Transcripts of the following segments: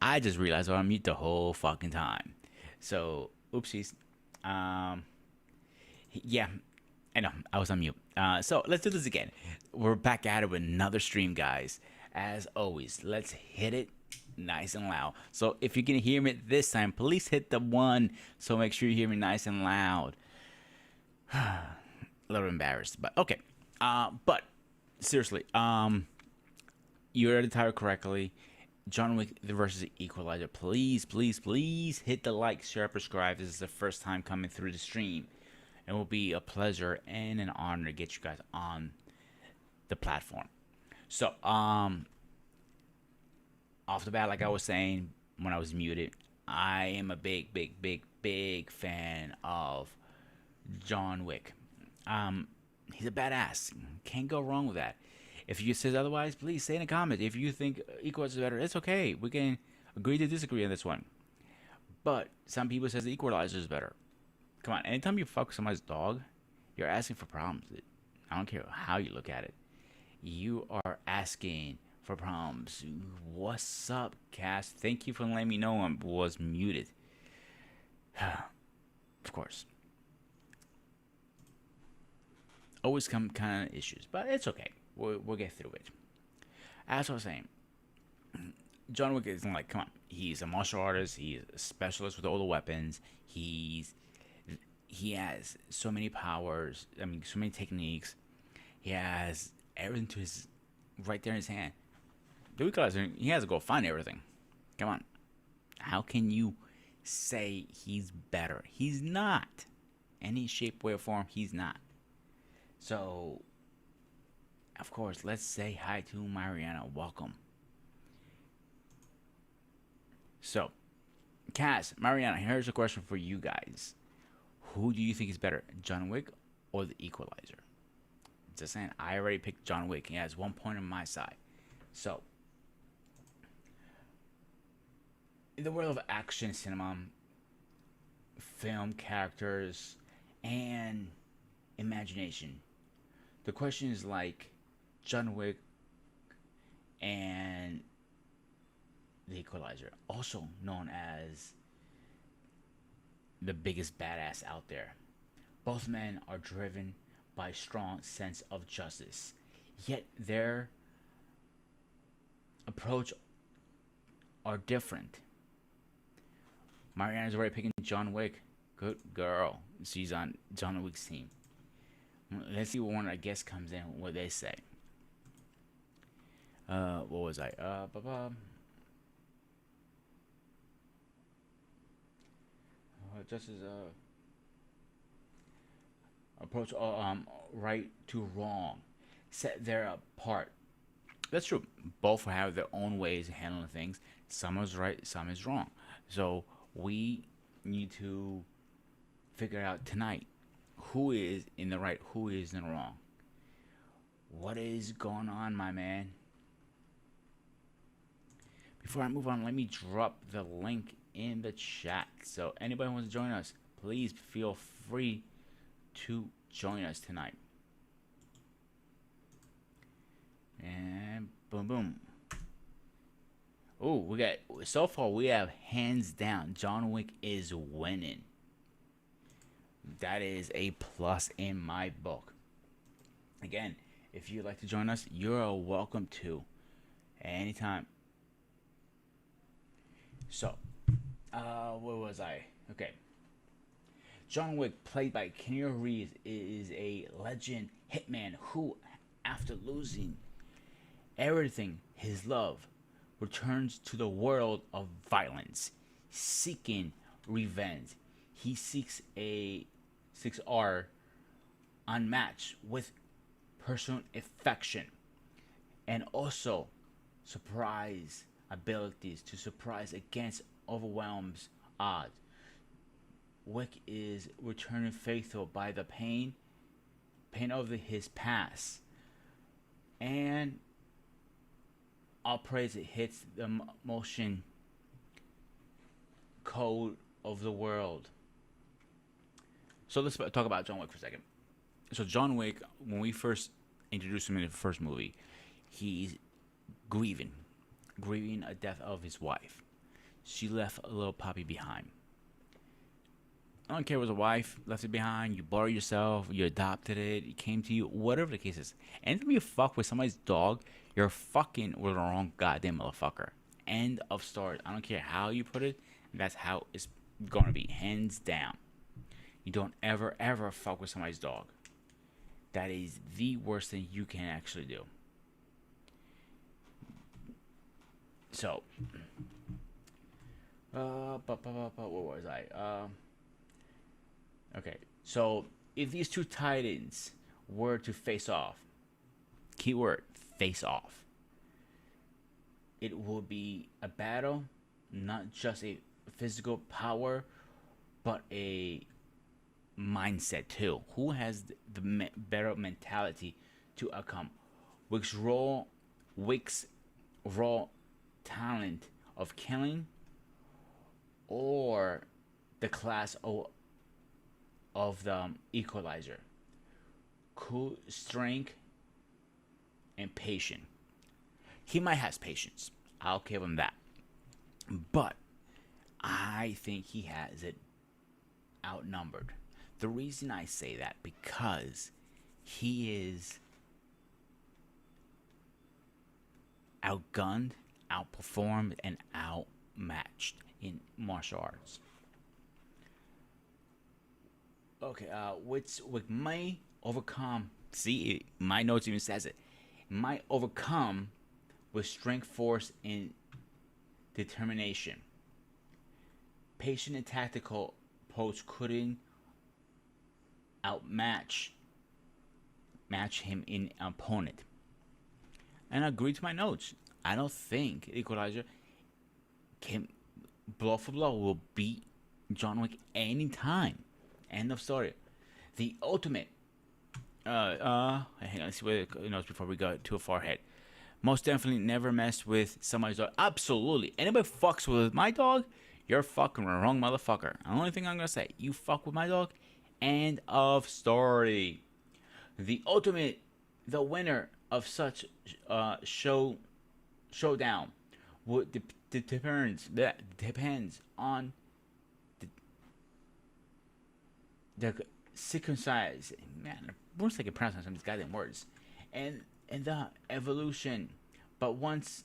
I just realized I was on mute the whole fucking time. So, oopsies. Um, yeah, I know I was on mute. So let's do this again. We're back at it with another stream, guys. As always, let's hit it nice and loud. So if you can hear me this time, please hit the one. So make sure you hear me nice and loud. A little embarrassed, but okay. But seriously, you read the title correctly. John Wick versus the Equalizer. Please, please, please hit the like, share, subscribe. This is the first time coming through the stream. It will be a pleasure and an honor to get you guys on the platform. So, off the bat, like I was saying when I was muted, I am a big, big, big, big fan of John Wick. He's a badass. Can't go wrong with that. If you says otherwise, please say in the comments. If you think Equalizer is better, it's okay. We can agree to disagree on this one. But some people says the Equalizer is better. Come on, anytime you fuck somebody's dog, you're asking for problems. I don't care how you look at it. You are asking for problems. What's up, Cass? Thank you for letting me know I was muted. Of course. Always come kind of issues, but it's okay. We'll get through it. As I was saying, John Wick isn't like, come on. He's a martial artist. He's a specialist with all the weapons. He has so many powers. I mean, so many techniques. He has everything to his right there in his hand. The Equalizer, he has to go find everything. Come on. How can you say he's better? He's not. Any shape, way, or form, he's not. So, of course, let's say hi to Mariana. Welcome. So, Cass, Mariana, here's a question for you guys. Who do you think is better, John Wick or the Equalizer? Just saying, I already picked John Wick. He has 1 point on my side. So, in the world of action cinema, film characters, and imagination, the question is like John Wick and the Equalizer, also known as the biggest badass out there. Both men are driven by a strong sense of justice, yet their approach are different. Mariana's already picking John Wick. Good girl. She's on John Wick's team. Let's see when our guest comes in, what they say. What was I? Just as approach right to wrong, set there apart. That's true. Both have their own ways of handling things. Some is right, some is wrong. So we need to figure out tonight who is in the right, who is in the wrong. What is going on, my man? Before I move on, let me drop the link in the chat. So anybody who wants to join us, please feel free to join us tonight. And boom, boom. Oh, we got, so far we have hands down, John Wick is winning. That is a plus in my book. Again, if you'd like to join us, you're welcome to anytime. So, where was I? Okay. John Wick, played by Keanu Reeves, is a legend hitman who, after losing everything, his love, returns to the world of violence, seeking revenge. He seeks our unmatched with personal affection and also surprise abilities to surprise against overwhelms odds. Wick is returning faithful by the pain of his past, and all praise it hits the motion code of the world. So let's talk about John Wick for a second. So John Wick, when we first introduced him in the first movie, he's grieving a death of his wife. she left a little puppy behind. I don't care if it was a wife left it behind, you bought it yourself, you adopted it, it came to you, whatever the case is. Anytime you fuck with somebody's dog, you're fucking with the wrong goddamn motherfucker. End of story. I don't care how you put it, that's how it's gonna be, hands down. You don't ever, ever fuck with somebody's dog. That is the worst thing you can actually do. So, what was I? Okay, so if these two titans were to face off, keyword face off, it will be a battle, not just a physical power, but a mindset too. Who has the better mentality to outcome? Wick's raw talent of killing, or the class of the Equalizer? Cool strength and patience. He might have patience. I'll give him that. But I think he has it outnumbered. The reason I say that, because he is outgunned, outperformed, and outmatched in martial arts. Okay, which may overcome. See, my notes even says it. Might overcome with strength, force, and determination. Patient and tactical approach couldn't match him in opponent. And I agree to my notes. I don't think Equalizer can blow for blow will beat John Wick anytime. End of story. The ultimate. Hang on, let's see what it knows before we go too far ahead. Most definitely never mess with somebody's dog. Absolutely. Anybody fucks with my dog, you're fucking wrong, motherfucker. The only thing I'm gonna say, you fuck with my dog. End of story. The ultimate, the winner of such showdown would depends on the circumcised, man, worse I can pronounce some of these goddamn words, and the evolution. But once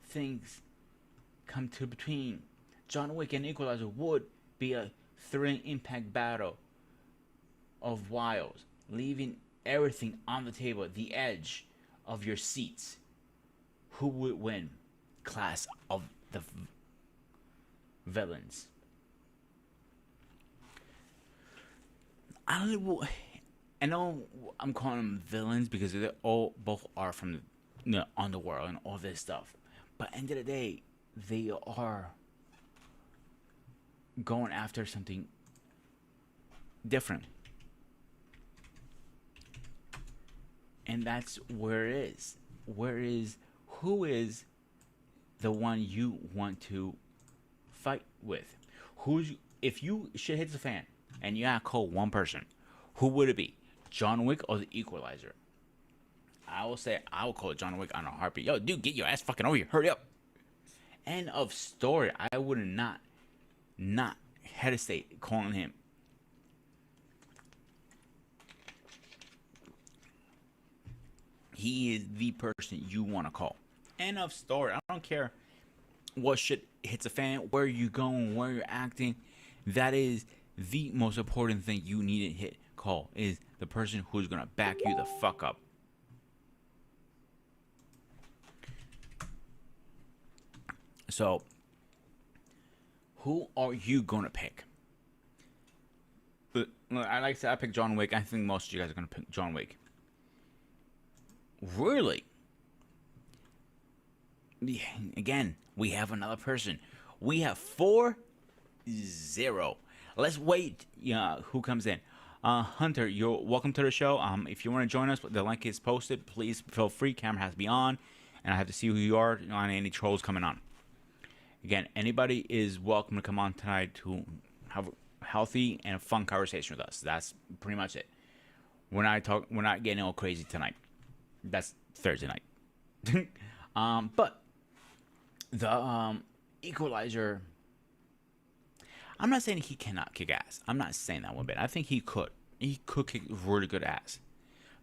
things come to between, John Wick and Equalizer would be a thrilling impact battle of wilds, leaving everything on the table, the edge of your seats. Who would win? Class of the villains. I know I'm calling them villains because they both are from the underworld and all this stuff. But end of the day, they are going after something different. And that's where it is. Who is the one you want to fight with? If you shit hits the fan and you gotta call one person, who would it be? John Wick or the Equalizer? I will say I will call John Wick on a heartbeat. Yo, dude, get your ass fucking over here. Hurry up. End of story. I would not hesitate calling him. He is the person you want to call. End of story. I don't care what shit hits a fan, where you going, where you're acting. That is the most important thing you need to call is the person who's gonna back you the fuck up. So, who are you gonna pick? But I like to say I pick John Wick. I think most of you guys are gonna pick John Wick. Really? Again, we have another person. We have 4-0. Let's wait. Who comes in? Hunter, you're welcome to the show. If you want to join us, the link is posted. Please feel free. Camera has to be on, and I have to see who you are. On any trolls coming on. Again, anybody is welcome to come on tonight to have a healthy and fun conversation with us. That's pretty much it. We're not getting all crazy tonight. That's Thursday night. But the Equalizer. I'm not saying he cannot kick ass. I'm not saying that one bit. I think he could. He could kick really good ass.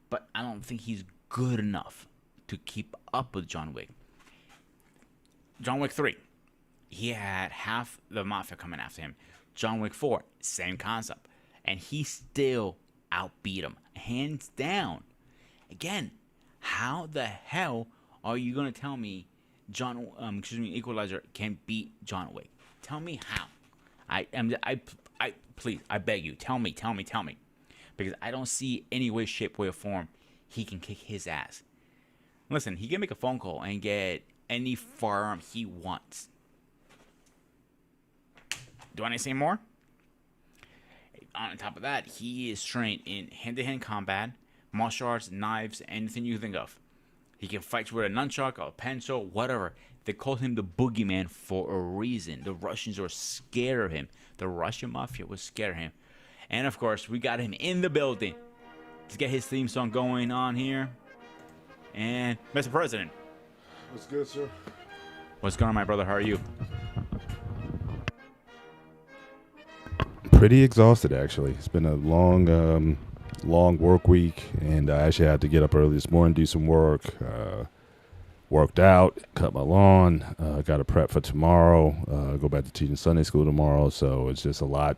But I don't think he's good enough to keep up with John Wick. John Wick 3, he had half the mafia coming after him. John Wick 4, same concept. And he still outbeat him, hands down. Again, how the hell are you going to tell me Equalizer can beat John Wick? Tell me how. Please, I beg you, tell me. Because I don't see any way, shape, way, or form he can kick his ass. Listen, he can make a phone call and get any firearm he wants. Do I need to say more? On top of that, he is trained in hand-to-hand combat, martial arts, knives, anything you think of. He can fight with a nunchuck, a pencil, whatever. They call him the boogeyman for a reason. The Russians were scared of him. The Russian mafia was scared of him. And of course, we got him in the building. Let's get his theme song going on here. And Mr. President. What's good, sir? What's going on, my brother? How are you? Pretty exhausted, actually. It's been a long work week, and I actually had to get up early this morning, do some work. Worked out, cut my lawn, got to prep for tomorrow. Go back to teaching Sunday school tomorrow, so it's just a lot.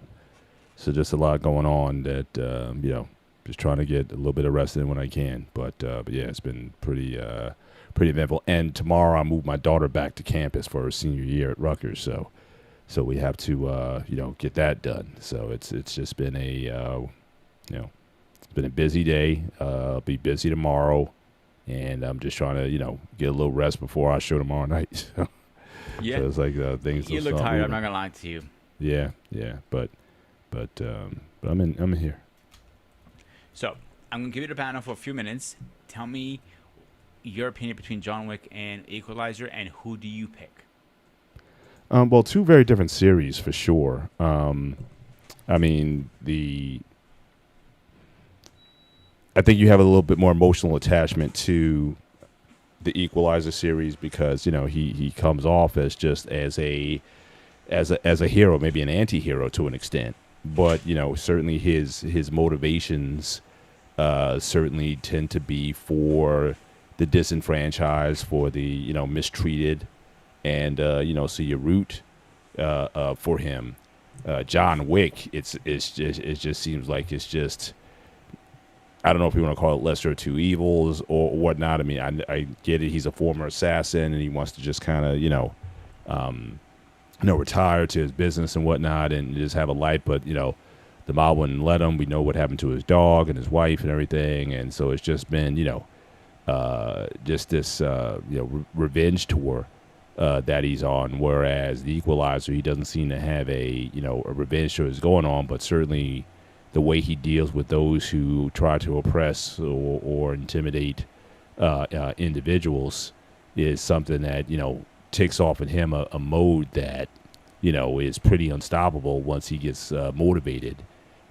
So just a lot going on that just trying to get a little bit of rest in when I can. But yeah, it's been pretty eventful. And tomorrow I move my daughter back to campus for her senior year at Rutgers, so we have to get that done. So it's just been it's been a busy day. I'll be busy tomorrow, and I'm just trying to get a little rest before our show tomorrow night. So, Yeah, so it's like things. you look tired. I'm not gonna lie to you. Yeah, but I'm in here. So I'm gonna give you the panel for a few minutes. Tell me your opinion between John Wick and Equalizer, and who do you pick? Well, two very different series for sure. I think you have a little bit more emotional attachment to the Equalizer series because he comes off as just as a hero, maybe an anti-hero to an extent, but certainly his motivations certainly tend to be for the disenfranchised, for the mistreated, and so you root for him. John Wick, it just seems like it's just, I don't know if you want to call it lesser of two evils or whatnot. I mean, I get it. He's a former assassin and he wants to just kind of retire to his business and whatnot and just have a life, but the mob wouldn't let him. We know what happened to his dog and his wife and everything, and so it's just been just this revenge tour that he's on. Whereas the Equalizer, he doesn't seem to have a revenge tour is going on, but certainly the way he deals with those who try to oppress or intimidate individuals is something that takes off in him a mode that is pretty unstoppable once he gets motivated.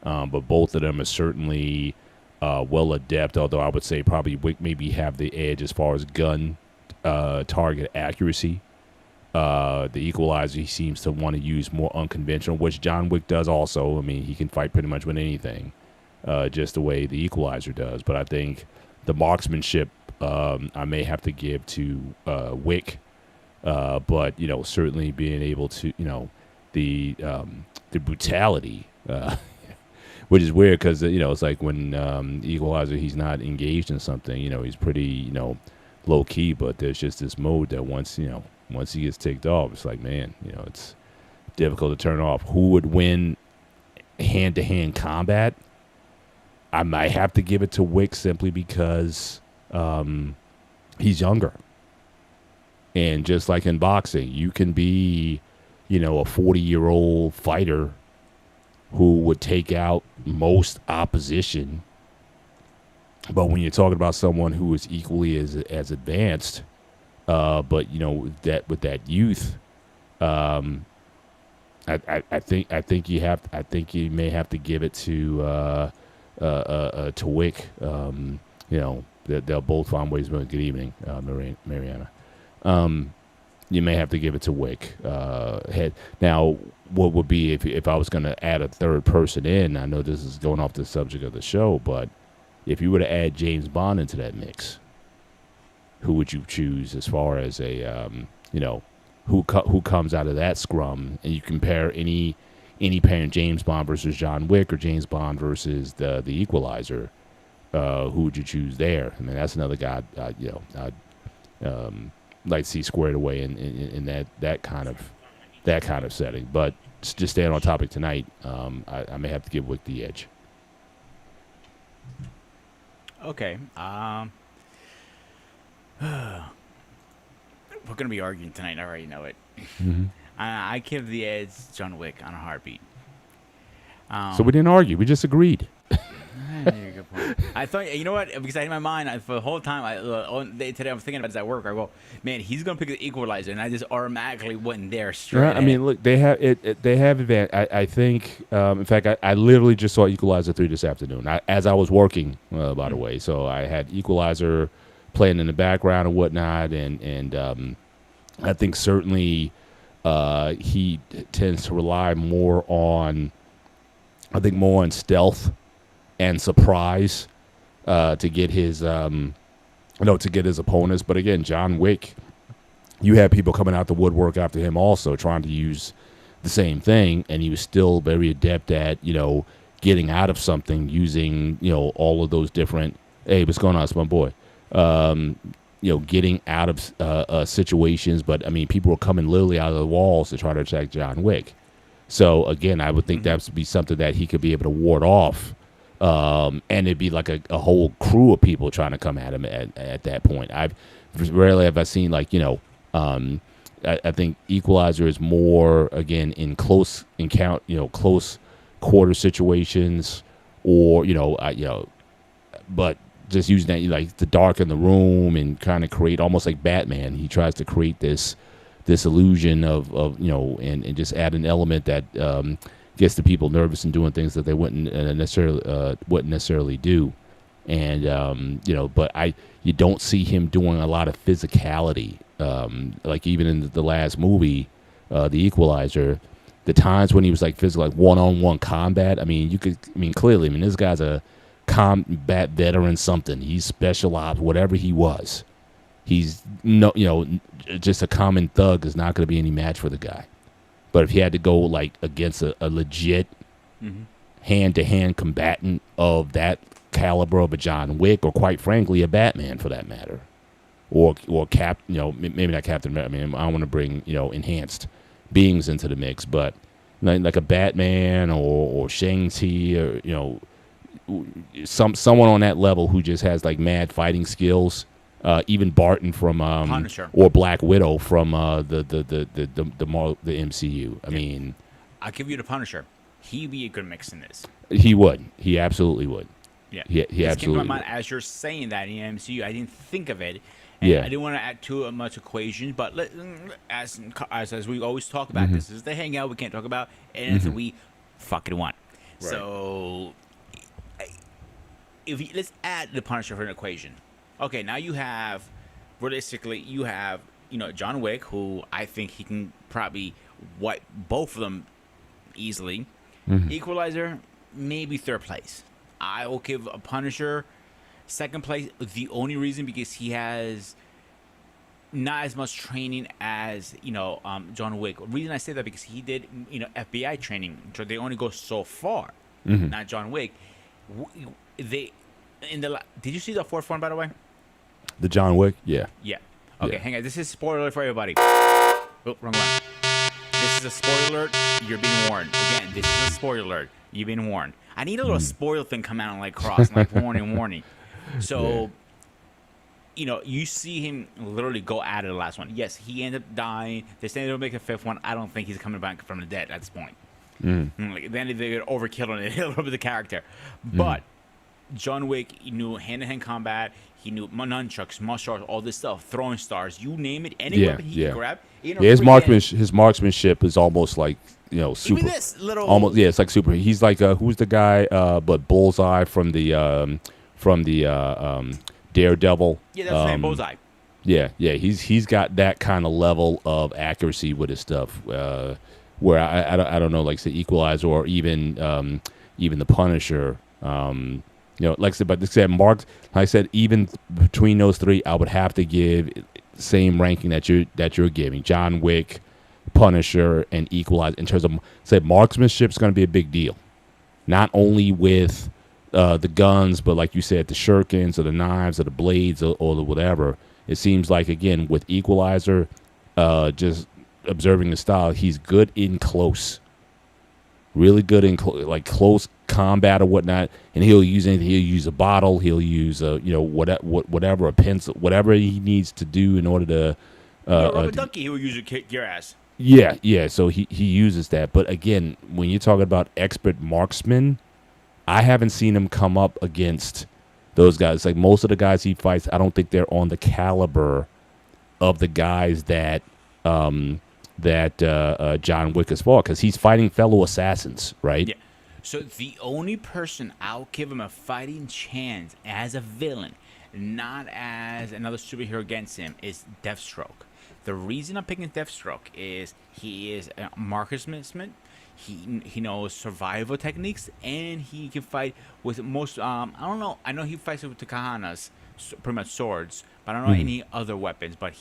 But both of them are certainly well adept, although I would say probably Wick maybe have the edge as far as gun target accuracy. The Equalizer, he seems to want to use more unconventional, which John Wick does also. I mean, he can fight pretty much with anything, just the way the Equalizer does. But I think the marksmanship I may have to give to Wick. But certainly being able to the brutality, which is weird because it's like when Equalizer, he's not engaged in something, he's pretty low key, but there's just this mode that once he gets ticked off, it's like, man, it's difficult to turn off. Who would win hand to hand combat? I might have to give it to Wick simply because he's younger. And just like in boxing, you can be, a 40-year-old fighter who would take out most opposition. But when you're talking about someone who is equally as advanced, but that with that youth, I think you may have to give it to Wick. They'll both find ways. Good evening, Mariana. you may have to give it to Wick. Now, what would be if I was going to add a third person in? I know this is going off the subject of the show, but if you were to add James Bond into that mix, who would you choose as far as a who comes out of that scrum? And you compare any pair, James Bond versus John Wick or James Bond versus the Equalizer. Who would you choose there? I mean, that's another guy. I'd like to see squared away in that kind of setting. But just staying on topic tonight, I may have to give Wick the edge. Okay. We're gonna be arguing tonight. I already know it. Mm-hmm. I give the edge John Wick on a heartbeat. So we didn't argue. We just agreed. Good point. I thought, you know what? Because in my mind, for the whole time, today I was thinking about this at work. I go, man, he's gonna pick the Equalizer, and I just automatically went there straight. I mean, look, they have it. They have advantage. I think. In fact, I literally just saw Equalizer 3 this afternoon. As I was working, by the way. So I had Equalizer playing in the background and whatnot, and I think certainly he tends to rely more on stealth and surprise to get his opponents. But again, John Wick, you had people coming out the woodwork after him also trying to use the same thing, and he was still very adept at getting out of something using all of those different. Hey, what's going on? It's my boy. Getting out of situations, but I mean, people were coming literally out of the walls to try to attack John Wick. So again, I would think that would be something that he could be able to ward off, and it'd be like a whole crew of people trying to come at him at that point. Rarely have I seen I think Equalizer is more again in close close quarter situations, or but just using that like to darken the room and kind of create almost like Batman. He tries to create this illusion of and just add an element that gets the people nervous and doing things that they wouldn't necessarily do. And but you don't see him doing a lot of physicality. Like even in the last movie, The Equalizer, the times when he was like physical, like one-on-one combat. I mean, clearly, this guy's a combat veteran, something. He's special ops, whatever he was. He's just a common thug is not going to be any match for the guy. But if he had to go like against a legit hand-to-hand combatant of that caliber of a John Wick, or quite frankly a Batman for that matter, or maybe not Captain. I mean, I don't want to bring enhanced beings into the mix, but like a Batman or Shang-Chi or someone on that level who just has like mad fighting skills. Even Barton from Punisher, or Black Widow from the MCU. I mean, I'll give you the Punisher. He'd be a good mix in this. He would. He absolutely would. Yeah, he absolutely. Came to my mind as you're saying that in the MCU. I didn't think of it. And I didn't want to add too much equation, but as we always talk about, this is the hangout. We can't talk about anything we fucking want. Right. So, let's add the Punisher for an equation. Okay, now you have John Wick, who I think he can probably wipe both of them easily. Equalizer, maybe third place. I will give a Punisher second place. The only reason because he has not as much training as John Wick. The reason I say that because he did FBI training, so they only go so far. Not John Wick. Did you see the fourth one, by the way? The John Wick? Yeah. Yeah. Okay, hang on. This is spoiler alert for everybody. Oh, wrong one. This is a spoiler alert. You're being warned. Again, this is a spoiler alert. You've been warned. I need a little spoiler thing come out and like cross, like warning. So, you see him literally go at it the last one. Yes, he ended up dying. They're saying they'll make a fifth one. I don't think he's coming back from the dead at this point. Then they overkill on it a little bit of the character. But John Wick, he knew hand-to-hand combat. He knew nunchucks, martial arts, all this stuff, throwing stars, you name it. Any weapon he could grab. His marksmanship is almost like super. Even this little, almost it's like super. He's like who's the guy? But Bullseye from the Daredevil. Yeah, that's the name, Bullseye. Yeah, yeah, he's got that kind of level of accuracy with his stuff. Where I don't know, like say Equalizer or even the Punisher. Like I said, but like I said, Mark, like I said, even between those three, I would have to give the same ranking that you're giving. John Wick, Punisher, and Equalizer. In terms of, say, marksmanship is going to be a big deal, not only with the guns, but like you said, the shurikens or the knives or the blades or the whatever. It seems like, again, with Equalizer, just observing the style, he's good in close, really good in like close combat or whatnot. And he'll use anything. He'll use a bottle. He'll use whatever, a pencil, whatever he needs to do in order to. Rubber ducky, he will use to kick your ass. Yeah, yeah. So he uses that. But again, when you're talking about expert marksmen, I haven't seen him come up against those guys. Like most of the guys he fights, I don't think they're on the caliber of the guys that John Wick has fought, because he's fighting fellow assassins, right? Yeah. So the only person I'll give him a fighting chance as a villain, not as another superhero against him, is Deathstroke. The reason I'm picking Deathstroke is he is a marksman. He knows survival techniques, and he can fight with most. I don't know. I know he fights with katanas, pretty much swords, but I don't know any other weapons. But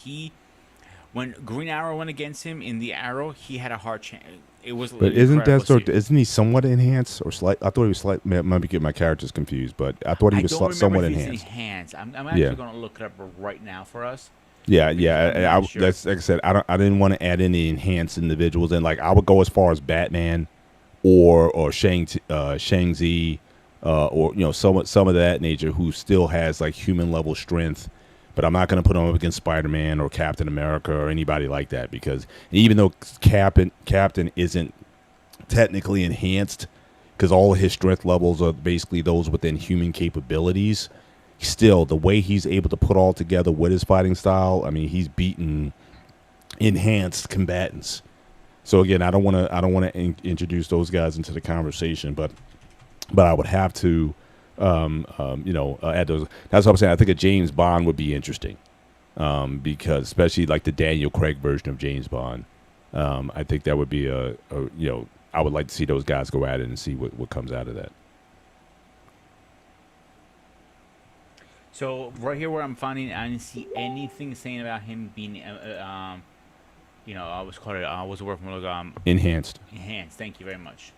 when Green Arrow went against him in the Arrow, he had a hard chance. It was. But isn't Deathstroke? Isn't he somewhat enhanced or slight? I thought he was slight. Might be getting my characters confused, but I thought he was somewhat enhanced. I'm actually going to look it up right now for us. Yeah. That's like I said. I didn't want to add any enhanced individuals, and like I would go as far as Batman, or Shang-Chi, or some of that nature, who still has like human level strength. But I'm not going to put him up against Spider-Man or Captain America or anybody like that, because even though Captain isn't technically enhanced, because all of his strength levels are basically those within human capabilities, still the way he's able to put all together with his fighting style, I mean, he's beaten enhanced combatants. So again, I don't want to introduce those guys into the conversation, but I would have to. Add those. That's what I'm saying. I think a James Bond would be interesting, because especially like the Daniel Craig version of James Bond. I think that would be I would like to see those guys go at it and see what comes out of that. So right here where I'm finding, I didn't see anything saying about him being, I was called it. I was working with Enhanced. Enhanced. Thank you very much.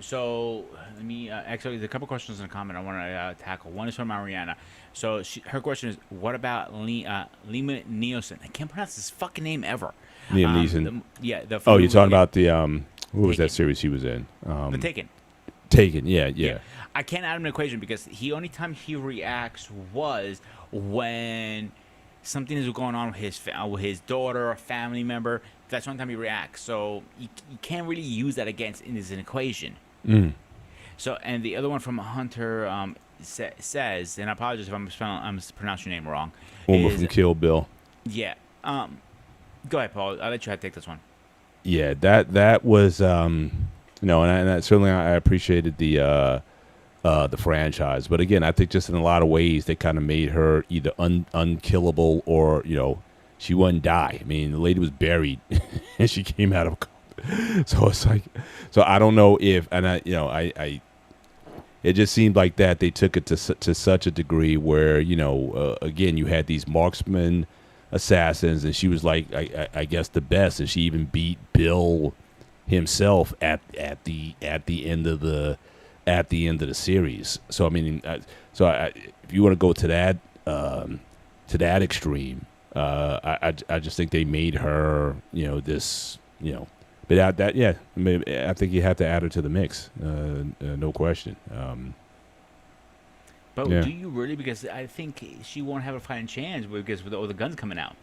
So let me actually, there's a couple questions in the comment I want to tackle. One is from Mariana. So her question is, what about Liam Neeson? I can't pronounce his fucking name ever. Liam Neeson. You're talking about the what was that series he was in? The Taken. Taken. Yeah. I can't add him to the equation because the only time he reacts was when something is going on with his daughter or family member. That's the only time he reacts. So you can't really use that against in an equation. So, and the other one from Hunter says, and I apologize if I'm pronouncing your name wrong. Uma from Kill Bill. Yeah. Go ahead, Paul. I'll let you take this one. Yeah, that was and certainly I appreciated the franchise, but again, I think just in a lot of ways they kind of made her either unkillable or she wouldn't die. I mean, the lady was buried and she came out of. So it's like, so I don't know if, and I it just seemed like that they took it to such a degree where again you had these marksman assassins, and she was like I guess the best, and she even beat Bill himself at the end of the series. So I mean, if you want to go to that extreme, I just think they made her this but I think you have to add her to the mix, no question. But do you really? Because I think she won't have a fighting chance because with all the guns coming out.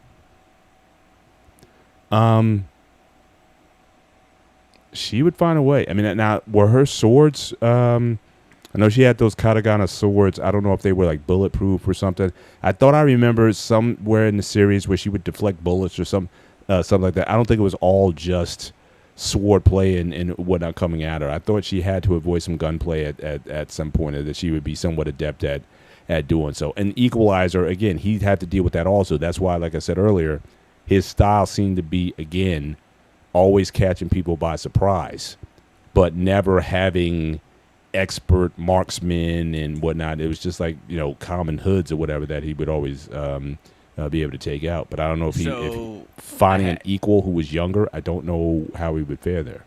She would find a way. I mean, now were her swords? I know she had those katagana swords. I don't know if they were like bulletproof or something. I thought I remember somewhere in the series where she would deflect bullets or something like that. I don't think it was all just sword play and whatnot coming at her. I thought she had to avoid some gunplay at some point, that she would be somewhat adept at at doing so. And Equalizer, again, he had to deal with that also. That's why, like I said earlier, his style seemed to be, again, always catching people by surprise, but never having expert marksmen and whatnot. It was just like, common hoods or whatever that he would always be able to take out. But I don't know if finding an equal who was younger, I don't know how he would fare there.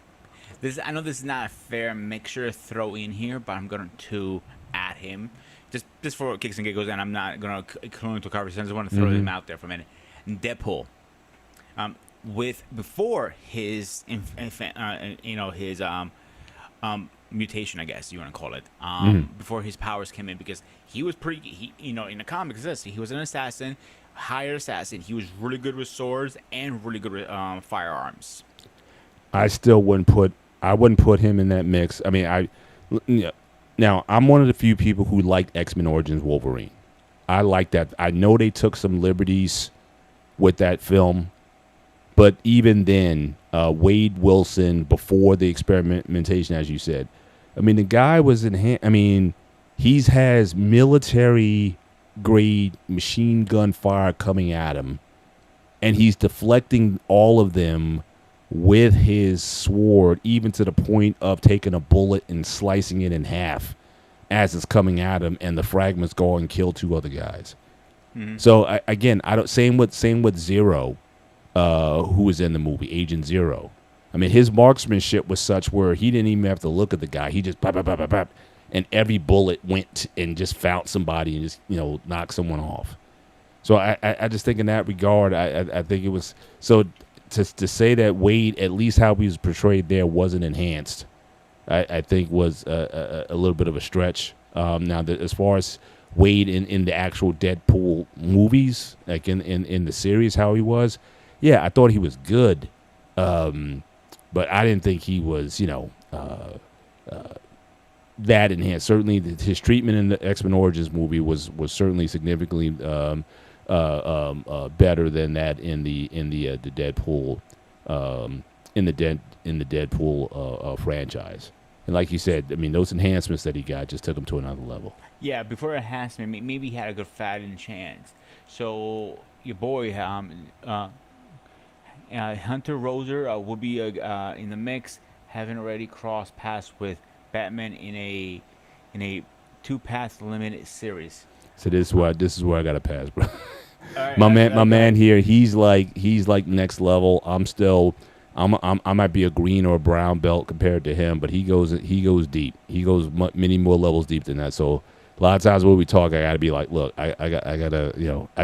I know this is not a fair mixture to throw in here, but I'm going to add him just for kicks and giggles, and I'm not going to clue into conversation. I just want to throw him out there for a minute. Deadpool, before his mutation, I guess you want to call it, before his powers came in, because he was in the comics, he was an assassin, hired assassin. He was really good with swords and really good with firearms. I still wouldn't put him in that mix. I mean, now I'm one of the few people who liked X-Men Origins Wolverine. I like that. I know they took some liberties with that film, but even then, Wade Wilson, before the experimentation, as you said, I mean, the guy was he has military grade machine gun fire coming at him, and he's deflecting all of them with his sword, even to the point of taking a bullet and slicing it in half as it's coming at him, and the fragments go and kill two other guys. Mm-hmm. So I don't. Same with Zero, who was in the movie Agent Zero. I mean, his marksmanship was such where he didn't even have to look at the guy. He just bop, bop, bop, bop, bop, and every bullet went and just found somebody and just knocked someone off. So I just think in that regard, I think it was so. To say that Wade, at least how he was portrayed there, wasn't enhanced, I think was a little bit of a stretch. Now, as far as Wade in the actual Deadpool movies, like in the series, how he was, yeah, I thought he was good, but I didn't think he was, that enhanced. Certainly, his treatment in the X-Men Origins movie was certainly significantly better than that in the Deadpool in the Deadpool franchise. And like you said, I mean, those enhancements that he got just took him to another level. Yeah, before enhancement, maybe he had a good fighting chance. So your boy, Hunter Roser, will be in the mix, having already crossed paths with Batman in a two-path limited series. So this is where I gotta pass, bro. Right, my man here, he's like next level. I might be a green or a brown belt compared to him, but he goes deep. He goes many more levels deep than that. So a lot of times when we talk, I gotta be like, look, I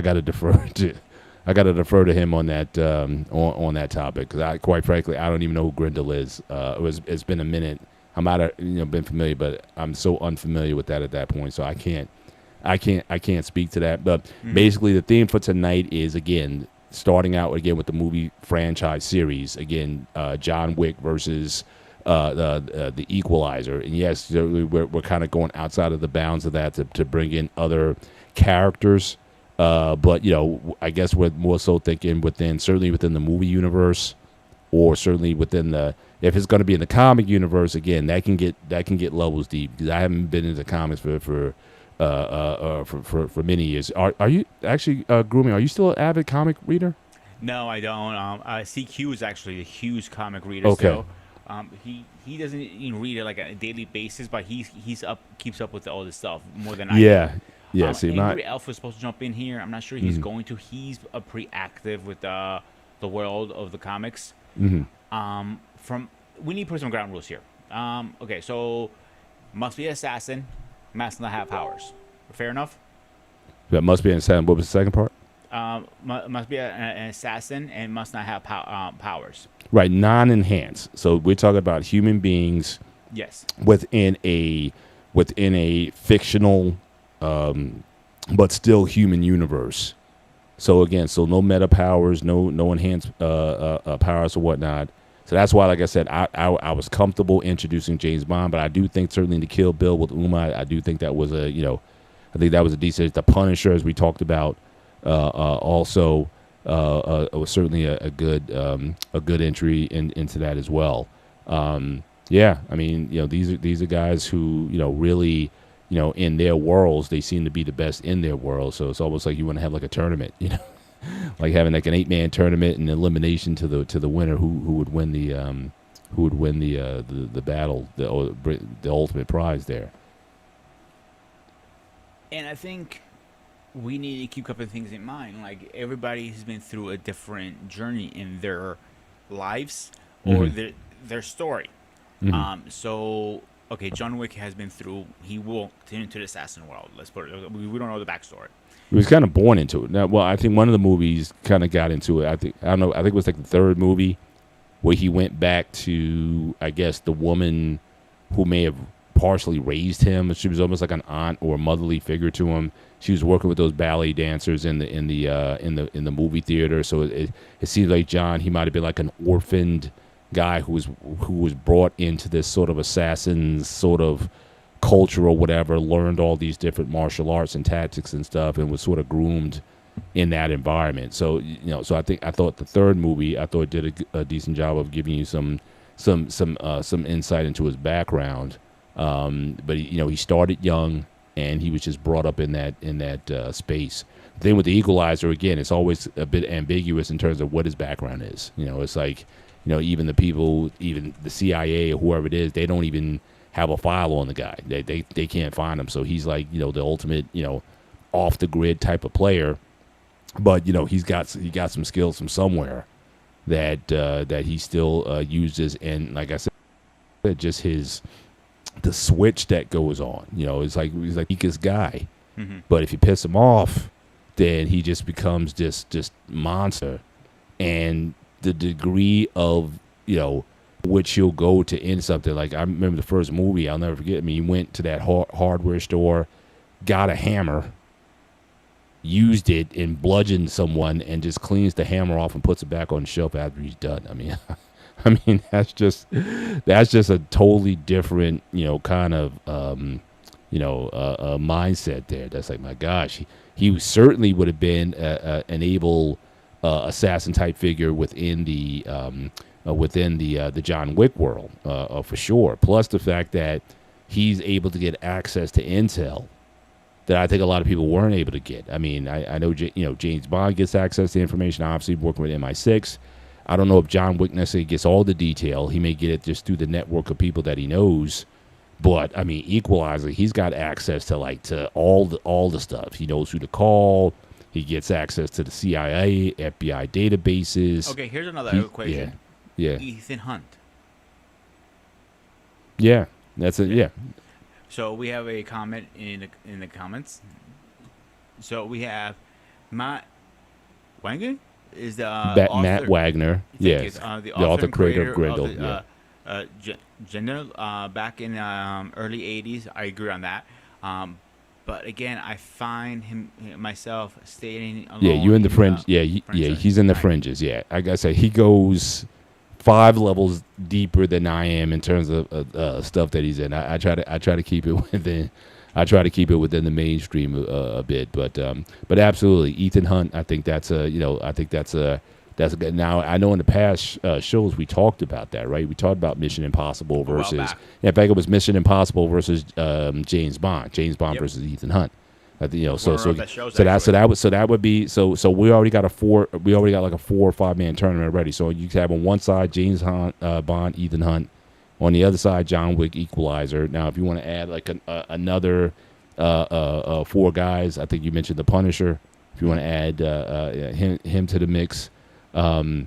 gotta defer to him on that on that topic, because quite frankly, I don't even know who Grendel is. It's been a minute. I might have been familiar, but I'm so unfamiliar with that at that point, so I can't speak to that. But basically, the theme for tonight is, again, starting out again with the movie franchise series. Again, John Wick versus the Equalizer. And yes, we're kind of going outside of the bounds of that to bring in other characters. But I guess we're more so thinking certainly within the movie universe, or certainly within if it's going to be in the comic universe. Again, that can get levels deep, because I haven't been into comics for many years. Are you actually, Grooming, are you still an avid comic reader? No, I don't. CQ is actually a huge comic reader. Okay. So, he doesn't even read it like on a daily basis, but keeps up with all this stuff more than I do. Yeah. See, Angry Elf was supposed to jump in here. I'm not sure he's going to. He's pretty active with the world of the comics. Mm-hmm. We need to put some ground rules here. Okay, so must be an assassin, must not have powers. Fair enough? That must be an assassin. What was the second part? Must be an assassin and must not have powers. Right, non-enhanced. So we're talking about human beings. Yes. Within a fictional, but still human universe. So again, no meta powers, no enhanced powers or whatnot. So that's why, like I said, I was comfortable introducing James Bond, but I do think certainly to Kill Bill with Uma, I do think that was I think that was a decent. The Punisher, as we talked about, also was certainly a good entry into that as well. Yeah, I mean, these are guys who really in their worlds, they seem to be the best in their world. So it's almost like you want to have like a tournament, like having like an 8-man tournament and elimination to the winner who would win the the battle, the ultimate prize there. And I think we need to keep a couple of things in mind. Like, everybody has been through a different journey in their lives or their story. So, okay, John Wick has been through. He walked into the assassin world. Let's put it. We don't know the backstory. He was kind of born into it. Now, well, I think one of the movies kind of got into it. I don't know. I think it was like the third movie where he went back to, I guess, the woman who may have partially raised him. She was almost like an aunt or a motherly figure to him. She was working with those ballet dancers in the movie theater. So it seems like John, he might have been like an orphaned guy who was brought into this sort of assassin's sort of culture or whatever, learned all these different martial arts and tactics and stuff, and was sort of groomed in that environment. So so I thought the third movie did a decent job of giving you some insight into his background. But he started young, and he was just brought up in that space. The thing with the Equalizer, again, it's always a bit ambiguous in terms of what his background is. It's like even the people, even the CIA or whoever it is, they don't even have a file on the guy. They can't find him. So he's like the ultimate off the grid type of player. But he got some skills from somewhere that he still uses, and like I said, just the switch that goes on. It's like he's like the weakest guy, but if you piss him off, then he just becomes just monster, and the degree of which he'll go to end something. Like, I remember the first movie, I'll never forget. I mean, he went to that hardware store, got a hammer, used it, and bludgeoned someone, and just cleans the hammer off and puts it back on the shelf after he's done. I mean, that's just a totally different, kind of, mindset there. That's like, my gosh, he certainly would have been an able assassin type figure within the John Wick world, for sure. Plus the fact that he's able to get access to intel that I think a lot of people weren't able to get. I mean, I know James Bond gets access to information, obviously working with MI6. I don't know if John Wick necessarily gets all the detail. He may get it just through the network of people that he knows. But I mean, Equalizer, he's got access to all the stuff. He knows who to call. He gets access to the CIA, FBI databases. Okay, here's another equation. Yeah. Ethan Hunt. Yeah, that's it. Yeah. So we have a comment in the comments. So we have Matt Wagner is the author. Matt Wagner. Yes. The author and creator of creator Grindel. of the, Gender back in early 80s. I agree on that. But again, I find myself staying alone. Yeah, you're in the fringe. Yeah, he's in the fringes. Yeah, I gotta say, he goes 5 levels deeper than I am in terms of stuff that he's in. I try to keep it within. I try to keep it within the mainstream a bit, but absolutely, Ethan Hunt. I think that's a good. Now I know in the past shows we talked about that, right? We talked about Mission Impossible versus. In fact, it was Mission Impossible versus James Bond. James Bond versus Ethan Hunt. So that would be so we already got like a 4 or 5 man tournament already. So you could have on one side James Hunt, Bond, Ethan Hunt, on the other side John Wick, Equalizer. Now if you want to add like another 4 guys, I think you mentioned the Punisher. If you want to add him to the mix, so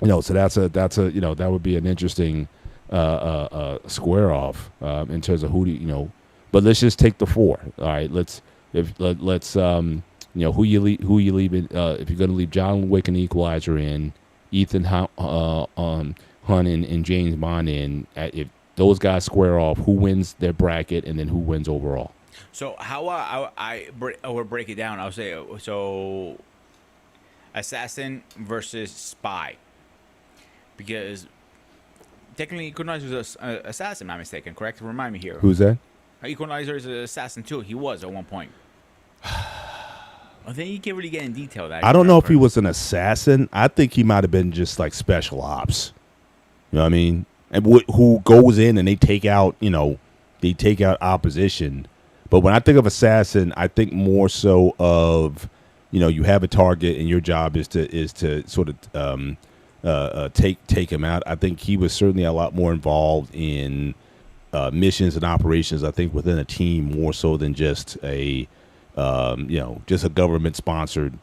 that's a that would be an interesting square off in terms of who but let's just take the 4. All right, let's who you leaving if you're going to leave John Wick and Equalizer in, Ethan Hunt and James Bond in, if those guys square off, who wins their bracket and then who wins overall? So how I would break it down, I'll say so: assassin versus spy, because technically Equalizer is an assassin. If I'm not mistaken, correct? Remind me here. Who's that? Equalizer is an assassin too. He was at one point. I think you can't really get in detail that. I don't know if he was an assassin. I think he might have been just like special ops. You know what I mean? And who goes in and they take out opposition. But when I think of assassin, I think more so of, you have a target and your job is to sort of take him out. I think he was certainly a lot more involved in missions and operations. I think within a team more so than just just a government sponsored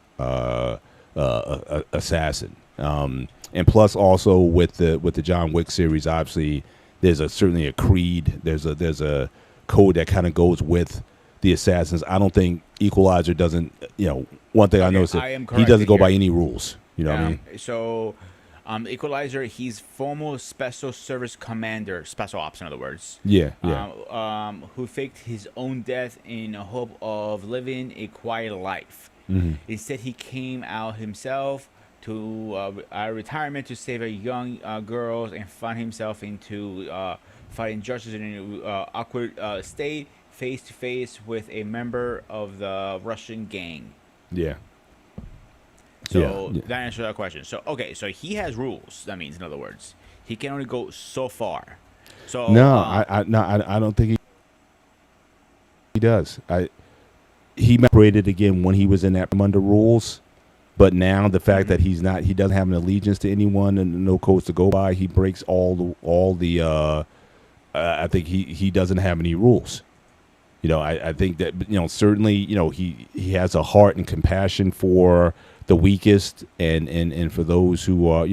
assassin. And plus also with the John Wick series, obviously there's certainly a creed. There's a code that kind of goes with the assassins. I don't think Equalizer doesn't. One thing I know is that he doesn't go by any rules. You know what I mean? So, Equalizer, he's former special service commander, special ops, in other words. Yeah. Who faked his own death in hope of living a quiet life. Mm-hmm. Instead, he came out himself to retirement to save a young girls and find himself into fighting justice in an awkward state, face to face with a member of the Russian gang. Yeah. So that answers that question. So so he has rules. That means, in other words, he can only go so far. So I don't think he does. He operated again when he was in that under rules. But now the fact that he doesn't have an allegiance to anyone and no codes to go by, he breaks all the. I think he doesn't have any rules. I think that certainly he has a heart and compassion for the weakest and for those who are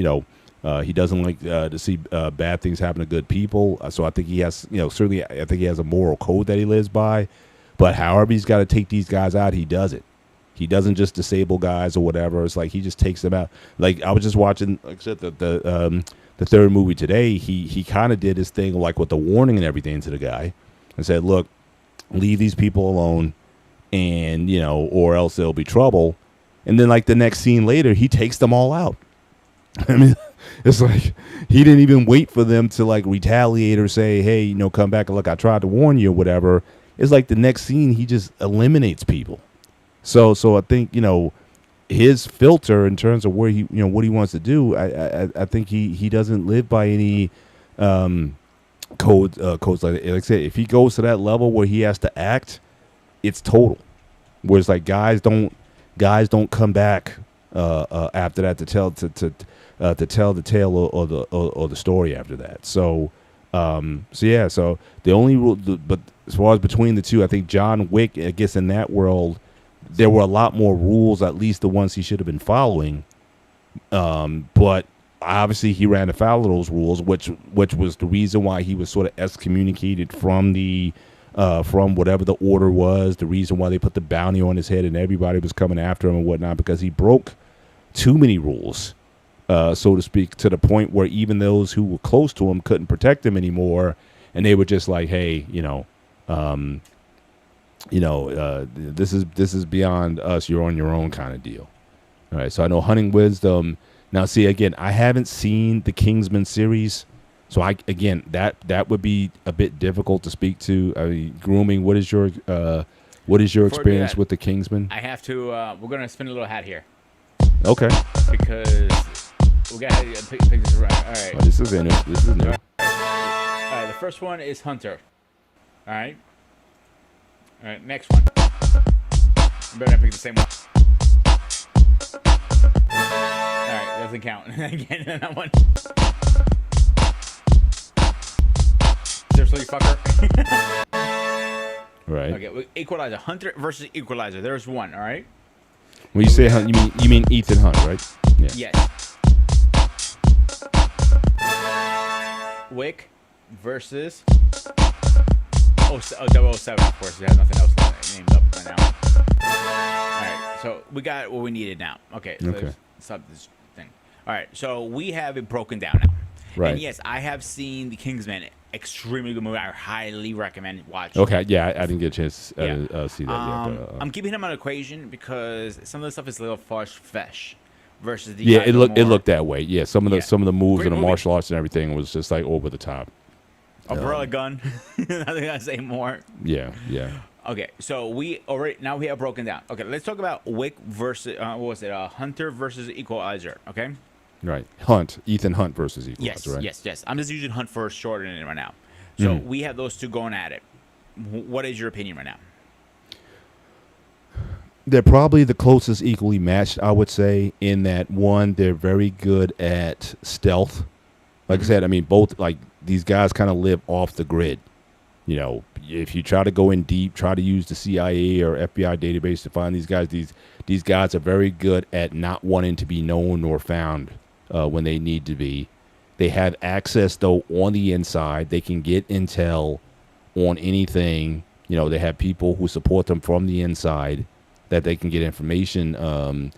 he doesn't like to see bad things happen to good people. So I think he has certainly I think he has a moral code that he lives by. But however he's got to take these guys out, he does it. He doesn't just disable guys or whatever. It's like he just takes them out. Like I was just watching, like I said, the third movie today. He kind of did his thing like with the warning and everything to the guy, and said, "Look, leave these people alone, and or else there'll be trouble." And then like the next scene later, he takes them all out. I mean, it's like he didn't even wait for them to like retaliate or say, "Hey, come back and look, I tried to warn you," or whatever. It's like the next scene, he just eliminates people. So I think his filter in terms of where he what he wants to do. I think he doesn't live by any codes like I said. If he goes to that level where he has to act, it's total. Whereas like guys don't come back after that to tell the tale or the story after that. So the only rule, but as far as between the two, I think John Wick, I guess in that world, there were a lot more rules, at least the ones he should have been following. But obviously he ran afoul of those rules, which was the reason why he was sort of excommunicated from the from whatever the order was, the reason why they put the bounty on his head and everybody was coming after him and whatnot, because he broke too many rules, so to speak, to the point where even those who were close to him couldn't protect him anymore, and they were just like, hey, this is beyond us. You're on your own kind of deal. All right. So I know Hunting Wisdom. Now, see, again, I haven't seen the Kingsman series. So that would be a bit difficult to speak to. I mean, grooming. What is your experience with the Kingsman? I have to. We're gonna spin a little hat here. Okay. Because we gotta pick this around. All right. Oh, this is new. All right. The first one is Hunter. All right. All right, next one. You better not pick the same one. All right, doesn't count. Again, that one. Seriously, fucker. Right. Okay, Equalizer. Hunter versus Equalizer. There's one. All right. When you say Hunt, you mean Ethan Hunt, right? Yeah. Yes. Wick versus. 007, of course. We have nothing else named up right now. All right, so we got what we needed now. Okay, so let's stop this thing. All right, so we have it broken down now. Right. And yes, I have seen The Kingsman. Extremely good movie. I highly recommend watching. Okay, yeah, I didn't get a chance to see that yet. But, I'm keeping him on equation because some of the stuff is a little far-fetched versus the. Yeah, it looked that way. Yeah, some of the moves Great and the movie. martial arts and everything was just like over the top. Umbrella gun. Nothing I say more. Yeah. Okay, so we have broken down. Okay, let's talk about Wick versus Hunter versus Equalizer. Okay. Right. Ethan Hunt versus Equalizer. Right? Yes. I'm just using Hunt for short in it right now. So we have those two going at it. What is your opinion right now? They're probably the closest equally matched, I would say, in that one, they're very good at stealth. Like I said, I mean, both, like, these guys kind of live off the grid. You know, if you try to go in deep, try to use the CIA or FBI database to find these guys, these guys are very good at not wanting to be known or found when they need to be. They have access, though, on the inside. They can get intel on anything. You know, they have people who support them from the inside that they can get information on.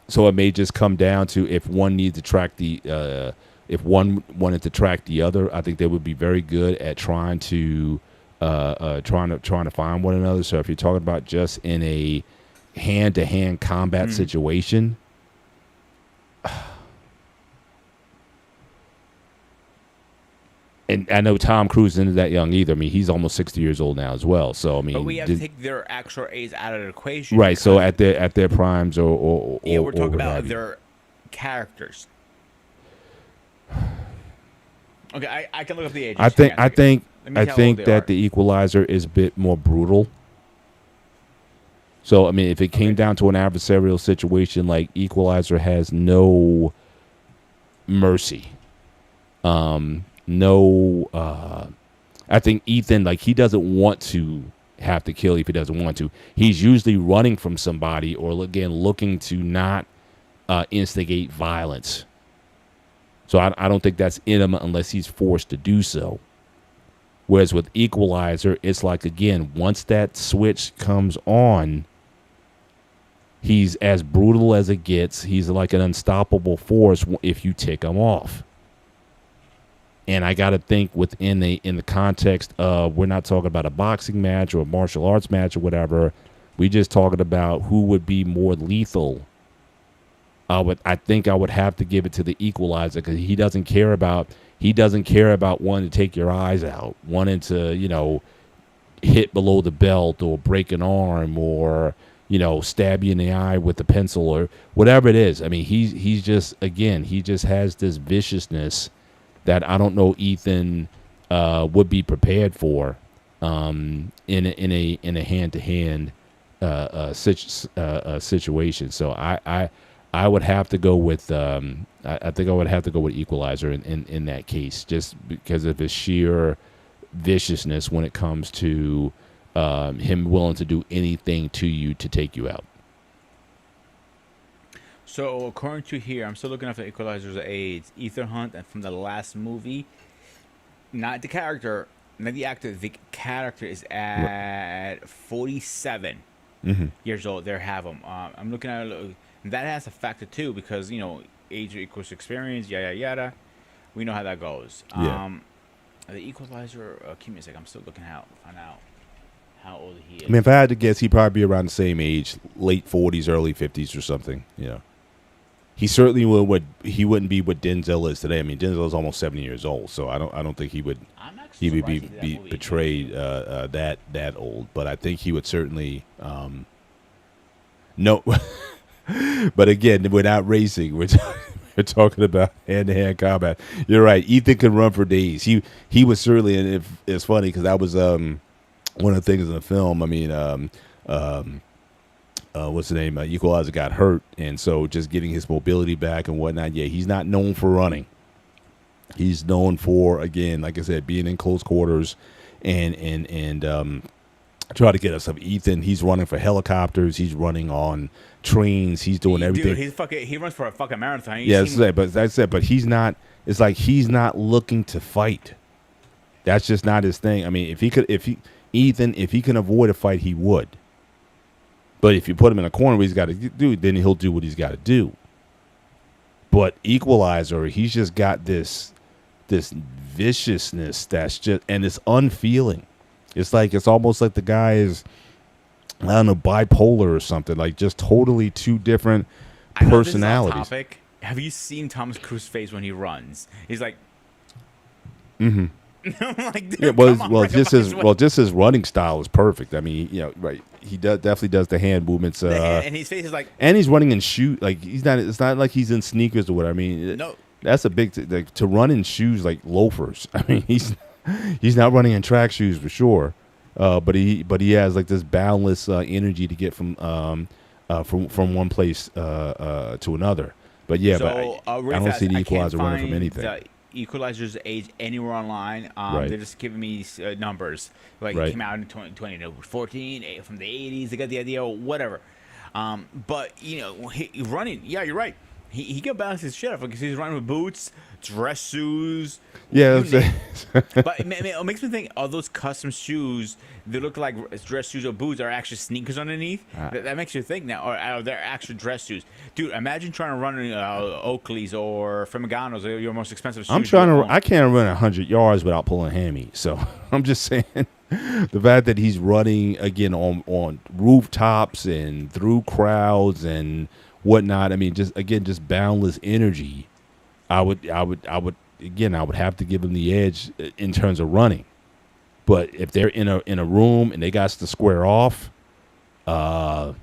So it may just come down to if one needs to track if one wanted to track the other. I think they would be very good at trying to find one another. So if you're talking about just in a hand-to-hand combat situation, and I know Tom Cruise isn't that young either. I mean, he's almost 60 years old now as well. So I mean, but we have to take their actual age out of the equation, right? So at their primes, or we're talking about their characters. Okay, I can look up the age. I think that the Equalizer is a bit more brutal. So I mean, if it came down to an adversarial situation, like Equalizer has no mercy. I think Ethan, like, he doesn't want to have to kill if he doesn't want to. He's usually running from somebody, or again looking to not instigate violence. So I don't think that's in him unless he's forced to do so. Whereas with Equalizer, it's like, again, once that switch comes on, he's as brutal as it gets. He's like an unstoppable force if you tick him off. And I got to think in the context of, we're not talking about a boxing match or a martial arts match or whatever. We just talking about who would be more lethal. I think I would have to give it to the Equalizer, because he doesn't care about wanting to take your eyes out, wanting to, you know, hit below the belt or break an arm or, you know, stab you in the eye with a pencil or whatever it is. I mean, he just has this viciousness that I don't know Ethan would be prepared for in a hand-to-hand situation. So I would have to go with I think I would have to go with Equalizer in that case, just because of his sheer viciousness when it comes to him willing to do anything to you to take you out. So according to here, I'm still looking up the Equalizer's age. Ethan Hunt, and from the last movie, not the character, not the actor, the character is at 47 years old. There have him. I'm looking at it. That has a factor too, because, you know, age equals experience, yada yada. We know how that goes. Yeah. The Equalizer. Give me a sec. I'm still looking find out how old he is. I mean, if I had to guess, he'd probably be around the same age, late 40s, early 50s, or something. You know, he certainly he wouldn't be what Denzel is today. I mean, Denzel is almost 70 years old, so I don't think he would be betrayed that old. But I think he would certainly no. But again, we're not racing. We're talking about hand-to-hand combat. You're right. Ethan can run for days. He was certainly, and it's funny because that was one of the things in the film. I mean, what's the name? Equalizer got hurt, and so just getting his mobility back and whatnot. Yeah, he's not known for running. He's known for, again, like I said, being in close quarters and try to get us up. Ethan, he's running for helicopters. He's running on trains. He's doing everything. Dude, he runs for a fucking marathon. Yeah, but he's not. It's like he's not looking to fight. That's just not his thing. I mean, if he can avoid a fight, he would. But if you put him in a corner where he's got to do, then he'll do what he's got to do. But Equalizer, he's just got this viciousness that's just, and it's unfeeling. It's almost like the guy is, I don't know, bipolar or something. Like, just totally two different personalities. This is off topic. Have you seen Tom Cruise's face when he runs? He's like, mm-hmm. I'm like, dude, just his running style is perfect. I mean, you know, right? He definitely does the hand movements. And his face is like, and he's running in shoes. Like, he's not. It's not like he's in sneakers or whatever. I mean, no, that's a big to run in shoes like loafers. I mean, he's not running in track shoes for sure. But he has like this boundless energy to get from one place to another. But yeah, So I really don't see fast, the I can't Equalizer running from find anything. the Equalizer's age anywhere online. Right. They're just giving me numbers. Like Right. it came out in 2014, from the 80s. They got the idea, whatever. But running. Yeah, you're right. He can balance his shit up because he's running with boots, dress shoes. Yeah, you that's name it. But it makes me think, are those custom shoes, they look like dress shoes or boots, are actually sneakers underneath? That makes you think now. Or are they actual dress shoes? Dude, imagine trying to run in Oakley's or Ferraganos, or your most expensive shoes. I can't run 100 yards without pulling a hammy. So I'm just saying, the fact that he's running again on rooftops and through crowds and whatnot. I mean, just boundless energy. I would have to give him the edge in terms of running. But if they're in a room and they got to square off, yeah,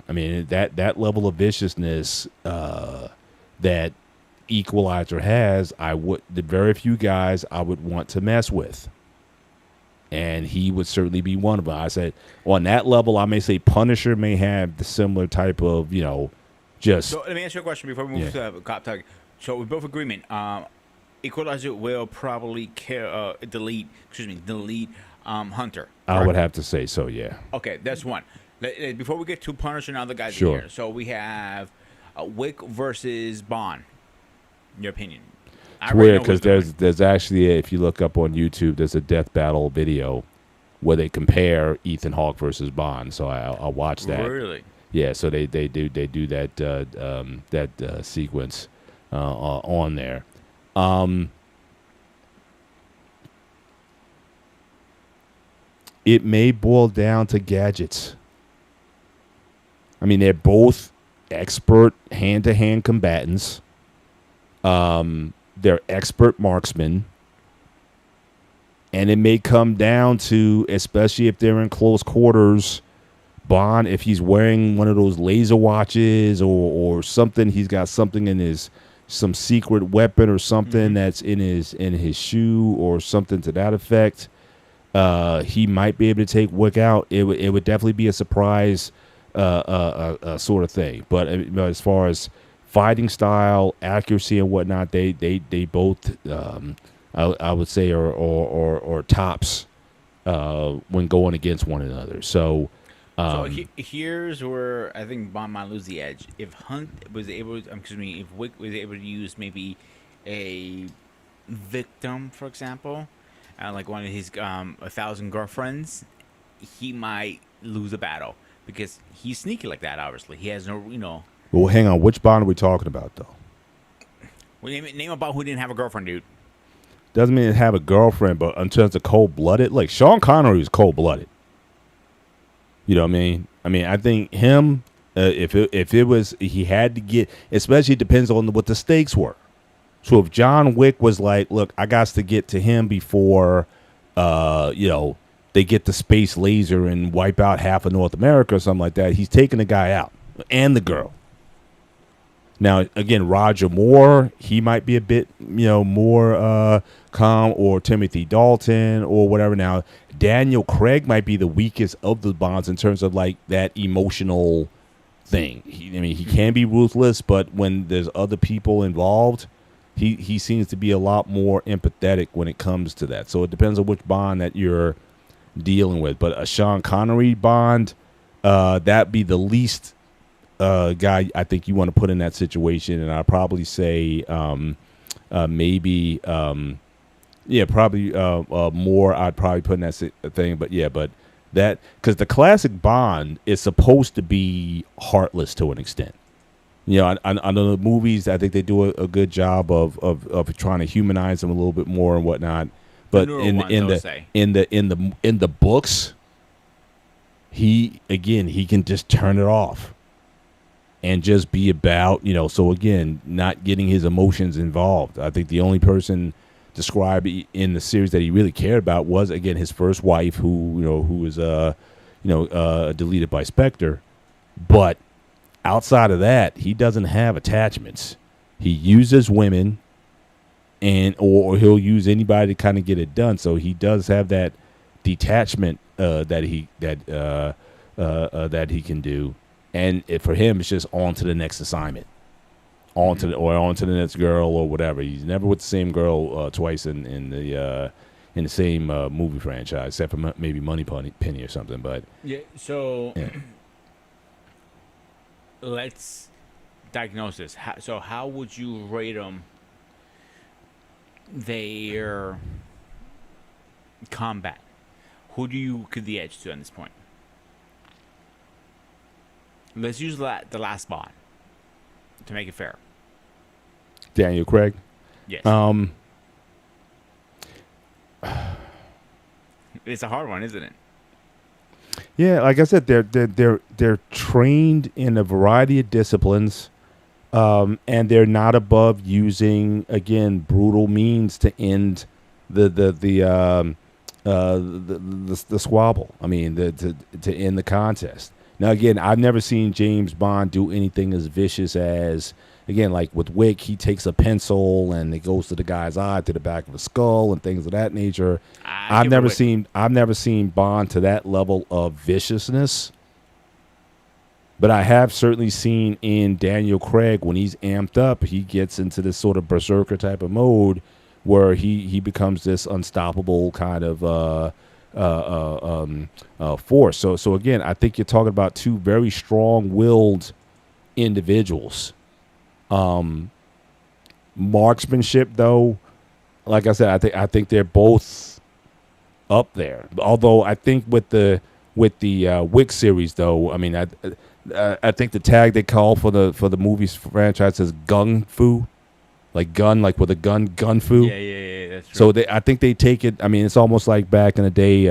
I mean that level of viciousness that Equalizer has, the very few guys I would want to mess with, and he would certainly be one of them. I said on that level, I may say Punisher may have the similar type of just. So let me ask you a question before we move to cop talk. So we both agreement. Equalizer will probably delete Hunter. I would have to say so. Yeah. Okay, that's one. Before we get to Punisher and other guys Sure. in here, so we have Wick versus Bond. In your opinion? It's weird because there's actually if you look up on YouTube, there's a death battle video where they compare Ethan Hawke versus Bond. So I'll watch that. Really? Yeah. So they do that sequence on there. It may boil down to gadgets. I mean, they're both expert hand-to-hand combatants. They're expert marksmen. And it may come down to, especially if they're in close quarters, Bond, if he's wearing one of those laser watches or something, he's got something in some secret weapon or something that's in his shoe or something to that effect. He might be able to take Wick out. It would definitely be a surprise sort of thing. But as far as fighting style, accuracy, and whatnot, they both I would say are tops when going against one another. So here's where I think Bond might lose the edge. If if Wick was able to use maybe a victim, for example, like one of his 1,000 girlfriends, he might lose a battle because he's sneaky like that. Obviously, he has no. Well, hang on. Which Bond are we talking about, though? Well, name a Bond who didn't have a girlfriend, dude. Doesn't mean have a girlfriend, but in terms of cold-blooded, like Sean Connery is cold-blooded. You know what I mean? I mean, I think him, if it was, he had to get, especially it depends on what the stakes were. So if John Wick was like, look, I got to get to him before, they get the space laser and wipe out half of North America or something like that, he's taking the guy out and the girl. Now, again, Roger Moore, he might be a bit, more calm, or Timothy Dalton or whatever. Now, Daniel Craig might be the weakest of the Bonds in terms of like that emotional thing. He can be ruthless, but when there's other people involved, he seems to be a lot more empathetic when it comes to that. So it depends on which Bond that you're dealing with. But a Sean Connery Bond, that'd be the least guy I think you want to put in that situation. And I'd probably say maybe probably more I'd probably put in that thing. But that, because the classic Bond is supposed to be heartless to an extent. I know the movies, I think they do a good job of trying to humanize him a little bit more and whatnot. But in the books, he can just turn it off and just be about, so again, not getting his emotions involved. I think the only person described in the series that he really cared about was, again, his first wife, who was deleted by Spectre. But outside of that, he doesn't have attachments. He uses women, or he'll use anybody to kind of get it done. So he does have that detachment that he can do, and for him it's just on to the next assignment, on to the next girl or whatever. He's never with the same girl twice in the same movie franchise, except for maybe Money Penny or something. But yeah, so let's diagnose this. So how would you rate them? Their combat. Who do you give the edge to at this point? Let's use the last Bond to make it fair. Daniel Craig. Yes. It's a hard one, isn't it? Yeah, like I said, they're trained in a variety of disciplines, and they're not above using, again, brutal means to end the squabble. I mean, to end the contest. Now, again, I've never seen James Bond do anything as vicious as, again, like with Wick, he takes a pencil and it goes to the guy's eye, to the back of the skull, and things of that nature. I've never seen Bond to that level of viciousness. But I have certainly seen in Daniel Craig, when he's amped up, he gets into this sort of berserker type of mode where he becomes this unstoppable kind of force. So again, I think you're talking about two very strong-willed individuals. Marksmanship, though, like I said, I think they're both up there. Although I think with the Wick series, though, I mean, I think the tag they call for the movie's franchise is gung fu, like gun, like with a gun fu. Yeah, that's true. So I think they take it. I mean, it's almost like back in the day.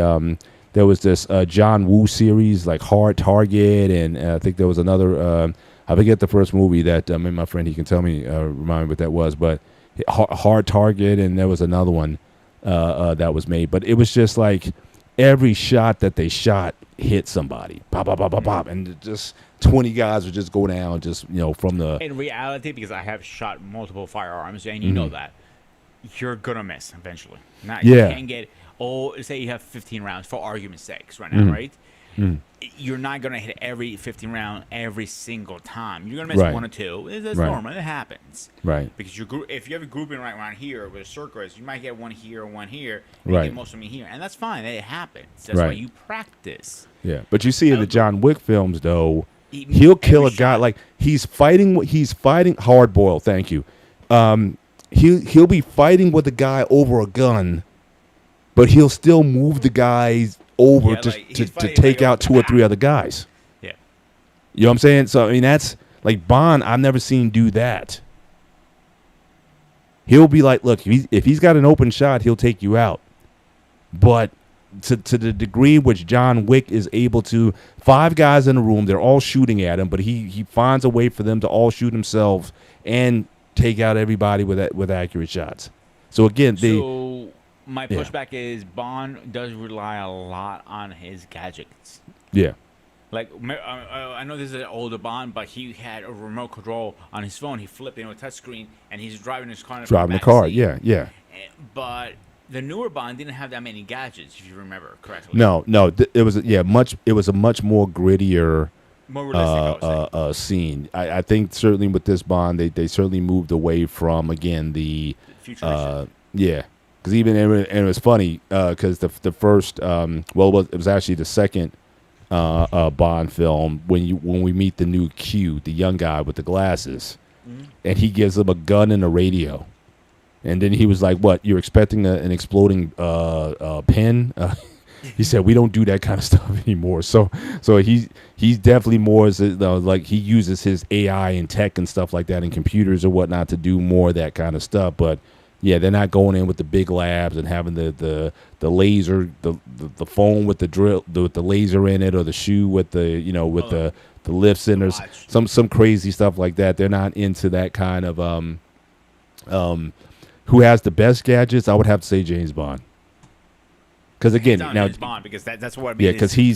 There was this John Woo series, like Hard Target, and I think there was another. I forget the first movie that maybe my friend, he can tell me, remind me what that was. But Hard Target, and there was another one that was made. But it was just like every shot that they shot hit somebody, pop, pop, pop, pop, pop, and just 20 guys would just go down, just from the. In reality, because I have shot multiple firearms, and you know that, you're gonna miss eventually. You can't get. Say you have 15 rounds for argument's sakes right now, right? You're not gonna hit every 15 round every single time. You're gonna miss one or two. That's normal. It happens. Right. Because if you have a grouping right around here with a circle, you might get one here, one here. Right. You get most of them here, and that's fine. It happens. That's why you practice. Yeah, but you see in the John Wick films, though, he'll kill a guy like he's fighting hard boiled. Thank you. He'll be fighting with a guy over a gun, but he'll still move the guys over to take out two or three other guys. Yeah. You know what I'm saying? So, I mean, that's like Bond, I've never seen do that. He'll be like, look, if he's got an open shot, he'll take you out. But to the degree which John Wick is able to, 5 guys in a room, they're all shooting at him, but he finds a way for them to all shoot themselves and take out everybody with accurate shots. So, again, my pushback is Bond does rely a lot on his gadgets. Yeah. Like, I know this is an older Bond, but he had a remote control on his phone. He flipped it into a touchscreen, and he's driving his car. Driving the car, yeah. But the newer Bond didn't have that many gadgets, if you remember correctly. No, it was a much more grittier, more realistic scene. I think certainly with this Bond, they certainly moved away from, again, the futuristic. Yeah. Because even and it was funny because the first it was actually the second Bond film when we meet the new Q, the young guy with the glasses, and he gives him a gun and a radio, and then he was like, "What? You're expecting an exploding pen?" He said, "We don't do that kind of stuff anymore." So he's definitely more like he uses his AI and tech and stuff like that and computers or whatnot to do more of that kind of stuff, but. Yeah, they're not going in with the big labs and having the laser, the phone with the drill, with the laser in it, or the shoe with the the lifts in, or some crazy stuff like that. They're not into that kind of who has the best gadgets. I would have to say James Bond. Because again, now James Bond, because that's what because he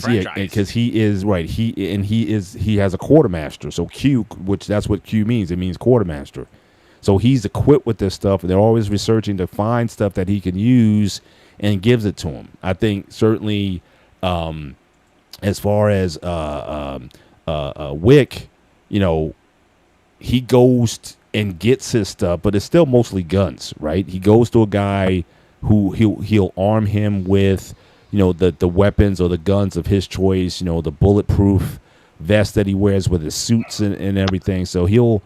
is right. He has a quartermaster. So Q, which that's what Q means. It means quartermaster. So he's equipped with this stuff, and they're always researching to find stuff that he can use and gives it to him. I think certainly, as far as Wick, you know, he goes and gets his stuff, but it's still mostly guns, right? He goes to a guy who he'll arm him with, you know, the weapons or the guns of his choice, you know, the bulletproof vest that he wears with his suits and everything. So he'll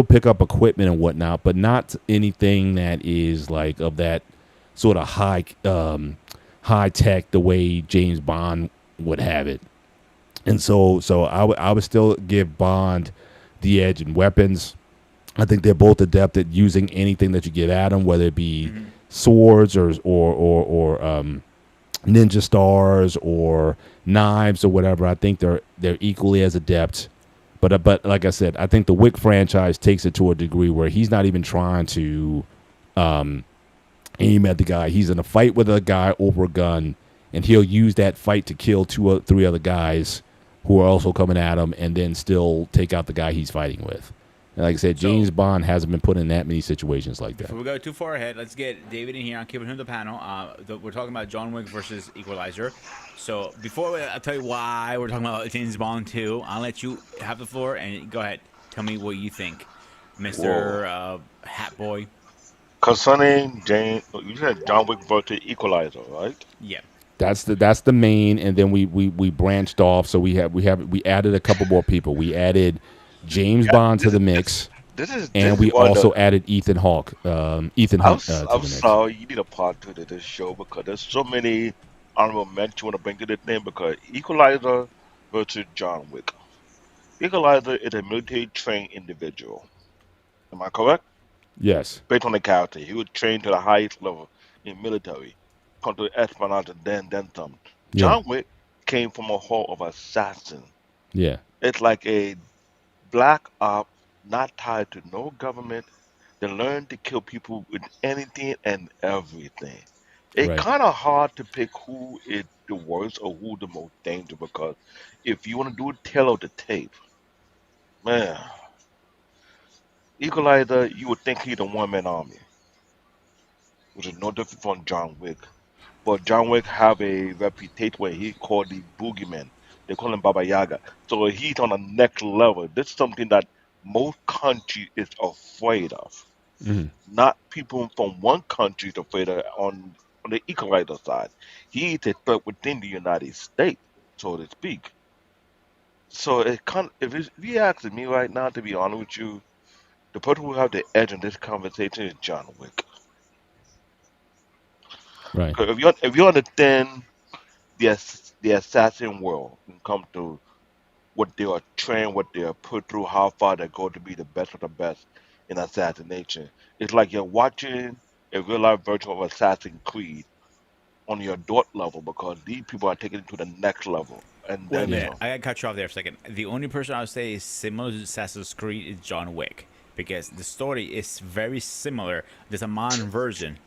pick up equipment and whatnot, but not anything that is like of that sort of high tech the way James Bond would have it. And so I would still give Bond the edge in weapons. I think they're both adept at using anything that you give at them, whether it be swords or ninja stars or knives or whatever. I think they're equally as adept. But like I said, I think the Wick franchise takes it to a degree where he's not even trying to aim at the guy. He's in a fight with a guy over a gun, and he'll use that fight to kill 2 or 3 other guys who are also coming at him, and then still take out the guy he's fighting with. And like I said, James Bond hasn't been put in that many situations like that. Before we go too far ahead, let's get David in here. I'm keeping him the panel. We're talking about John Wick versus Equalizer. So I'll tell you why we're talking about James Bond 2. I'll let you have the floor, and go ahead. Tell me what you think, Mr. Hat Boy. Concerning you said John Wick versus Equalizer, right? Yeah. That's the main, and then we branched off. So we added a couple more people. We added James Bond to the mix, and we also added Ethan Hawke. Ethan Hawke. I'm sorry, you need a part 2 to this show because there's so many honorable mentions you want to bring to this thing. Because Equalizer versus John Wick. Equalizer is a military trained individual. Am I correct? Yes. Based on the character, he was trained to the highest level in military. Come to the espionage and then some. Yeah. John Wick came from a hall of assassins. Yeah. It's like a black op, not tied to no government. They learn to kill people with anything and everything. It's Right. kind of hard to pick who is the worst or who the most dangerous because if you want to do a tale of the tape, man, Equalizer, you would think he's a one-man army, which is no different from John Wick. But John Wick have a reputation where he called the boogeyman. They call him Baba Yaga. So he's on the next level. This is something that most countries is afraid of. Mm-hmm. Not people from one country is afraid of on the Equalizer side. He is a threat within the United States, so to speak. So if you ask me right now, to be honest with you, the person who have the edge in this conversation is John Wick. Right. If you understand the assassin world and come to what they are trained, what they are put through, how far they go to be the best of the best in assassination, it's like you're watching a real life version of Assassin's Creed on your adult level because these people are taking it to the next level. And Wait a then minute. I gotta cut you off there for a second. The only person I would say is similar to Assassin's Creed is John Wick because the story is very similar. There's a modern version,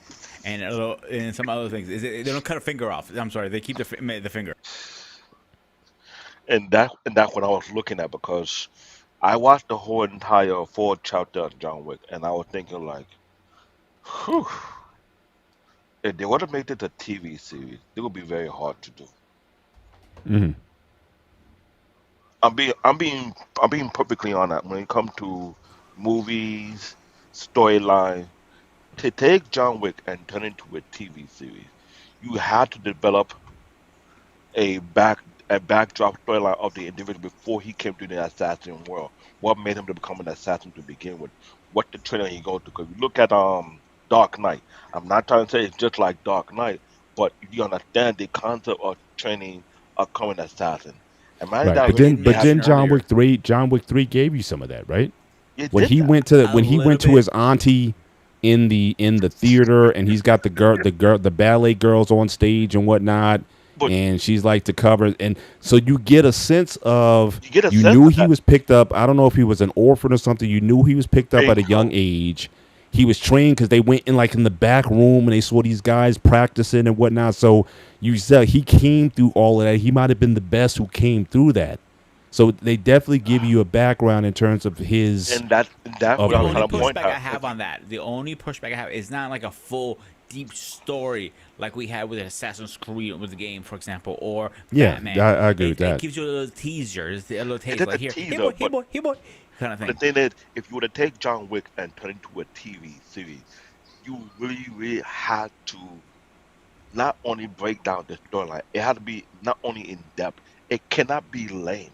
and some other things. They don't cut a finger off. I'm sorry, they keep the finger. and that's what I was looking at because I watched the whole entire 4 chapter of John Wick and I was thinking like, whew, if they were to make it a TV series, it would be very hard to do. Mm-hmm. I'm being perfectly honest when it comes to movies, storyline. To take John Wick and turn it into a TV series, you have to develop a backdrop storyline of the individual before he came to the assassin world. What made him to become an assassin to begin with? What the training he go to? Because you look at Dark Knight. I'm not trying to say it's just like Dark Knight, but you understand the concept of training a current assassin. And man, Right. that But really then happened John Wick 3 gave you some of that, right? It When did he that. went to A little his auntie in the theater, and he's got the ballet girls on stage and whatnot, But- and she's like to cover, and so you get a sense of You get a you sense knew of he that. was picked up. I don't know if he was an orphan or something. You knew he was picked up Very at a young cool. age. He was trained because they went in like in the back room and they saw these guys practicing and whatnot. So you said he came through all of that. He might have been the best who came through that. So they definitely give you a background in terms of his. And that's Of what The I'm course. only trying to point pushback I out. have on that, the only pushback I have is not like a full deep story like we had with Assassin's Creed with the game, for example, or Yeah, Batman. I agree with It that. gives you a little teaser, a little It taste, is like a here, hey teaser, boy, hey but boy, hey boy, kind of the thing. thing is, if you were to take John Wick and turn it into a TV series, you really, really had to not only break down the storyline, it had to be not only in depth, it cannot be lame.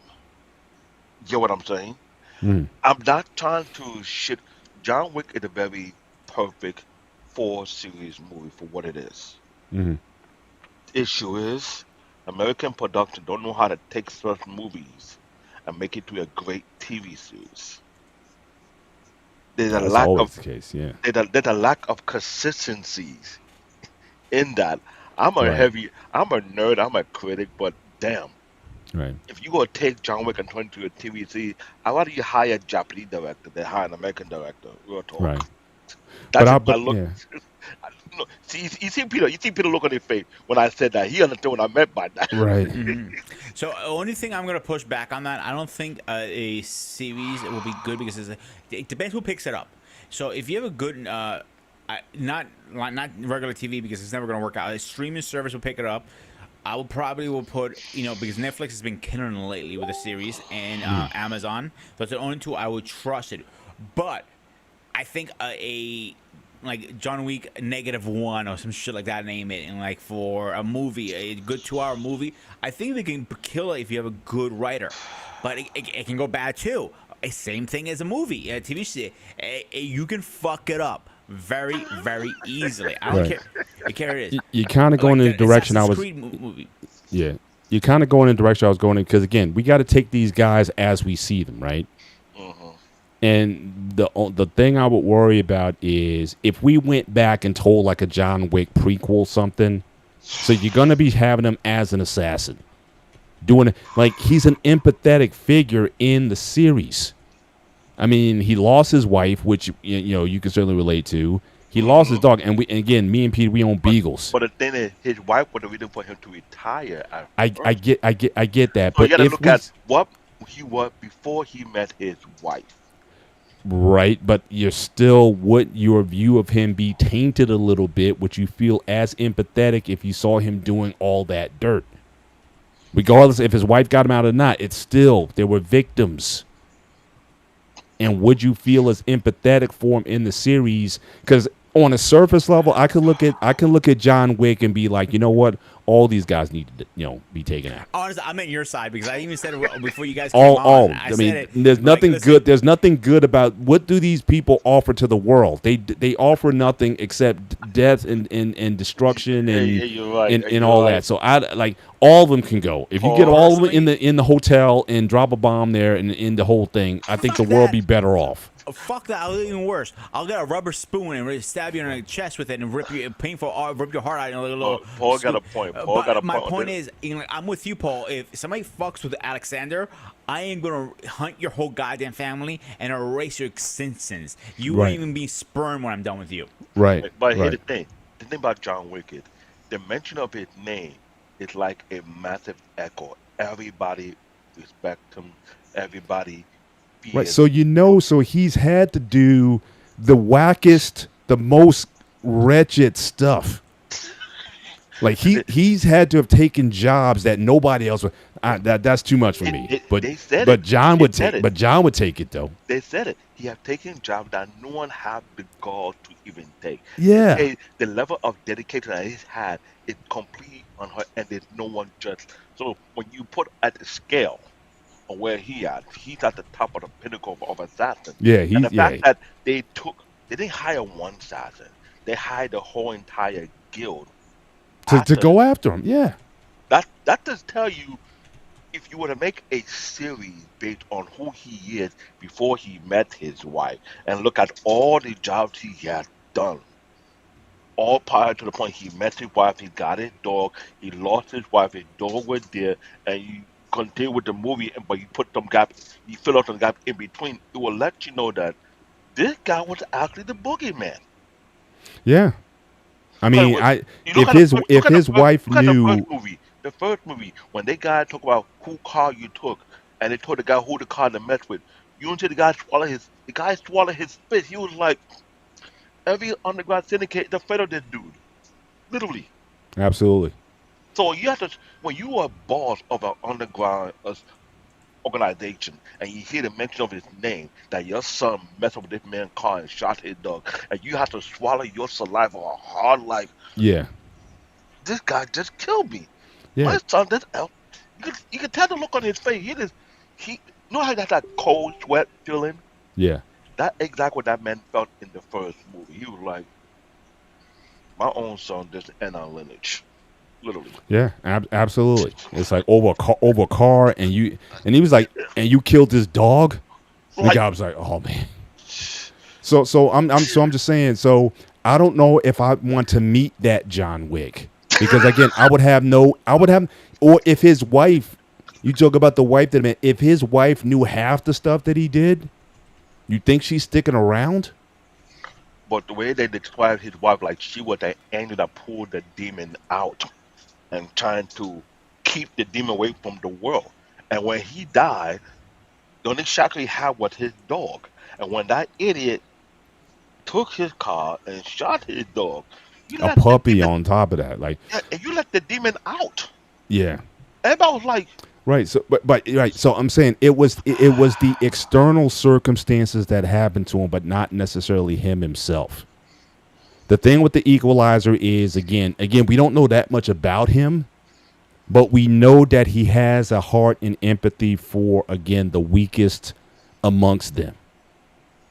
You know what I'm saying? Mm, I'm not trying to shit. John Wick is a very perfect four series movie for what it is. mm, Issue is American production don't know how to take certain movies and make it to a great TV series. There's a that's lack of always the case. Yeah. there's a lack of consistencies in that. Right. I'm a nerd, I'm a critic, but damn, Right. if you go take John Wick and turn it to a TV series, I'd rather you hire a Japanese director than hire an American director. Real talk. Right. That's just my But look. yeah. No, see, you see Peter look on his face when I said that. He understood what I meant by that. Right. So the only thing I'm gonna push back on that, I don't think a series will be good because it depends who picks it up. So if you have a good, not regular TV because it's never gonna work out. A streaming service will pick it up. I will probably will put because Netflix has been killing it lately with the series and Amazon. That's the only two I would trust it. But I think a like John Wick -1 or some shit like that, name it, and like for a movie, a good 2 hour movie, I think they can kill it if you have a good writer. But it can go bad too. Same thing as a movie, a TV show. You can fuck it up very, very easily. I don't Right. care. I care it is. You kind of going in the direction I Assassin's was. Creed movie. Yeah. You kind of going in the direction I was going in because again, we got to take these guys as we see them, right? Mhm. And the thing I would worry about is if we went back and told like a John Wick prequel something. So you're gonna be having him as an assassin, doing it like he's an empathetic figure in the series. I mean, he lost his wife, which you can certainly relate to. He lost his dog, and again, me and Peter, we own beagles. But the thing is, his wife was the reason for him to retire at I first. get that, So you but gotta if look we at what he was before he met his wife. right, but you're still would your view of him be tainted a little bit? Would you feel as empathetic if you saw him doing all that dirt? Regardless if his wife got him out or not, it's still there were victims. And would you feel as empathetic for him in the series? Because on a surface level, I can look at John Wick and be like, you know what, all these guys need to be taken out. Honestly, I'm on your side because I even said it before you guys came on. I said mean, it. there's Like, nothing listen, good. There's nothing good about what do these people offer to the world? They offer nothing except death and destruction Yeah, you're right. and You're all right. that. So I like all of them can go. If you get all of them Personally- in the hotel and drop a bomb there and in the whole thing, I think the Fuck world that. be better off. Fuck that! I'll do even worse. I'll get a rubber spoon and really stab you in the chest with it and rip your heart out in a little. Paul got a point. Paul got a my point on point this. is, I'm with you, Paul. If somebody fucks with Alexander, I am gonna hunt your whole goddamn family and erase your existence. You Right. won't even be sperm when I'm done with you. Right. But here's right. the thing about John Wick is the mention of his name is like a massive echo. Everybody respect him. Everybody Right. fears. So he's had to do the wackest, the most wretched stuff. Like he's had to have taken jobs that nobody else would. That's too much for me. They said but it. John They would said take. it. But John would take it though. They said it. He have taken job that no one have the gall to even take. Yeah. Hey, the level of dedication that he's had is completely unheard, and there's no one just. So when you put at the scale on where he's at the top of the pinnacle of assassin. Yeah. And the fact that they didn't hire one assassin, they hired the whole entire guild to go after him. Yeah. That does tell you if you were to make a series based on who he is before he met his wife and look at all the jobs he had done, all prior to the point he met his wife, he got his dog, he lost his wife, his dog was there, and you continue with the movie, but you put some gap, you fill out some gap in between, it will let you know that this guy was actually the boogeyman. Yeah. I mean, Like, you if look at his the fir- if look at the his fir- wife look at knew. the first movie, when they guy talk about who car you took, and they told the guy who the car to mess with, you don't see the guy swallow his spit. He was like, every underground syndicate is afraid of this dude. literally. Absolutely. So you have to, when you are boss of an underground organization and you hear the mention of his name, that your son messed up with this man's car and shot his dog, and you have to swallow your saliva hard like, Yeah. this guy just killed me. Yeah. My son, this you could tell the look on his face. He, you know how that cold sweat feeling? Yeah. That exactly what that man felt in the first movie. He was like, my own son just end our lineage, literally. Yeah. Absolutely. It's like over a car, and he was like, and you killed this dog. And the Like, guy was like, oh man. So I'm just saying. So I don't know if I want to meet that John Wick, because again, or if his wife. You talk about the wife that, man. If his wife knew half the stuff that he did, you think she's sticking around? but the way they described his wife, like she was the angel that pulled the demon out and trying to keep the demon away from the world. And when he died, the only shackle he had was his dog. And when that idiot took his car and shot his dog, you A let the puppy demon, on top of that, like, yeah, and you let the demon out. yeah. Everybody was like, Right. So, but right. So I'm saying it was the external circumstances that happened to him, but not necessarily him himself. The thing with the Equalizer is, again, we don't know that much about him, but we know that he has a heart and empathy for, again, the weakest amongst them.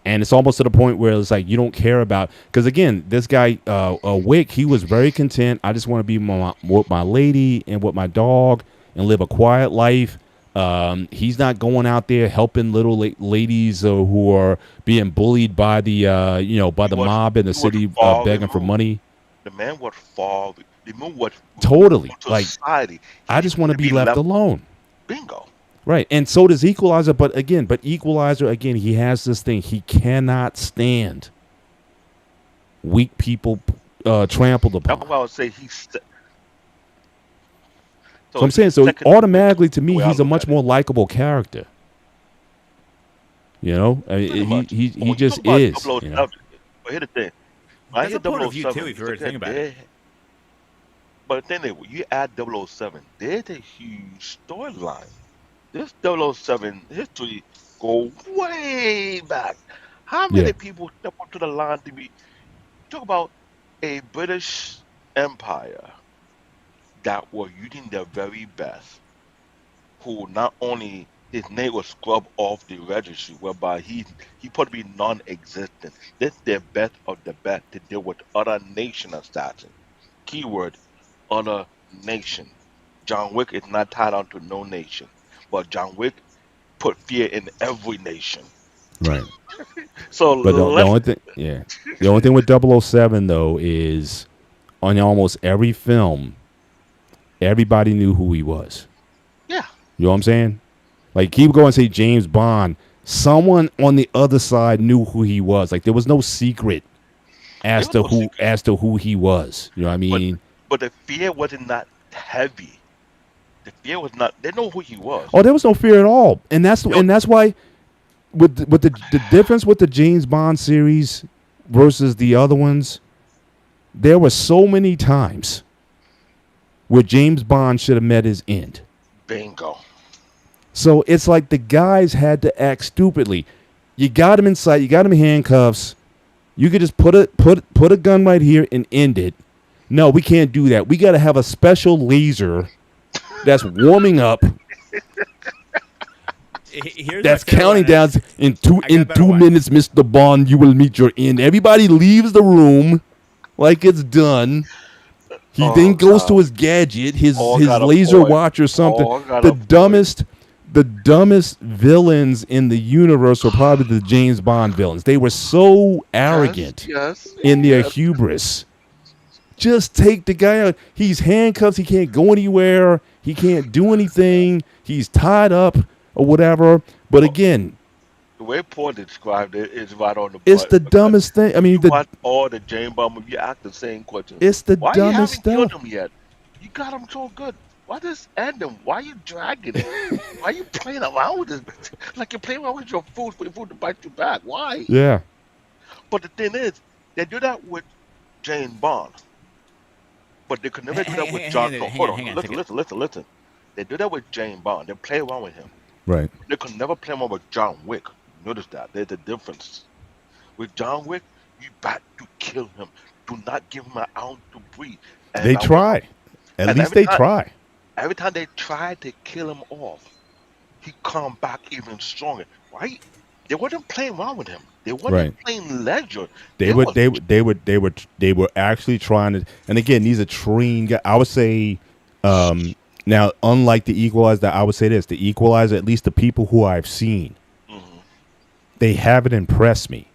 And it's almost to the point where it's like you don't care about, because again, this guy Wick, he was very content. I just want to be with my lady and with my dog and live a quiet life. He's not going out there helping little ladies who are being bullied by the by he the was mob in the he was city far begging for removed. money. The man was far removed was removed Totally. from Like, society. He I just didn't want need to to be be left left alone. bingo. Right. And so does Equalizer. But Equalizer, again, he has this thing. He cannot stand weak people trampled That's upon. why I would say he's So I'm he's saying, so second to Wick, automatically to the me, way I he's a look much at it. more likable character. You know, I Pretty mean, much. But he when you talk just about is. double O You know. 07, but here's the thing. When I That's hear a point double of O view too, 07, if you it's were to think again, about it. but the thing is, when you add double O 007, there's a huge storyline. This double O 007 history go way back. How Yeah. many people step up to the line to be talk about a British Empire that were using their very best, who not only his name was scrubbed off the registry, whereby he put to be non-existent. This their best of the best to deal with other nation assassins. Keyword: other nation. John Wick is not tied on to no nation, but John Wick put fear in every nation. Right. So But the let's only thing, yeah, the only thing with 007 though is on almost every film, everybody knew who he was. yeah. You know what I'm saying? Like, keep going and say James Bond. Someone on the other side knew who he was. Like, there was no secret There as was to no who secret, he was. You know what I but mean? the fear wasn't not heavy. The fear was not. They know who he was. Oh, there was no fear at all, and Yo, that's why with the difference with the James Bond series versus the other ones, there were so many times where James Bond should have met his end. bingo. So it's like the guys had to act stupidly. You got him inside. You got him in handcuffs. You could just put a gun right here and end it. No, we can't do that. We got to have a special laser that's warming up, Here's my that's favorite counting one. down in two I got a better one. minutes, Mr. Bond. You will meet your end. Everybody leaves the room like it's done. He Oh then goes to God. his gadget, his Paul his got a laser point. watch or something. Paul got The a point. dumbest villains in the universe are probably the James Bond villains. They were so arrogant Yes. in their Yes. hubris. Just take the guy out. He's handcuffed. He can't go anywhere. He can't do anything. He's tied up or whatever. But again, The way Paul described it is right on the it's the button. dumbest thing. I mean, You watch all the James Bond movies, you ask the same question. it's the Why you dumbest haven't killed stuff. him yet? You got him so good. Why just end him? Why you dragging it? Why you playing around with this? Like you're playing around with your food for your food to bite you back. Why? Yeah. But the thing is, they do that with James Bond. But they could never do that with John. No, Hang hold on, on. hang on a Listen, second. listen, listen, listen. They do that with James Bond. They play around with him. Right. They could never play around with John Wick. Notice that. There's a difference. With John Wick, you got to kill him. Do not give him an ounce to breathe. And They I will, try. At and least they try. every time they try to kill him off, he come back even stronger. Right? They wasn't playing around with him. They wasn't Right. playing leisure. They They would. was They were actually trying to. And again, these are trained guys. I would say. Now, unlike the Equalizer, I would say this: the Equalizer, at least the people who I've seen, mhm. they haven't impressed me.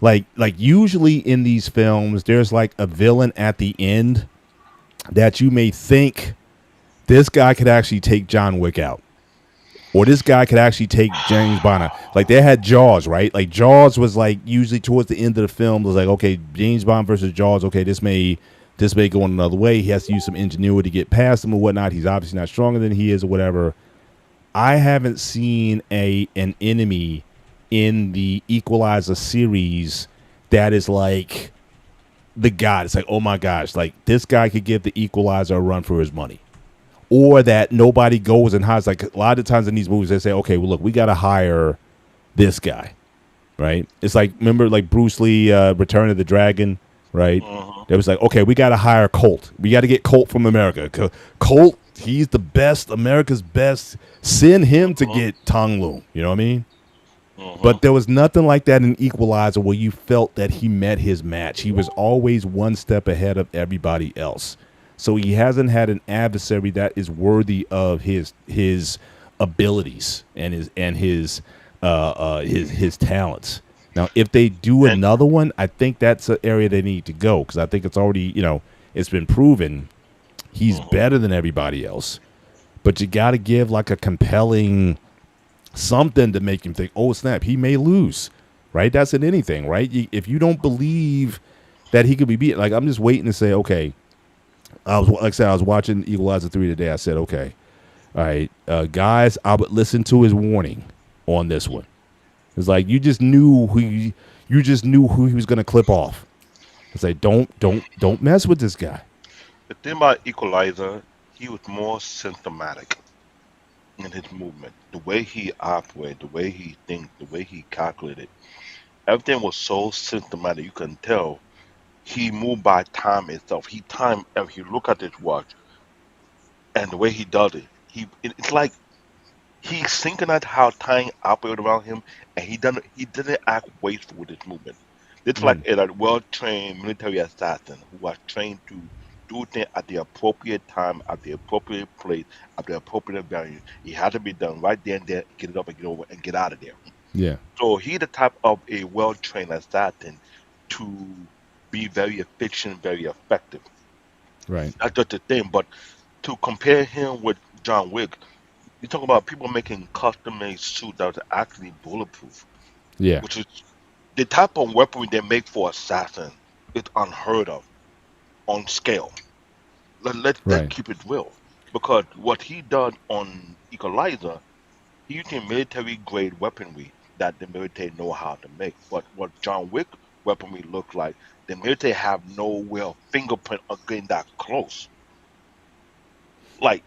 Like usually in these films, there's like a villain at the end that you may think this guy could actually take John Wick out. Or this guy could actually take James Bond out. Like they had Jaws, right? Like Jaws was like usually towards the end of the film, it was like, okay, James Bond versus Jaws, okay, this may go another way. He has to use some ingenuity to get past him or whatnot. He's obviously not stronger than he is or whatever. I haven't seen an enemy in the Equalizer series that is like the god. It's like, oh my gosh, like this guy could give the Equalizer a run for his money. Or that nobody goes and hires. Like a lot of times in these movies, they say, okay, well, look, we got to hire this guy, right? It's like, remember like Bruce Lee, Return of the Dragon, right? They was like, okay, we got to hire Colt. We got to get Colt from America. Colt, he's the best, America's best. Send him to get Tong Lu. You know what I mean? But there was nothing like that in Equalizer where you felt that he met his match. He was always one step ahead of everybody else. So he hasn't had an adversary that is worthy of his abilities and his talents. Now, if they do another one, I think that's an area they need to go because I think it's already, it's been proven he's better than everybody else. But you got to give like a compelling something to make him think, oh, snap, he may lose, right? That's in anything, right? If you don't believe that he could be beaten, like I'm just waiting to say, okay, I was watching Equalizer 3 today. I said, okay, all right, guys, I would listen to his warning on this one. It's like you just knew who he was going to clip off. It's like don't mess with this guy. The thing about Equalizer, he was more symptomatic in his movement. The way he operated, the way he thinks, the way he calculated. Everything was so systematic. You can tell he moved by time itself. He timed. If you look at his watch and the way he does it, it's like he synchronized how time operated around him, and he didn't act wasteful with his movement. It's like a well-trained military assassin who was trained to do things at the appropriate time, at the appropriate place, at the appropriate value. It had to be done right there and there. Get it up and get over and get out of there. Yeah. So he's the type of a well-trained assassin to be very efficient, very effective. Right. That's just the thing. But to compare him with John Wick, you talk about people making custom-made suits that are actually bulletproof, Yeah. which is the type of weaponry they make for assassin. It's unheard of on scale. Let's Right. keep it real. Because what he done on Equalizer, he using military-grade weaponry that the military know how to make. But what John Wick weaponry look like, the military have no real fingerprint of getting that close. Like,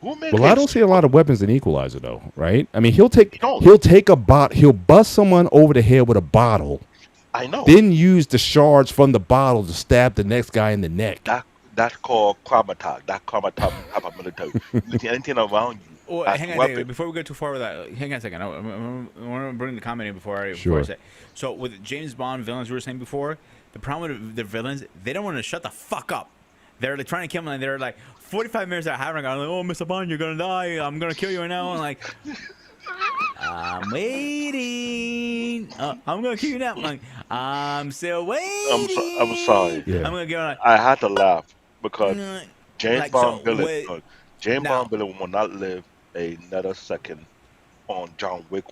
who made Well, I don't see a lot of weapons in Equalizer though, right? I mean, he'll take he'll bust someone over the head with a bottle, I know. then use the shards from the bottle to stab the next guy in the neck. That's called Kramatag. That Kramatag type of military. You see anything around you. Oh, as hang a on a weapon. second. Before we go too far with that, hang on a second. I want to bring the comment in before I Sure. say. So with James Bond villains, we were saying before, the problem with the villains, they don't want to shut the fuck up. They're like trying to kill him, and they're like 45 minutes they're having a gun, like, oh, Mr. Bond, you're gonna die. I'm gonna kill you right now. And like, I'm waiting. I'm gonna kill you now. I'm like, I'm still waiting. I'm sorry. Yeah. I'm gonna get on. I had to laugh because Like, James so Bond villain, with- James now- Bond villain will not live another second on John Wick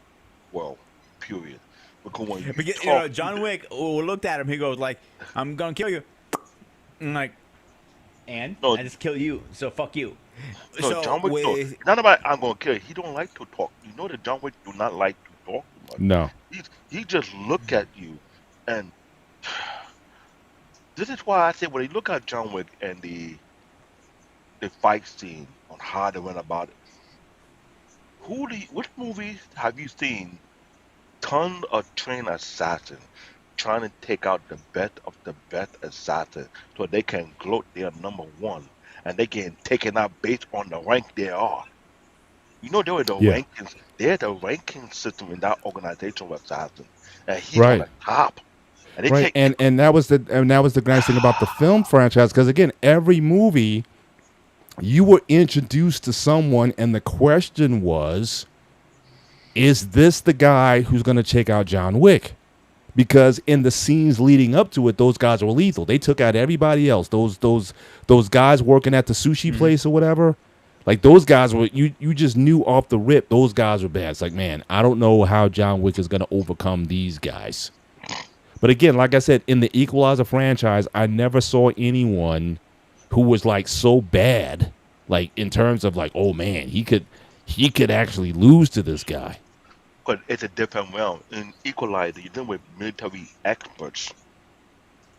world. Period. Because when you Because, talk, John Wick looked at him. He goes like, "I'm gonna kill you." I'm like, and No. I just kill you. So fuck you. no, So John Wick, no, with not about I'm gonna kill you. He don't like to talk. You know that John Wick do not like to talk too much. No. He just look at you, and This is why I say when you look at John Wick and the fight scene on how they went about it, which movies have you seen ton of trained assassin trying to take out the best of the best assassin so they can gloat they are number one and they get taken out based on the rank they are. You know, there were the Yeah. rankings. They're the ranking system in that organization of assassin, and he's on Right. the top. And they Right. take And that was the nice thing about the film franchise, because again, every movie you were introduced to someone, and the question was, is this the guy who's going to take out John Wick? Because in the scenes leading up to it, those guys were lethal. They took out everybody else. Those guys working at the sushi place or whatever, like those guys were you just knew off the rip those guys were bad. It's like, man, I don't know how John Wick is going to overcome these guys. But again, like I said, in the Equalizer franchise, I never saw anyone who was like so bad, like in terms of like, oh man, he could actually lose to this guy. but it's a different realm. In Equalizer, you're dealing with military experts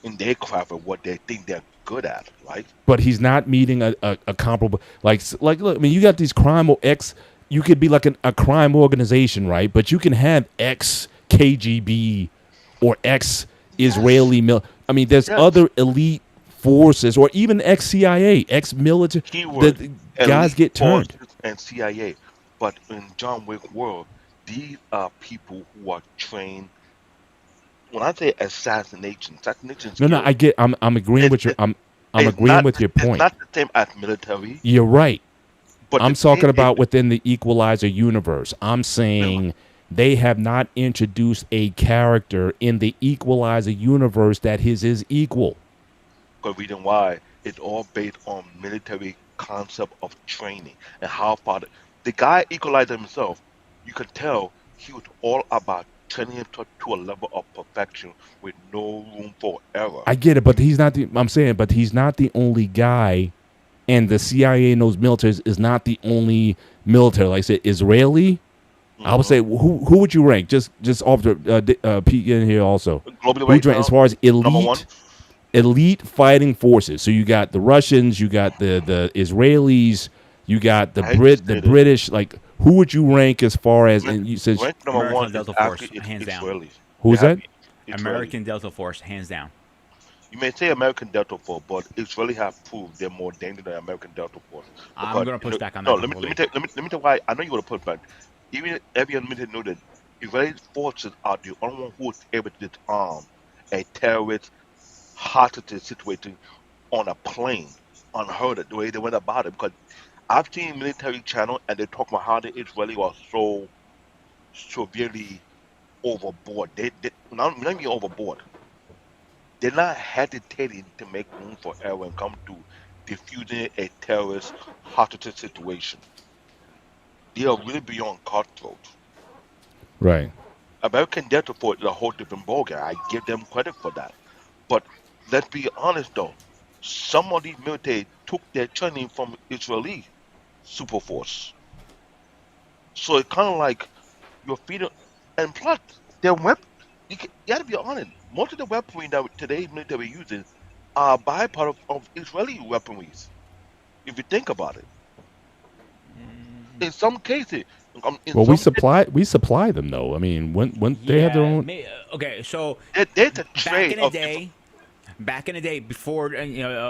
in their craft of what they think they're good at, right? But he's not meeting a comparable like look, I mean, you got these crime or ex, you could be like a crime organization, right? But you can have ex KGB or ex Yes, Israeli I mean, there's yes. other elite forces or even ex CIA, ex military. Keyword The guys elite get turned. forces and CIA. But in John Wick world, these are people who are trained. When I say assassination No, skills, I'm agreeing it, with your it, I'm agreeing with your it's point. not the same as military. You're right. But the I'm thing talking is, about within the Equalizer universe. I'm saying they have not introduced a character in the Equalizer universe that is his equal. the reason why it's all based on military concept of training and how far the guy equalized himself. You can tell he was all about training him to a level of perfection with no room for error. I get it, but he's not the. I'm saying, but he's not the only guy, and the CIA and those militaries is not the only military. Like I said, Israeli. I would hmm say who would you rank? Just off the peek in here also. Globally Who would right you rank as now, far as number one, elite fighting forces? So you got the Russians, you got the Israelis, you got the I hate to say this, British. Like, who would you rank as far as? And you said rank number American one is Delta Force, actually it's hands down. Israelis. They who's have that? Israeli. American Delta Force, hands down. You may say American Delta Force, but Israeli have proved they're more dangerous than American Delta Force. I'm Because gonna you push know, back on no, that let me completely. tell why I know you want to push back. Even every unlimited know that Israeli forces are the only one who is able to disarm a terrorist hostage situation on a plane, unheard of the way they went about it. Because I've seen military channel and they talk about how the Israeli are so severely overboard. They not even overboard. They're not hesitating to make room for error when it comes to diffusing a terrorist hostage situation. They are really beyond cutthroat. Right. American Delta Force is a whole different ballgame. I give them credit for that. But let's be honest though, some of these military took their training from Israeli super force. So it's kind of like your feet are, and plus their weapon. You got to be honest. Most of the weaponry that today's military uses are byproduct of Israeli weaponry. If you think about it, in some cases, in Well, some we supply them though. I mean, when they have their Yeah. own. Okay. So there's a back trade in the of day, before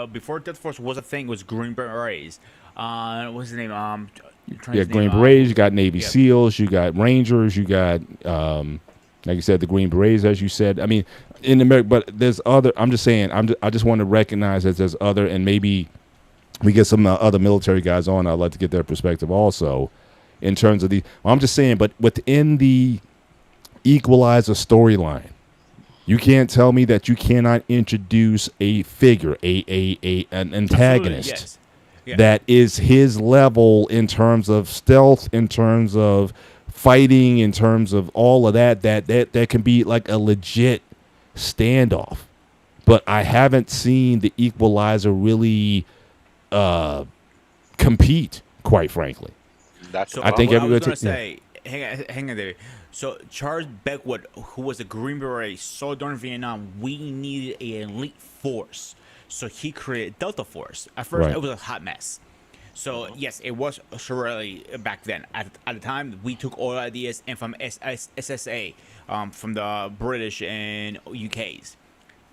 before Delta Force was a thing, was Green Berets. What's his name? I'm trying Yeah, his name. Green Berets. You got Navy Yeah. SEALs. You got Rangers. You got like you said, the Green Berets, as you said. I mean, in America, but there's other. I'm just saying. I just want to recognize that there's other, and maybe we get some other military guys on. I'd like to get their perspective also, in terms of the. Well, I'm just saying, but within the Equalizer storyline, you can't tell me that you cannot introduce a figure, an Absolutely. antagonist Yes. Yeah. that is his level in terms of stealth, in terms of fighting, in terms of all of that can be like a legit standoff. But I haven't seen the Equalizer really compete, quite frankly. that's the So I think problem. what I was everybody gonna say, hang on there. So Charles Beckwood, who was a Green Beret, saw during Vietnam, we needed an elite force, so he created Delta Force. At first, Right. it was a hot mess. So yes, it was surely back then. At the time, we took all ideas and from SSA, from the British and UK's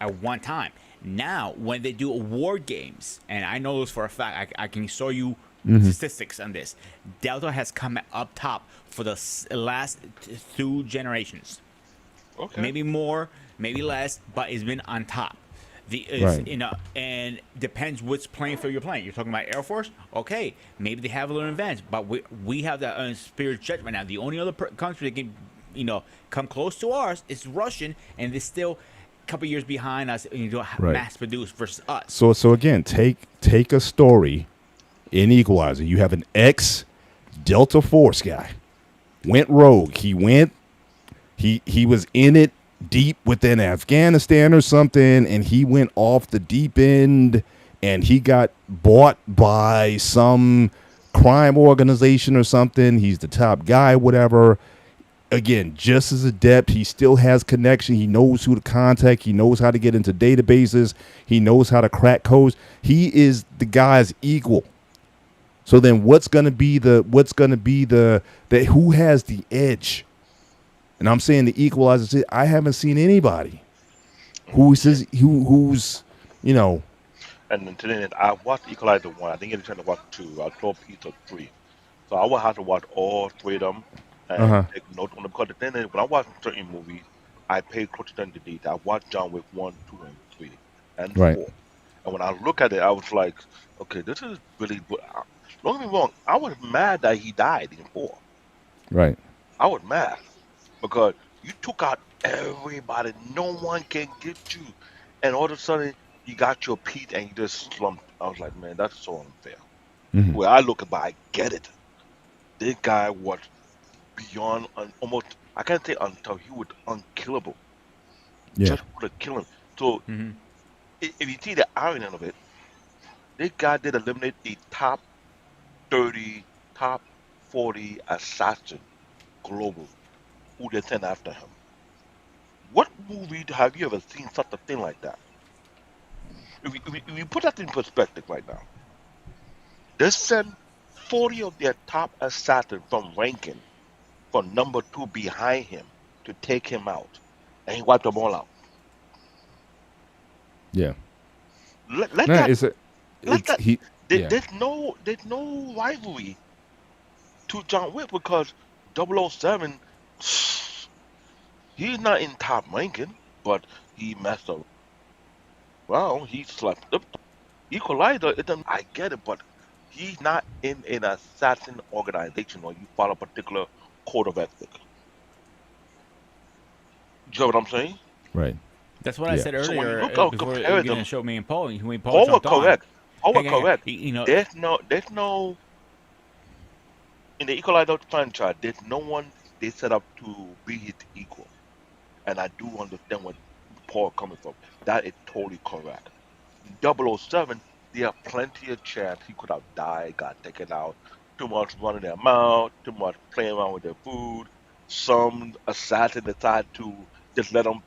at one time. Now, when they do war games, and I know this for a fact, I can show you statistics on this. Delta has come up top for the last two generations. Okay. Maybe more, maybe less, but it's been on top. Right. And depends which playing field you're playing. You're talking about Air Force, okay? Maybe they have a little advantage, but we have that spirit jet right now. The only other country that can, come close to ours is Russian, and they're still a couple years behind us. Right. Mass produced versus us. So again, take a story in Equalizer. You have an ex Delta Force guy went rogue. He was in it deep within Afghanistan or something, and he went off the deep end, and he got bought by some crime organization or something. He's the top guy, whatever. Again, just as adept. He still has connection. He knows who to contact. He knows how to get into databases. He knows how to crack codes. He is the guy's equal. So then what's going to be the who has the edge? And I'm saying the Equalizer, I haven't seen anybody who's And today I watched Equalizer 1. I didn't get a chance to watch 2. I saw piece of 3. So I will have to watch all 3 of them and take notes on them. Because the thing is, when I watch certain movies, I pay close attention to detail. I watched John Wick 1, 2, and 3, and Right. 4. And when I look at it, I was like, okay, this is really good. Don't get me wrong, I was mad that he died in 4. Right. I was mad because you took out everybody. No one can get you. And all of a sudden, you got your Pete and you just slumped. I was like, man, that's so unfair. Mhm. Where I look at it, I get it. This guy was beyond almost, I can't say until he was unkillable. Yeah. Just would have killed him. So if you see the irony of it, this guy did eliminate the top 30, top 40 assassin global who they sent after him. What movie have you ever seen such a thing like that? If you put that in perspective right now, they sent 40 of their top assassins from ranking, from number 2 behind him to take him out, and he wiped them all out. Yeah. Let No, that, it's a let it's that. he yeah. There's no rivalry to John Wick because 007, he's not in top ranking, but he messed around. He slept up. Equalizer, I get it, but he's not in an assassin organization or you follow a particular code of ethics. You know what I'm saying? Right. That's what I Yeah. said So when you earlier look at before you didn't comparison, show me and Paul. When Paul Paul was jumped on, correct. Paul was hang on, correct. you know, There's no in the Equalizer franchise. There's no one they set up to be his equal, and I do understand where Paul coming from. That is totally correct. 007, there are plenty of chance he could have died, got taken out. Too much running their mouth, too much playing around with their food. Some assassin decide to just let them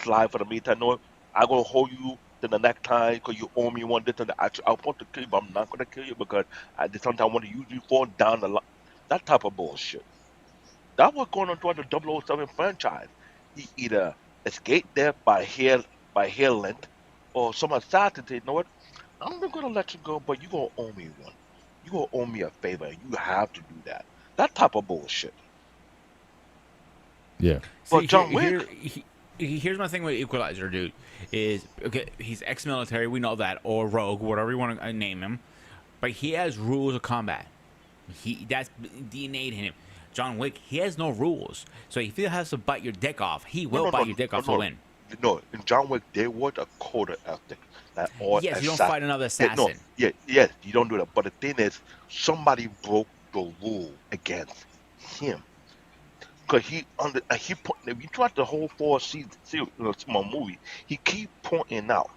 slide for the meantime. No, I'm gonna hold you to the next time because you owe me one. This and that. I want to kill you, but I'm not gonna kill you because I just sometimes want to use you for down the line. That type of bullshit. That was going on throughout the 007 franchise. He either escaped death by hair length, or some assassin said, you know what? I'm not gonna let you go, but you gonna owe me one. You gonna owe me a favor, and you have to do that. That type of bullshit. Yeah. But see, John Wick, here's my thing with Equalizer, dude. Is okay, he's ex-military, we know that, or rogue, whatever you want to name him, but he has rules of combat. That's DNA in him. John Wick, he has no rules, so if he has to bite your dick off, he no, will no, bite no, your dick no, off to no, win. no. In John Wick, there was a code of ethic that all Yes, you don't assassins. fight another Yeah, no, assassin. yes, you don't do that. But the thing is, somebody broke the rule against him. Cause if you watch the whole 4 season small movie, he keep pointing out.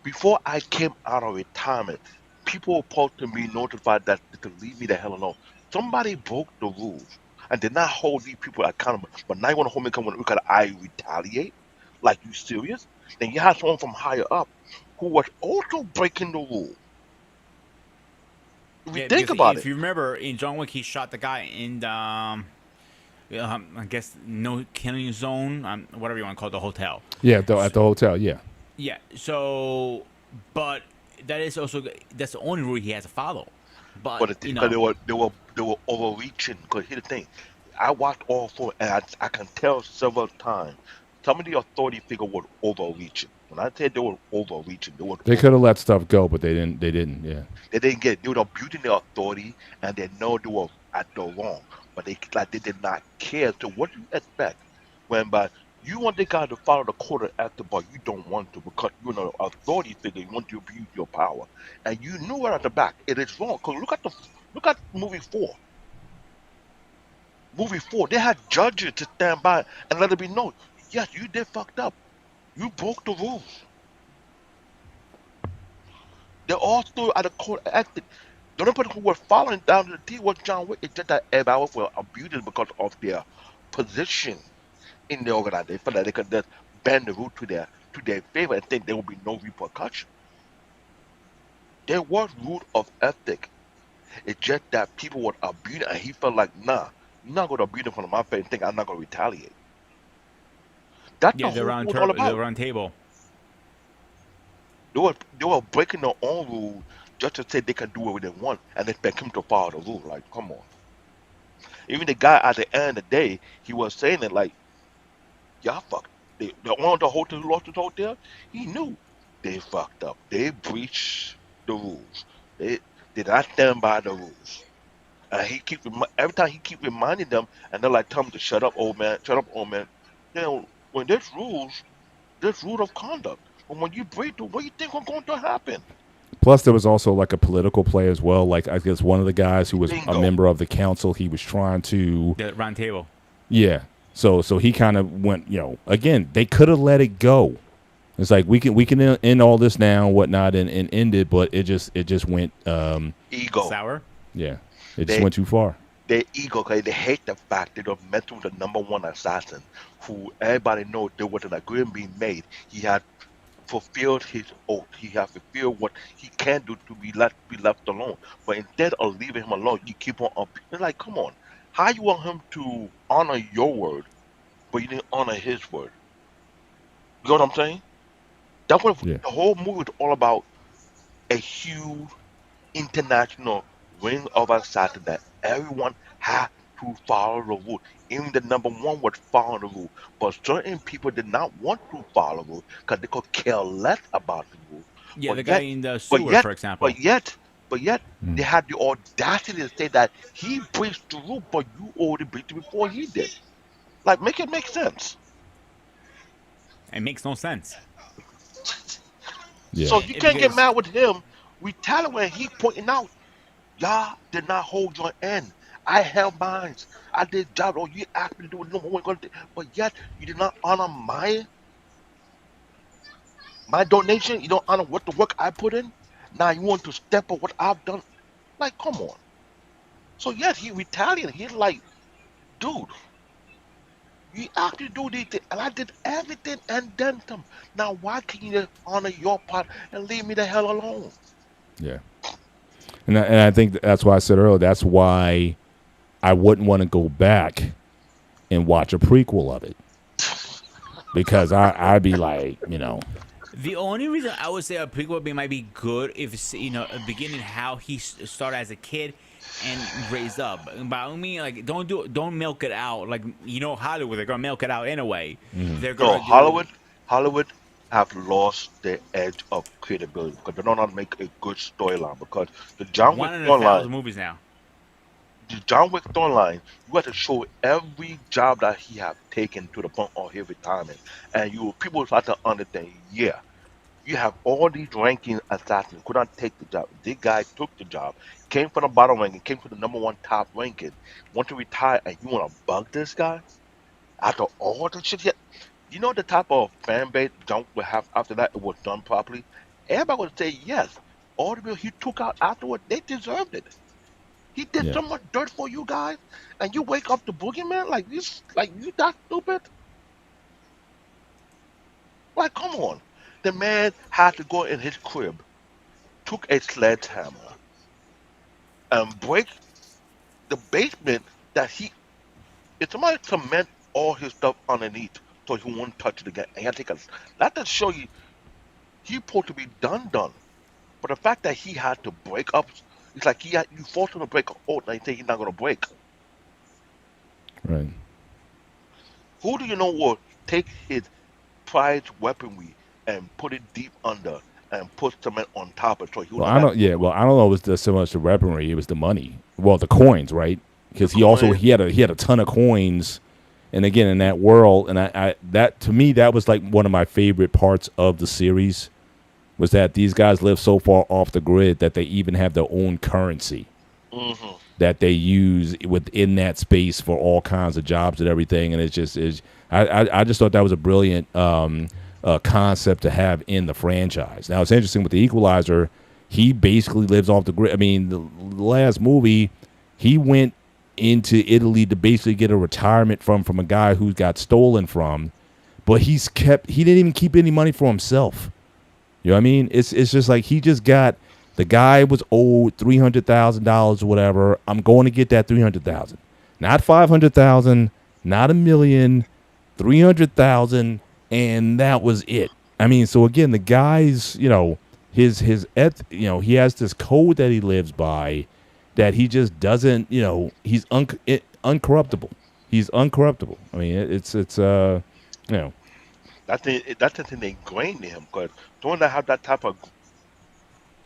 Before I came out of retirement, people were supposed to be notified that to leave me the hell alone. Somebody broke the rules. and did not hold these people accountable. But now you want to hold me accountable because I retaliate? Like, you serious? Then you have someone from higher up who was also breaking the rule. If you Yeah, think because about if it, you remember in John Wick, he shot the guy in the I guess no killing zone, whatever you want to call it, the hotel. Yeah, at the hotel. Yeah. Yeah. So, but that is also that's the only rule he has to follow. But but because they were overreaching. Because here's the thing, I watched all four, and I can tell several times some of the authority figure was overreaching. When I said they were overreaching, they were They could have overreaching. let stuff go, but they didn't. They didn't. Yeah. They didn't get it. They were abusing their authority, and they know they were at the wrong, but they did not care. So what do you expect when by you want the guy to follow the code of ethics, but you don't want to because you're an authority figure. You want to abuse your power, and you knew right at the back it is wrong. Cause look at movie four. Movie four, they had judges to stand by and let it be known. Yes, you did fucked up. You broke the rules. They all stood at the code of ethics. The only person who was following down to the T was John Wick. It's just that everybody were abusing because of their position in the organization. They felt that they could just bend the rule to their favor and think there will be no repercussion. There was rule of ethic. It's just that people were abusing and he felt like, nah, you're not gonna abuse in front of my face and think I'm not gonna retaliate. That's the yeah, whole thing was all the about. round table. They were breaking their own rules just to say they can do what they want and expect him to follow the rule. Like, come on. Even the guy at the end of the day, he was saying it like, y'all fucked. The owner of the hotel who lost his hotel, he knew they fucked up. They breached the rules. They did not stand by the rules. And every time he keep reminding them, and they're like, tell him to shut up, old man, shut up, old man. When there's rule of conduct. But when you break the, what do you think is going to happen? Plus, there was also like a political play as well. Like I guess one of the guys who was a Bingo. member of the council, he was trying to. The round table. Yeah. So he kind of went. Again, they could have let it go. It's like we can end all this now and whatnot and end it, but it just went. Ego. Sour. Yeah. It just They went too far. their ego, because they hate the fact that they're met with the number one assassin, who everybody knows there was an agreement being made. He had fulfilled his oath. He has fulfilled what he can do to be left alone. But instead of leaving him alone, you keep on up. It's like, come on, how you want him to honor your word, but you didn't honor his word? You know what I'm saying? That's what Yeah. the whole movie is all about. A huge international ring of assassin that everyone had to follow the rule. Even the number one would follow the rule, but certain people did not want to follow the rule because they could care less about the rule. Yeah, But the guy yet, in the but sewer, yet, for example. but yet, they Mm. had the audacity to say that he breached the rule, but you already breached it before he did. Like, make it make sense. It makes no sense. Yeah. So you can't get Because mad with him. Retaliate when he pointing out y'all did not hold your end. I held mine. I did job. Oh, you asked me to do it. No one going to. But yet you did not honor my donation. You don't honor what the work I put in. Now you want to step on what I've done. Like, come on. So yet he retaliated. He's like, dude, you asked me to do these things, and I did everything and then some. Now why can't you just honor your part and leave me the hell alone? Yeah. And I think that's why I said earlier. That's why I wouldn't want to go back and watch a prequel of it because I'd be like, the only reason I would say a prequel might be good if beginning how he started as a kid and raised up. By all means, like don't milk it out. Like Hollywood, they're gonna milk it out anyway. They're No, gonna do. Hollywood have lost their edge of credibility because they don't know how to make a good storyline. Because the John Wick One in a storyline, thousand movies now. the John Wick storyline, you have to show every job that he have taken to the point of his retirement, and people start to understand. Yeah, you have all these ranking assassins could not take the job. This guy took the job, came from the bottom ranking, came to the number one top ranking, want to retire, and you want to bug this guy after all the shit. You know the type of fan base Junk would have after that it was done properly? Everybody would say yes. All the people he took out afterward, they deserved it. He did Yeah. so much dirt for you guys, and you wake up the boogeyman like you that stupid. Like, come on. The man had to go in his crib, took a sledgehammer, and break the basement that he. It's somebody cement all his stuff underneath so he won't touch it again. And he had to take a. That to show you he supposed to be done. But the fact that he had to break up, it's like you forced him to break a oath and you think he's not gonna break. Right. Who do you know will take his prized weaponry and put it deep under and put cement on top of it so he will Well, not I have don't. Yeah. Well, I don't know. It was so much the weaponry. It was the money. Well, the coins, right? the Because coin? he had a ton of coins, and again in that world, and I that to me that was like one of my favorite parts of the series was that these guys live so far off the grid that they even have their own currency Hmm. that they use within that space for all kinds of jobs and everything. And it's just is I just thought that was a brilliant concept to have in the franchise. Now it's interesting with the Equalizer, he basically lives off the grid. I mean, the last movie, he went into Italy to basically get a retirement from a guy who got stolen from, but he didn't even keep any money for himself. You know what I mean? It's just like he just got the guy was owed $300,000 or whatever. I'm going to get that 300,000, not 500,000, not a million, 300,000, and that was it. I mean, so again, the guy's he has this code that he lives by, that he just doesn't he's uncorruptible. He's uncorruptible. I mean, it's you know That's the thing they ingrained in him because don't they have that type of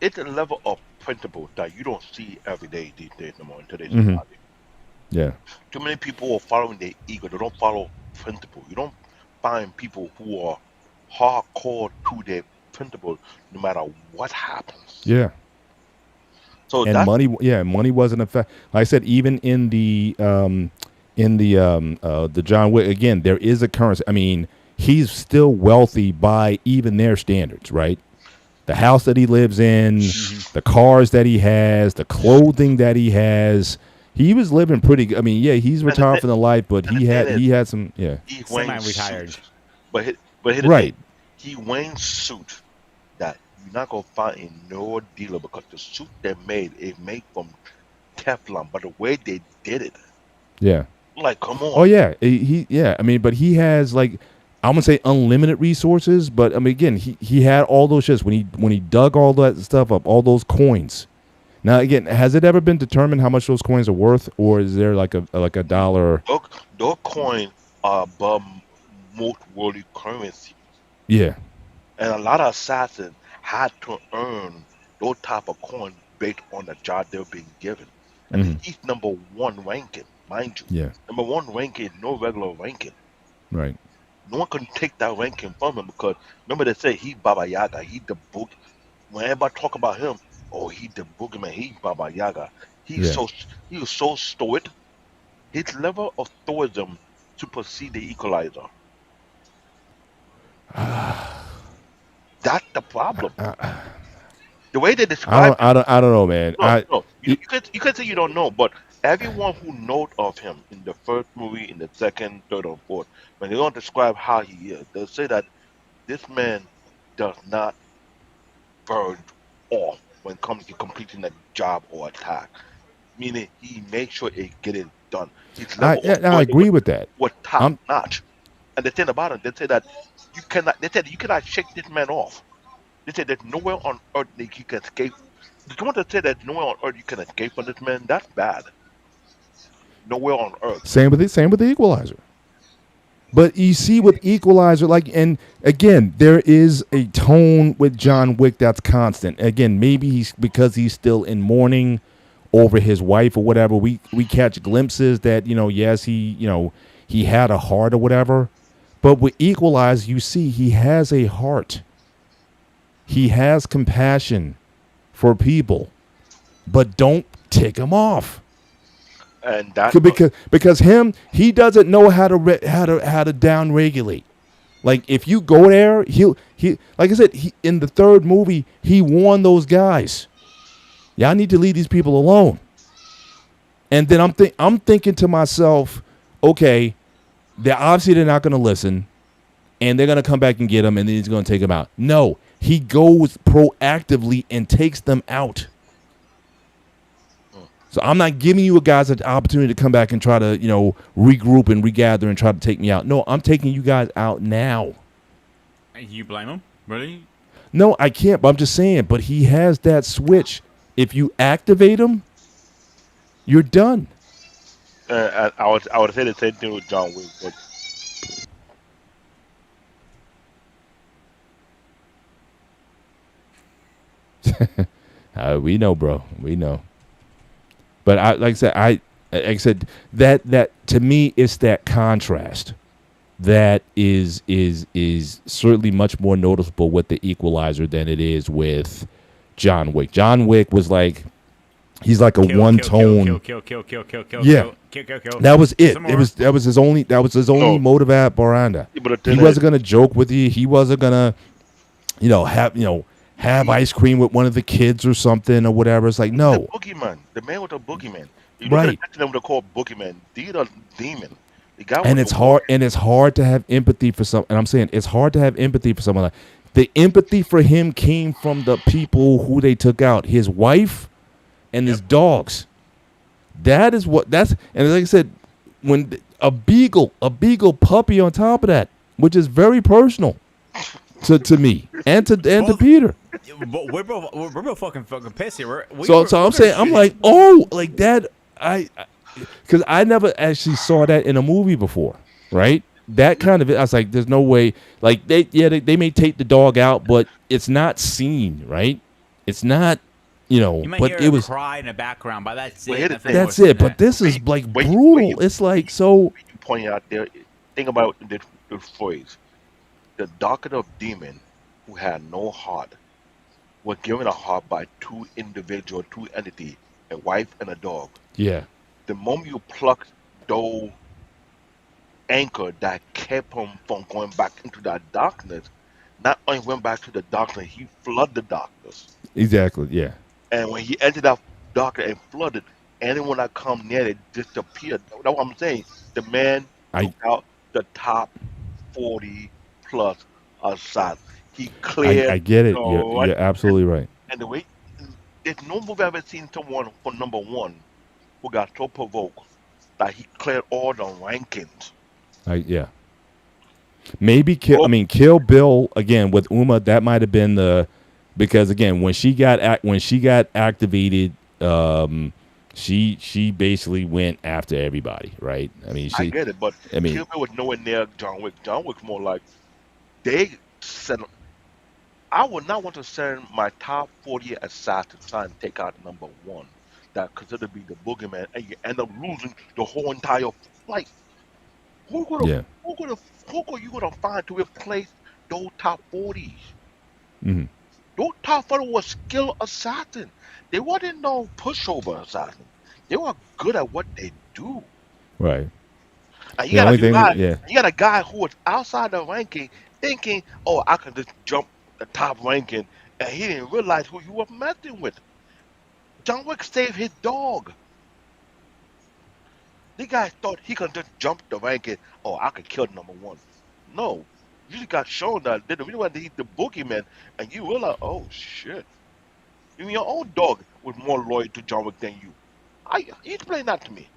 it's a level of principle that you don't see every day these days no more in today's hmm society. yeah. Too many people are following their ego. They don't follow principle. You don't find people who are hardcore to their principle no matter what happens. Yeah. So And that's money wasn't a fact. Like I said, even in the John Wick, again, there is a currency. I mean, he's still wealthy by even their standards, right? The house that he lives in, the cars that he has, the clothing that he has. He was living pretty good. I mean, yeah, he's and the, retired thi- from the life, but and the thing is he had some, yeah. he wearing Semi-retired. suit. But here's the thing. Right. He wearing suit that you're not gonna find in no dealer because the suit they made is made from Teflon, but the way they did it, Yeah. like come Oh on. yeah, yeah. I mean, but he has like I'm gonna say unlimited resources, but I mean again, he had all those shits when he dug all that stuff up, all those coins. Now again, has it ever been determined how much those coins are worth, or is there like a dollar? Those coins are above most worldly currency. Yeah. And a lot of assassins had to earn those type of coins based on the job they're being given. And hmm he's number one ranking, mind you. Yeah. Number one ranking is no regular ranking. Right. No one can take that ranking from him because remember they say he's Baba Yaga, he the book. When everybody talk about him, oh he the boogeyman, he's Baba Yaga. He's Yeah. so he was so stoic. His level of stoicism supersede the equalizer. That's the problem. The way they describe him, I don't know, man. no, you can say you don't know, but everyone who knows of him in the first movie, in the second, third, or fourth, when they don't describe how he is, they'll say that this man does not burn off when it comes to completing a job or a task. Meaning he makes sure it get it done. His level of I stoicism agree with that. was top I'm notch. And the thing about him, they say that you cannot. They said you cannot shake this man off. They said there's nowhere on earth that you can escape. If you want to say that nowhere on earth you can escape from this man, that's bad. Nowhere on earth. same with the Equalizer. But you see with Equalizer, like, and again, there is a tone with John Wick that's constant. Again, maybe because he's still in mourning over his wife or whatever. We catch glimpses that yes, he had a heart or whatever. But with Equalizer, you see he has a heart. He has compassion for people, but don't tick him off. And that's Because he doesn't know how to down regulate. Like if you go there, he like I said, in the third movie he warned those guys. Y'all need to leave these people alone. And then I'm thinking to myself, okay, they're not going to listen, and they're going to come back and get him, and then he's going to take him out. No, he goes proactively and takes them out. So I'm not giving you guys an opportunity to come back and try to, regroup and regather and try to take me out. No, I'm taking you guys out now. You blame him? Really? No, I can't. But I'm just saying. But he has that switch. If you activate him, you're done. I would say the same thing with John Wick. But We know, bro. We know. But like I said, that to me, it's that contrast that is certainly much more noticeable with the Equalizer than it is with John Wick. John Wick was like, he's like a one tone. Kill. Yeah. Kill. That was it. Some It more. was that was his only No. motive operandi. Yeah, but the He thing wasn't is, gonna joke with you. He wasn't gonna, have ice cream with one of the kids or something or whatever. It's like, the no. boogeyman, the man with the boogeyman. You Right. look at the them to call boogeyman. These are demon. The guy And with it's the hard to have empathy for some, and I'm saying it's hard to have empathy for someone like the empathy for him came from the people who they took out, his wife and his dogs. And like I said, when a beagle puppy on top of that, which is very personal to me and to Peter. But we're both fucking pissed here. So I'm saying, I'm like, oh, like that. Because I never actually saw that in a movie before, right? That kind of, I was like, there's no way. Like they may take the dog out, but it's not seen, right? It's not, You might but hear it was. cry in the background, but that's Well, it. here's the Nothing That's more it. than But this is like Wait, brutal. It's like so. you pointing out there. Think about the phrase. The doctor of demon who had no heart was given a heart by two entity, a wife and a dog. Yeah. The moment you pluck those anchor that kept him from going back into that darkness, not only went back to the darkness, he flooded the darkness. Exactly. Yeah. And when he entered that darkness and flooded, anyone that come near it disappeared. That's what I'm saying. The man I took out the top 40 plus assassins. He cleared I get it. the You're right. absolutely right. And the way, there's no movie I've ever seen someone for number one who got so provoked that he cleared all the rankings. Yeah. Maybe Kill Bill again with Uma. That might have been because again when she got activated, she basically went after everybody, right? I mean, I get it, but I mean- Kill Bill was nowhere near John Wick. John Wick's more like they sent. I would not want to send my top 40 assassins to try and take out number one that considered to be the boogeyman, and you end up losing the whole entire fight. Who Yeah. are you gonna find to replace those top 40s? Mhm. Those top 40 were skilled assassins. They wasn't no pushover assassins. They were good at what they do. Right. And The only thing, yeah. you got a guy who was outside the ranking thinking, oh, I can just jump the top ranking, and he didn't realize who you were messing with. John Wick saved his dog. The guy thought he could just jump the ranking, oh, I could kill number one. No. You just got shown that the reason why he's the boogeyman, and you realize, oh, shit. Even your own dog was more loyal to John Wick than you. You explain that to me.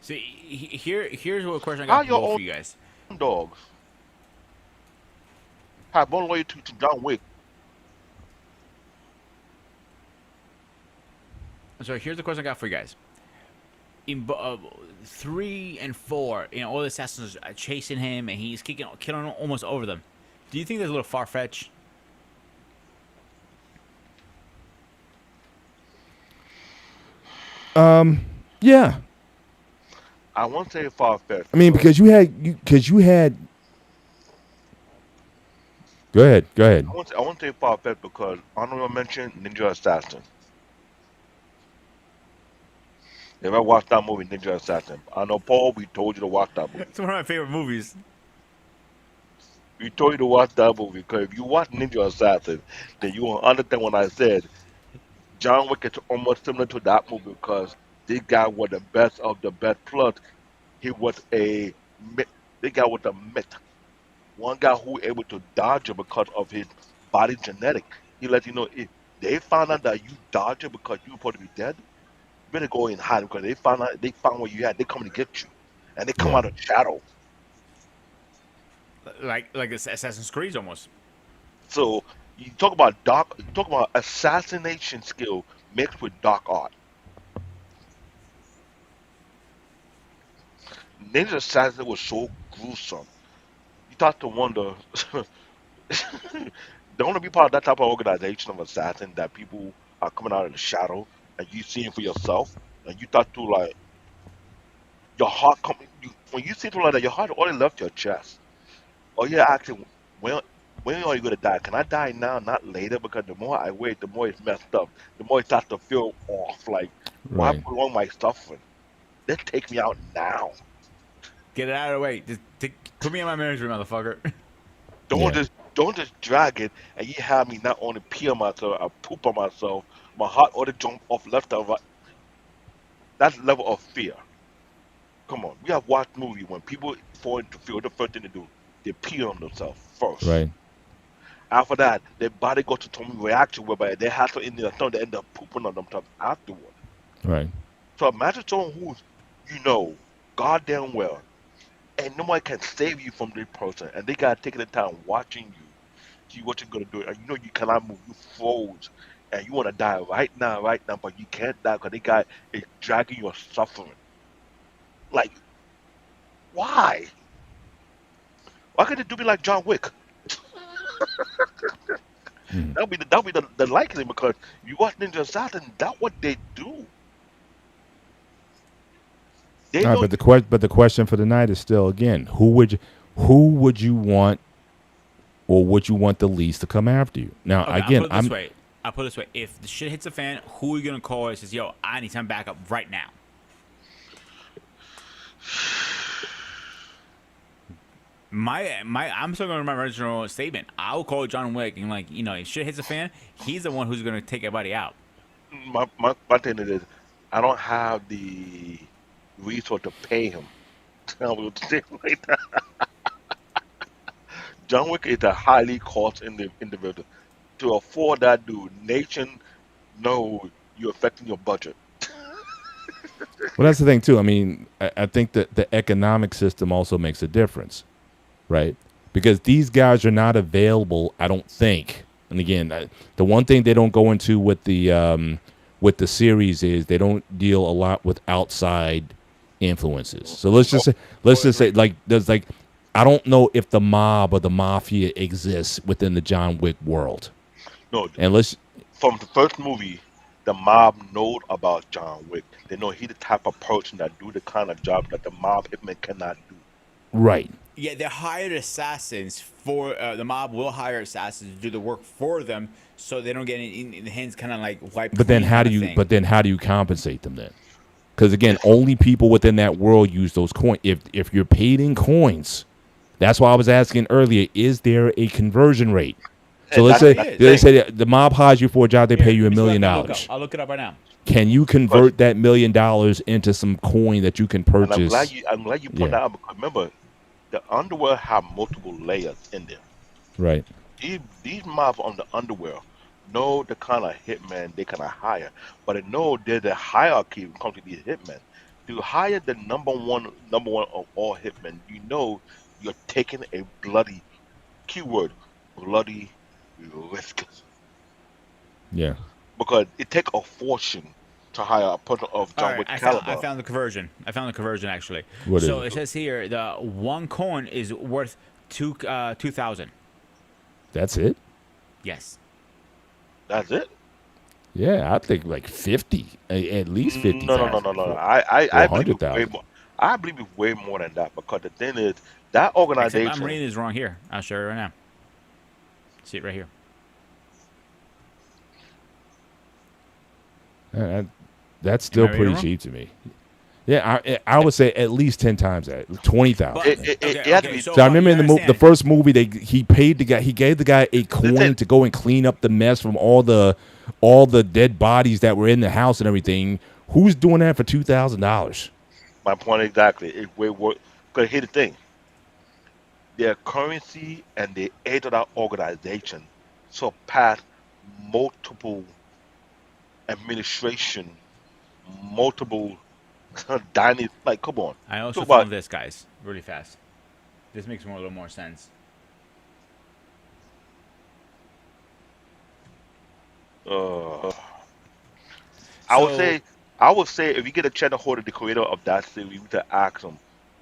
See, here's what question I How got for your both own of you guys. dogs have more loyalty to John Wick. So here's the question I got for you guys. In 3 and 4, all the assassins are chasing him, and he's killing almost over them. Do you think that's a little far fetched? Yeah. I won't say far fetched. I mean, because you had. Go ahead. I won't say far fetched because honorable mention Ninja Assassin. If I watched that movie, Ninja Assassin, I know Paul. We told you to watch that movie. It's one of my favorite movies. We told you to watch that movie because if you watch Ninja Assassin, then you will understand when I said John Wick is almost similar to that movie because this guy was the best of the best. Plus, he was a myth. This guy was a myth. One guy who able to dodge it because of his body genetic. He let you know if they found out that you dodge it because you were supposed to be dead, you better go and hide because they found where you at. They coming to get you, and they come Yeah. out of shadow. Like Assassin's Creed almost. So you talk about assassination skill mixed with dark art. Ninja Assassin was so gruesome. You start to wonder, don't want to be part of that type of organization of assassin that people are coming out of the shadow and you seeing for yourself, and you start to like your heart coming. When you see something like that, your heart already left your chest. Oh yeah, actually, when when are you gonna die? Can I die now, not later? Because the more I wait, the more it's messed up. The more it starts to feel off. Like, why Right. prolong my suffering? Let's take me out now. Get it out of the way. Put me in my misery, motherfucker. Don't Yeah. just drag it and you have me not only pee on myself, I poop on myself. My heart already jump off left and right. That level of fear. Come on, we have watched movies when people fall into fear. The first thing they do, they pee on themselves first. Right. After that, their body goes to some reaction whereby they have to in the tongue, they end up pooping on themselves afterward. Right. So imagine someone who's, goddamn well, and nobody can save you from this person, and they gotta take the time watching you, see what you're gonna do, and you know you cannot move, you froze, and you wanna die right now, but you can't die because they got is dragging your suffering. Like, why? Why can't they do me like John Wick? Mm. That'll be the likely because you watch Ninja Assassin, that's what they do. They All right, know but the question for tonight is still again, who would you want, or would you want the least to come after you? Now Okay, again, I'll put it this way. If the shit hits a fan, who are you gonna call and says, "Yo, I need some backup right now"? I'm still going to my original statement. I'll call John Wick and if shit hits a fan, he's the one who's gonna take everybody out. my thing is I don't have the resource to pay him. I will say it like that. John Wick is a highly cost individual. To afford that dude, nation know you're affecting your budget. well, that's the thing too. I mean, I think that the economic system also makes a difference, right? Because these guys are not available, I don't think. And again, the one thing they don't go into with the series is they don't deal a lot with outside influences. So let's just say like there's like I don't know if the mob or the mafia exists within the John Wick world. No, And let's from the first movie, the mob know about John Wick. They know he's the type of person that do the kind of job that the mob hitman cannot do. right. Yeah, they hired assassins for the mob will hire assassins to do the work for them, so they don't get in the hands kind of like wiped. But then clean how kinda do you thing. but then how do you compensate them then? Because again, only people within that world use those coins. If you're paid in coins, that's why I was asking earlier, is there a conversion rate? So And let's that's say the they thing. say the mob hires you for a job, they pay you $1 million. I'll look it up right now. Can you convert that $1 million into some coin that you can And purchase? I'm glad you Yeah. point that out because remember, the underworld have multiple layers in there. Right. These mobs on the underworld know the kind of hitman they can hire, but they know there's a hierarchy when it comes to these hitmen. To hire the number one of all hitmen, you know you're taking a bloody keyword, bloody risk, Yeah. because it take a fortune to hire a person of All John right, Wick I caliber. found the conversion. I found the conversion actually. What is So it? it says here the one coin is worth 2,000. That's it? Yes. That's it. Yeah, I think like 50, at least 50. No. I believe it's way 100,000. more. I believe it's way more than that because the thing is that Except organization. I'm reading this wrong here. I'll show you right now. See it right here. That's still Am I reading pretty wrong? cheap to me. Yeah, I would say at least 10 times that, 20,000. It had to be. So I remember you in the understand. first movie, he gave the guy a coin Listen. to go and clean up the mess from all the all the dead bodies that were in the house and everything. Who's doing that for $2,000? My point exactly. Because here's the thing: their currency and the aid of that organization surpass multiple administration, multiple dynasties. Like, come on. I also Talk about found this, guys, really fast. This makes a little more sense. uh, So, I would say if you get a chance to hold the creator of that series, you to ask them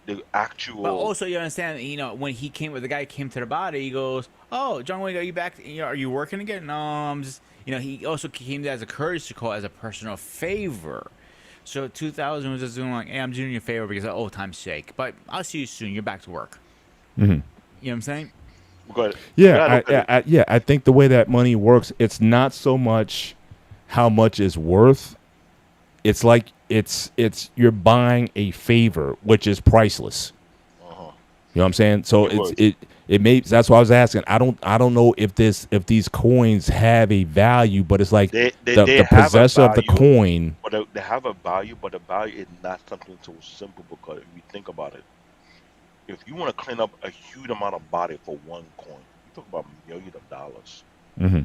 the but actual. also you understand, when the guy came to the body, he goes, "Oh, John Wick, are you back? Are you working again?" No, I'm just, he also came there as a courtesy call, as a personal favor. So 2000 was just doing like, "Hey, I'm doing you a favor because of old time's sake, but I'll see you soon. You're back to work." Mm-hmm. You know what I'm saying? Because I think the way that money works, it's not so much how much it's worth. It's like it's you're buying a favor, which is priceless. uh-huh. You know what I'm saying? So It was. it may, that's why I was asking. I don't know if these coins have a value, but it's like They the have a possessor of the value, coin. but they have a value, but the value is not something so simple. Because if you think about it, if you want to clean up a huge amount of body for one coin, you talk about millions of dollars. Mm-hmm.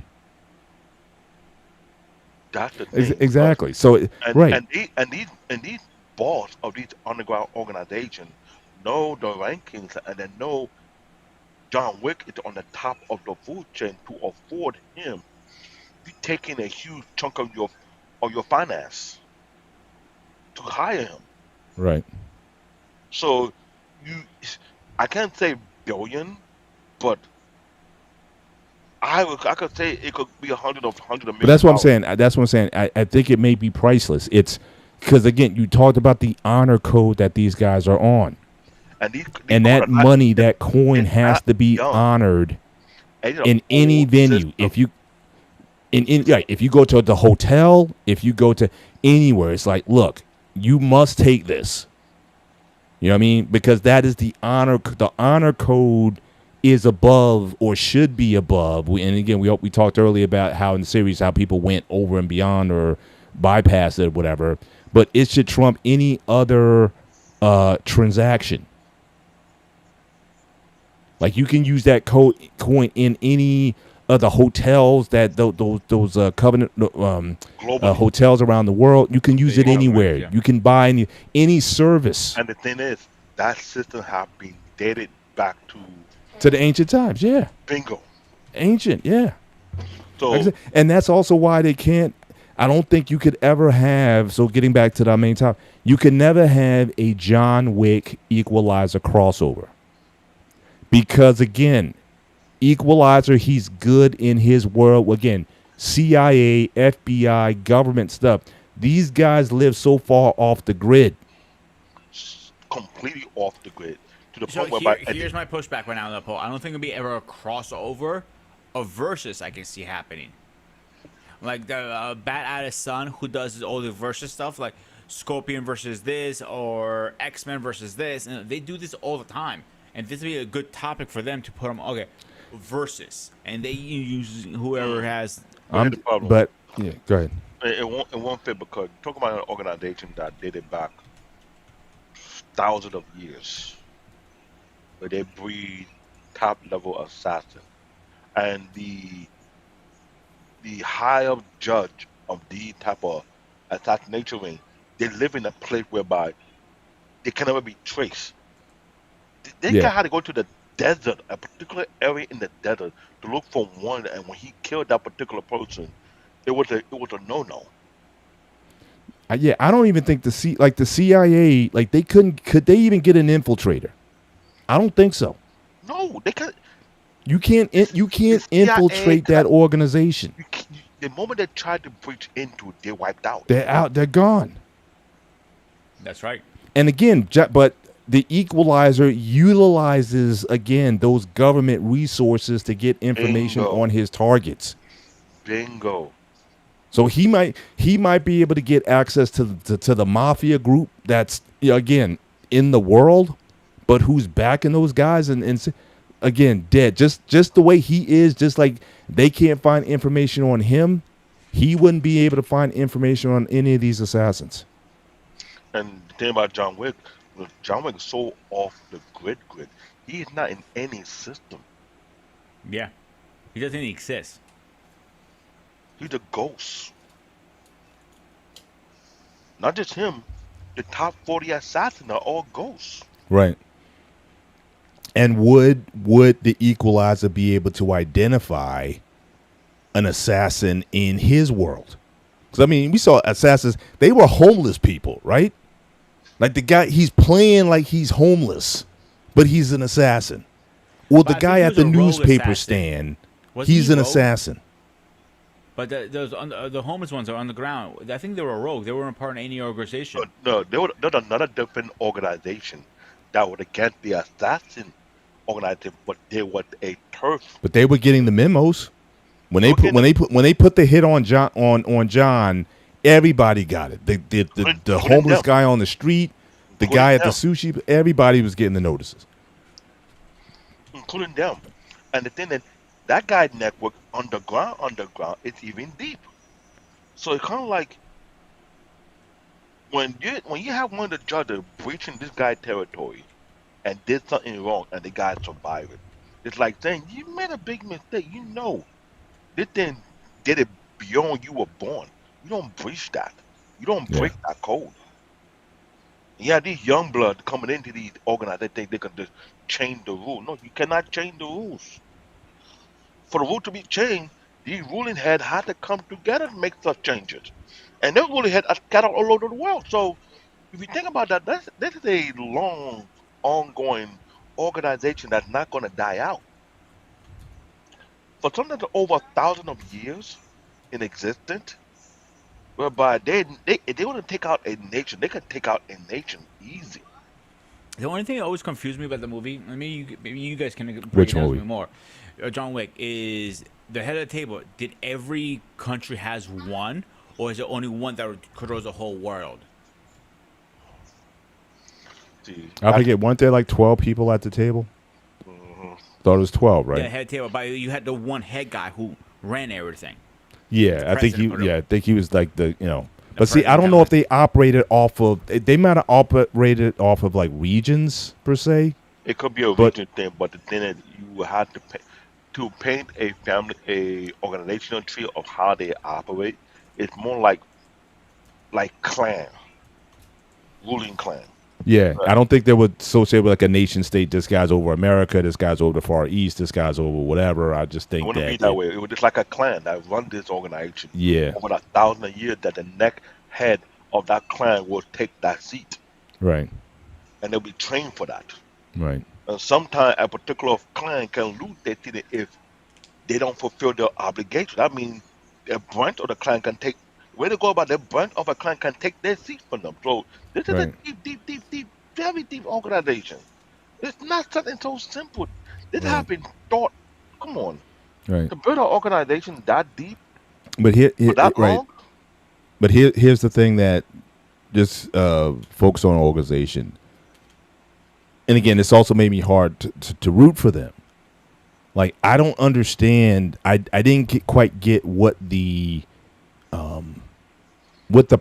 That's the thing. Because Exactly. So right. and these boss of these underground organizations know the rankings, and they know John Wick is on the top of the food chain. To afford him, you taking a huge chunk of your finance to hire him. Right. So you, I can't say billion, but I could say it could be hundred of But that's million what I'm dollars. saying. That's what I'm saying. I think it may be priceless. It's because, again, you talked about the honor code that these guys are on, And these and that organizations money, that coin is has not to be young. honored It's a in any full venue. system. If you if you go to the hotel, if you go to anywhere, it's like, look, you must take this. You know what I mean? Because that is the honor. The honor code is above, or should be above. And again, we talked earlier about how in the series how people went over and beyond or bypassed it or whatever. But it should trump any other transaction. Like, you can use that coin in any of the hotels that those covenant Globally. hotels around the world. You can use it Globally, anywhere. yeah. You can buy any service And the thing is, that system have been dated back to to the ancient times. Yeah, bingo. ancient. Yeah. Like I So said, and that's also why they can't. I don't think you could ever have. So getting back to the main topic, you can never have a John Wick Equalizer crossover, because again, Equalizer, he's good in his world. Again, CIA, FBI, government stuff. These guys live so far off the grid. completely off the grid to the So point whereby here's my pushback right now on the poll. I don't think it'll be ever a crossover, a versus I can see happening. Like the Bat Out of Sun, who does all the versus stuff, like Scorpion versus this or X-Men versus this, and they do this all the time. And this would be a good topic for them to put them, okay, versus, and they use whoever has. here's the problem. But yeah, go ahead. It won't fit because talk about an organization that dated back thousands of years, where they breed top level assassin, and the higher judge of the type of assassination ring, they live in a place whereby they can never be traced. They Yeah. had to go to the desert, a particular area in the desert, to look for one. And when he killed that particular person, it was a no. Yeah, I don't even think the CIA, like could they even get an infiltrator? I don't think so. No, they can. You can't CIA infiltrate that cut- organization. The moment they tried to breach into, they wiped out. They're out. They're gone. That's right. And again, but the Equalizer utilizes again those government resources to get information Bingo. on his targets. Bingo. So he might be able to get access to the mafia group that's, again, in the world, but who's backing those guys and again, dead. Just the way he is, just like they can't find information on him, he wouldn't be able to find information on any of these assassins. And the thing about John Wick, John Wick is so off the grid. He is not in any system. Yeah. He doesn't even exist. He's a ghost. Not just him. The top 40 assassins are all ghosts. Right. And would the Equalizer be able to identify an assassin in his world? Because, I mean, we saw assassins. They were homeless people, right? Like the guy, he's playing like he's homeless, but he's an assassin. Or the But I guy think he at was the a rogue newspaper assassin. stand, Wasn't he's he an rogue? assassin. But the homeless ones are on the ground. I think they were rogue. They weren't part of any organization. No, they're another different organization that was against the assassin organization, but they were a turf. But they were getting the memos. When they Okay. put the hit on John, everybody got it. The Including homeless them. guy on the street, the Including guy at the them. sushi, everybody was getting the notices. Including them. And the thing that guy's network underground is even deep. So it's kind of like when you have one of the judges breaching this guy's territory and did something wrong and the guy survived it. It's like saying you made a big mistake. You know, this thing did it beyond you were born. You don't breach that. You don't break that code. Yeah, these young blood coming into these organizations think they can just change the rule. No, you cannot change the rules. For the rule to be changed, these ruling heads had to come together to make such changes. And those ruling heads are scattered all over the world. So if you think about that, this is a long, ongoing organization that's not going to die out. For something that's over 1,000 of years in existence, whereby if they want to take out a nation, they could take out a nation easy. The only thing that always confused me about the movie, maybe you guys can break Which it down to movie? me more. John Wick is the head of the table. Did every country has one, or is it only one that controls the whole world? See, I forget, weren't there like 12 people at the table? Thought it was 12, right? The head table, but you had the one head guy who ran everything. Yeah, I think president or I think he was like the. The But see, I president don't know if guy. they operated off of. They might have operated off of like regions per se. it could be a But- region thing, but the thing is, you have to paint a organizational tree of how they operate. It's more like clan, ruling clan. Yeah, I don't think they would associate with like a nation state. This guy's over America. This guy's over the Far East. This guy's over whatever. I just It think wouldn't that. be that way. It was just like a clan that run this organization. Yeah, Over 1,000 years, that the next head of that clan will take that seat, right, and they'll be trained for that. right, And sometimes a particular clan can lose their seat if they don't fulfill their obligation. That means a branch of the clan can take. Way to go about the branch of a clan can take their seat from them. So this is Right. a deep, very deep organization. It's not something so simple. This Right. has been thought. Come on, right. to build an organization that deep But here for that right. long. But here's the thing that just focus on organization. And again, this also made me hard to root for them. Like, I don't understand. I didn't quite get what the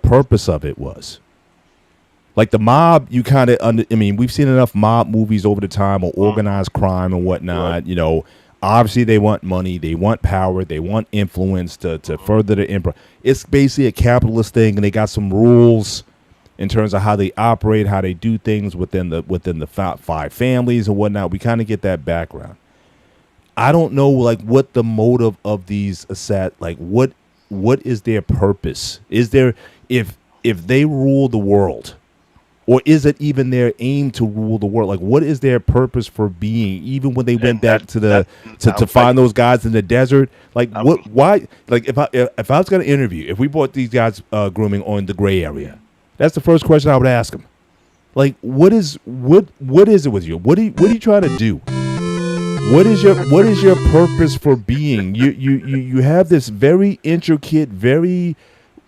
purpose of it was. Like the mob, you kind of I mean, we've seen enough mob movies over the time, or organized crime and whatnot. Right. You know, obviously they want money, they want power, they want influence to further the empire. It's basically a capitalist thing, and they got some rules in terms of how they operate, how they do things within the five families and whatnot. We kind of get that background. I don't know, like, what the motive of these like what is their purpose? Is there, if they rule the world, or is it even their aim to rule the world? Like, what is their purpose for being? Even when they went back to find those guys in the desert, like what? Why? Like, if I was going to interview, if we brought these guys grooming on the gray area, that's the first question I would ask them. Like, what is it with you? What are you trying to do? What is your purpose for being? You have this very intricate, very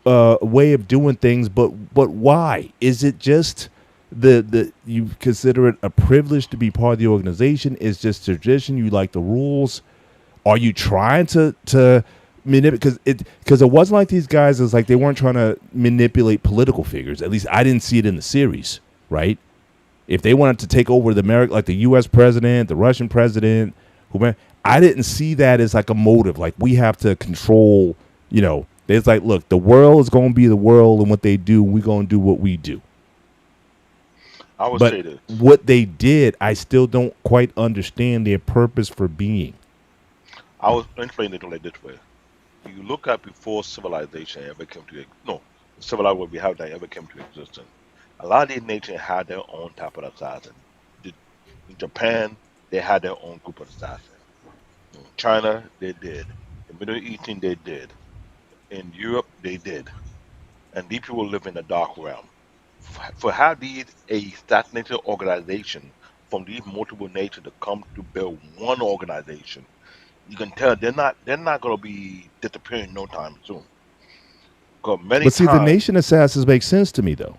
way of doing things, but why? Is it just the you consider it a privilege to be part of the organization? Is just tradition? You like the rules? Are you trying to because it wasn't like these guys. It was like they weren't trying to manipulate political figures. At least I didn't see it in the series, right? If they wanted to take over the America, like the U.S. president, the Russian president, whoever, I didn't see that as like a motive. Like we have to control. It's like, look, the world is going to be the world, and what they do, we're going to do what we do. I would But say this. what they did, I still don't quite understand their purpose for being. I was explaining it like this way. You look at before civilization ever came to no, civilization what we have that ever came to existence. A lot of these nations had their own type of assassin. The- In Japan, they had their own group of assassins. In China, they did. In Middle Eastern, they did. In Europe, they did. And these people live in the dark realm. For how these a assassinated organization from these multiple nations to come to build one organization, you can tell they're not going to be disappearing no time soon. Because many But see, the times, nation assassins make sense to me, though,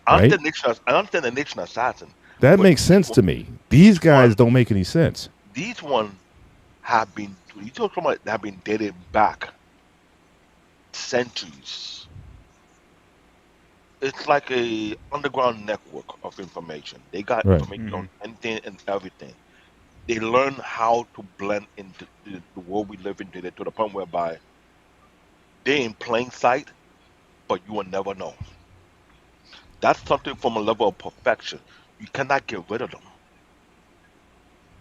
right? I understand the nation assassin, That but makes sense to me. These guys one, don't make any sense. these one have been you talk about have been dated back centuries. It's like a underground network of information. They got Right. information on anything and everything. They learn how to blend into the world we live in today to the point whereby they're in plain sight, but you will never know. That's something from a level of perfection. You cannot get rid of them.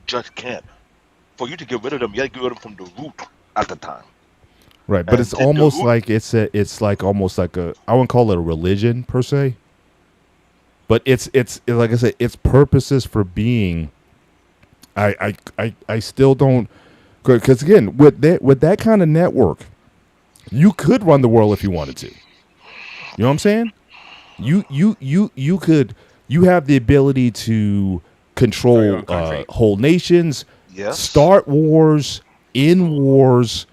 Just can't. For you to get rid of them, you have to get rid of them from the root at the time. Right, but And it's almost root, like it's like almost like I wouldn't call it a religion per se, but it's like I said, its purposes for being. I still don't, because again, with that kind of network, you could run the world if you wanted to. You know what I'm saying? You could, you have the ability to For your control own country. whole nations, yes. start wars, end wars.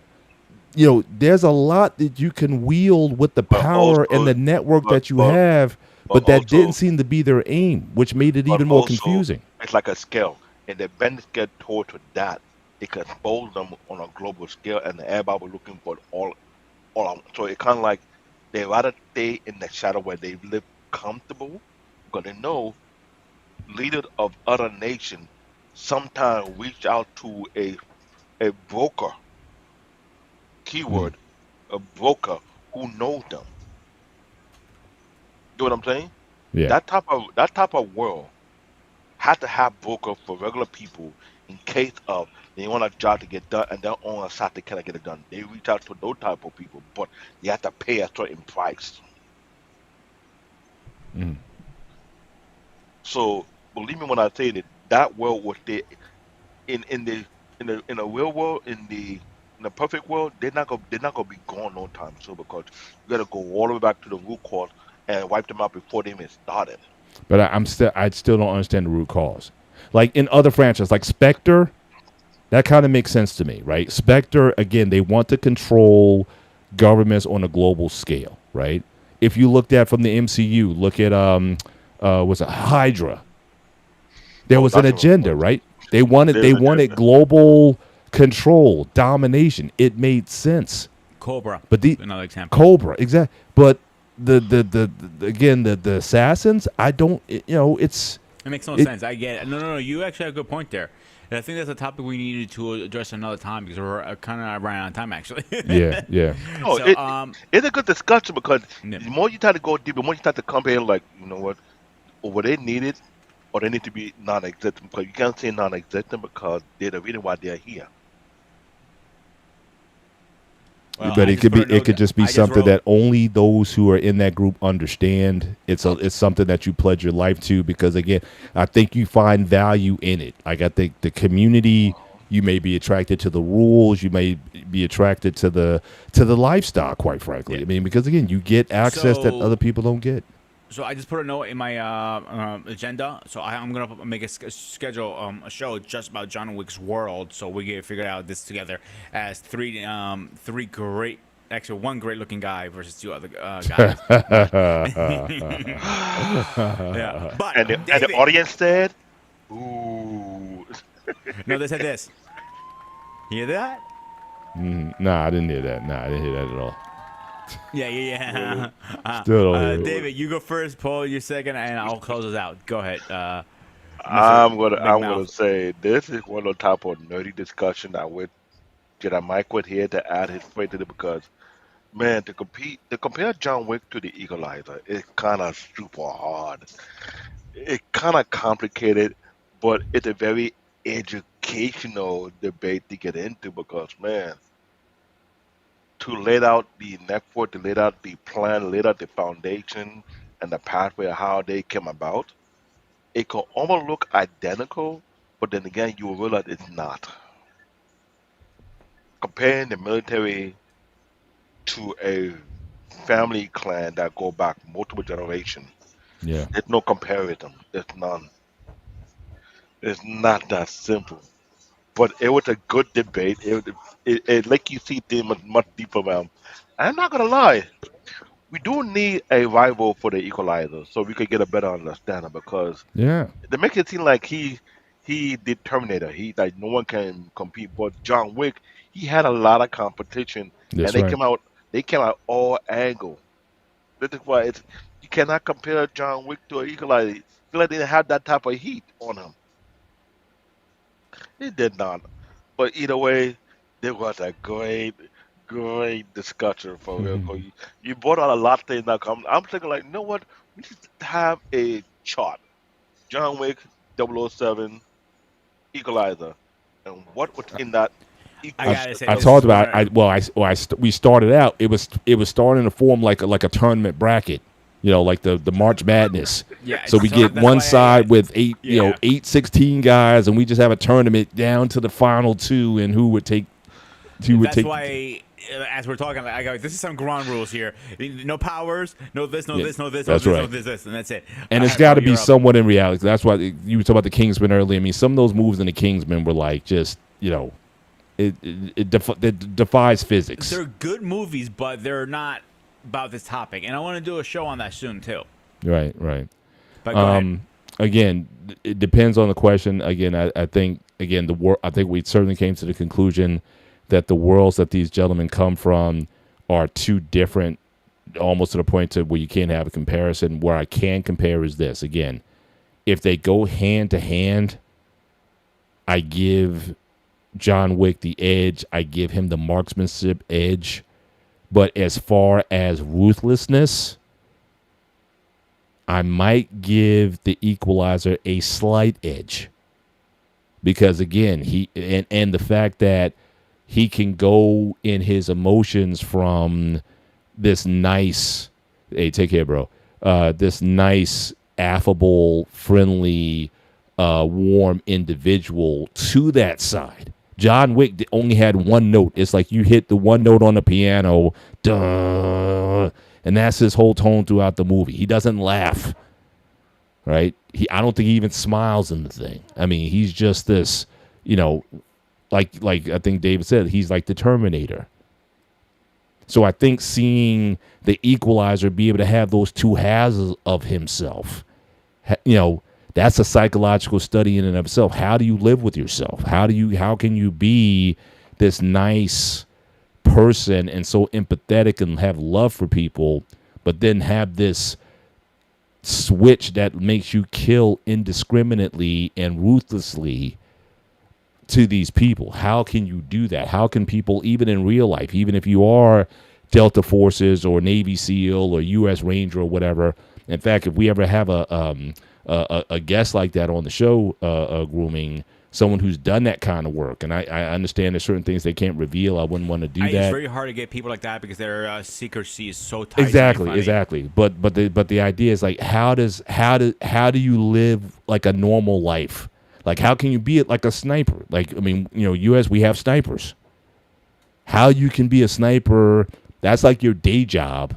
There's a lot that you can wield with the But power and also, the network but that you but have, but but that didn't also, seem to be their aim, which made it but even more also, confusing. it's like a scale, and the bend scale toward to that. It can expose them on a global scale, and everybody was looking for all out. So it kind of like they rather stay in the shadow where they live comfortable, because they know leaders of other nations sometimes reach out to a broker, Mm, keyword, a broker who knows them. You know what I'm saying? yeah. That type of world had to have broker for regular people in case of they want a job to get done and their own side they cannot get it done. They reach out to those type of people, but they have to pay a certain price. Mm. So believe me when I say that world was there in the real world, in the perfect world, they're not gonna be gone no time soon because you gotta go all the way back to the root cause and wipe them out before they even started. But I still don't understand the root cause. Like in other franchises, like Spectre, that kind of makes sense to me, right? Spectre, again, they want to control governments on a global scale, right? If you looked at from the MCU, look at was it Hydra? There Oh, was an that's agenda, right? They wanted there's they a wanted agenda. global control, domination. It made sense. Cobra, But the another example. Cobra, exactly. But the again the assassins, I don't it's It makes no it sense. I get it. No. You actually have a good point there. And I think that's a topic we needed to address another time because we're kind of running out of time, actually. yeah. No, So, it's a good discussion because yeah. the more you try to go deep, the more you start to compare, like, you know what, or were they needed, or they need to be non-existent, because you can't say non-existent because they're the reason why they're here. Well, But I it just could put be a note. just be I just something wrote. that only those who are in that group understand. It's something that you pledge your life to because again, I think you find value in it. Like I think the community, you may be attracted to the rules, you may be attracted to the lifestyle. Quite frankly, Yeah. I mean, because again, you get access that other So, people don't get. so I just put a note in my agenda. So I'm gonna make schedule a show just about John Wick's world, so we can figure out this together as three great. Actually, one great-looking guy versus two other guys. But yeah, but And the David, audience said, "Ooh, no, they said this. Hear that? Nah, I didn't hear that. Nah, I didn't hear that at all. Yeah. Still don't hear it. David, you go first. Paul, you second, and I'll close us out. Go ahead, Mr. Big I'm gonna Mouth. say this is one of the type of nerdy discussion I would get a Mike with here to add his play to it because man, to compare John Wick to the Equalizer, it's kind of super hard. It's kind of complicated, but it's a very educational debate to get into because man, to lay out the network, to lay out the plan, lay out the foundation and the pathway of how they came about, it could almost look identical, but then again, you will realize it's not. Comparing the military to a family clan that go back multiple generations, Yeah. there's no comparison. There's none. It's not that simple. But it was a good debate. It like you see things much deeper around. I'm not gonna lie. We do need a rival for the Equalizer so we could get a better understanding because Yeah. they make it seem like he the Terminator. He like no one can compete. But John Wick, he had a lot of competition, and That's right. they came out all angle. This is why it's you cannot compare John Wick to an Equalizer. Equalizer didn't have that type of heat on him. He did not. But either way, there was a great discussion for real. 'Cause you brought out a lot of things that come. I'm thinking like, you know what? We need to have a chart. John Wick, 007, Equalizer, and what was in that I I, gotta say, I this talked is one about we started out. It was starting to form like a tournament bracket. You know, like the March Madness. yeah. So we get That's one why side with eight, yeah. 16 guys, and we just have a tournament down to the final two, and who would take. That's why, as we're talking, I go, this is some ground rules here. No powers, no this, no Yeah, this, no this, no that's this, right. no this, and that's it. And it's Alright, got to Paul, be you're up. somewhat in reality. That's why you were talking about the Kingsman earlier. I mean, some of those moves in the Kingsman were like just, it defies physics. They're good movies, but they're not about this topic. And I want to do a show on that soon, too. Right. But go ahead. Again, it depends on the question. Again, I think I think we certainly came to the conclusion that the worlds that these gentlemen come from are too different, almost to the point to where you can't have a comparison. Where I can compare is this. Again, if they go hand to hand, I give John Wick the edge. I give him the marksmanship edge. But as far as ruthlessness, I might give the Equalizer a slight edge. Because again, and the fact that he can go in his emotions from this nice, hey, take care, bro. This nice, affable, friendly, warm individual to that side. John Wick only had one note. It's like you hit the one note on the piano, duh, and that's his whole tone throughout the movie. He doesn't laugh, right? I don't think he even smiles in the thing. I mean, he's just this, like I think David said, he's like the Terminator. So I think seeing the Equalizer be able to have those two halves of himself, that's a psychological study in and of itself. How do you live with yourself? How can you be this nice person and so empathetic and have love for people, but then have this switch that makes you kill indiscriminately and ruthlessly to these people? How can you do that? How can people, even in real life, even if you are Delta Forces or Navy SEAL or U.S. Ranger or whatever? In fact, if we ever have a guest like that on the show, grooming someone who's done that kind of work, and I understand there's certain things they can't reveal. I wouldn't want to do that. It's very hard to get people like that because their secrecy is so tight. Exactly. But the idea is like, how do you live like a normal life? Like, how can you be like a sniper? Like, I mean, U.S. we have snipers. How you can be a sniper? That's like your day job,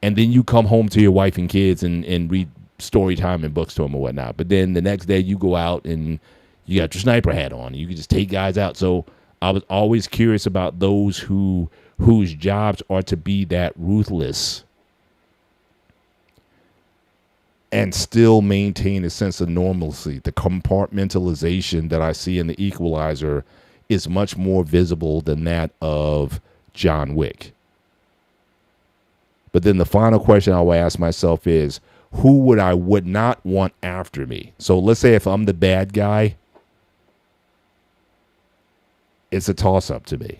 and then you come home to your wife and kids and read story time and books to them or whatnot. But then the next day you go out and you got your sniper hat on. You can just take guys out. So I was always curious about those whose jobs are to be that ruthless and still maintain a sense of normalcy. The compartmentalization that I see in the Equalizer is much more visible than that of John Wick. But then the final question I will ask myself is, who would not want after me? So let's say if I'm the bad guy, it's a toss-up to me.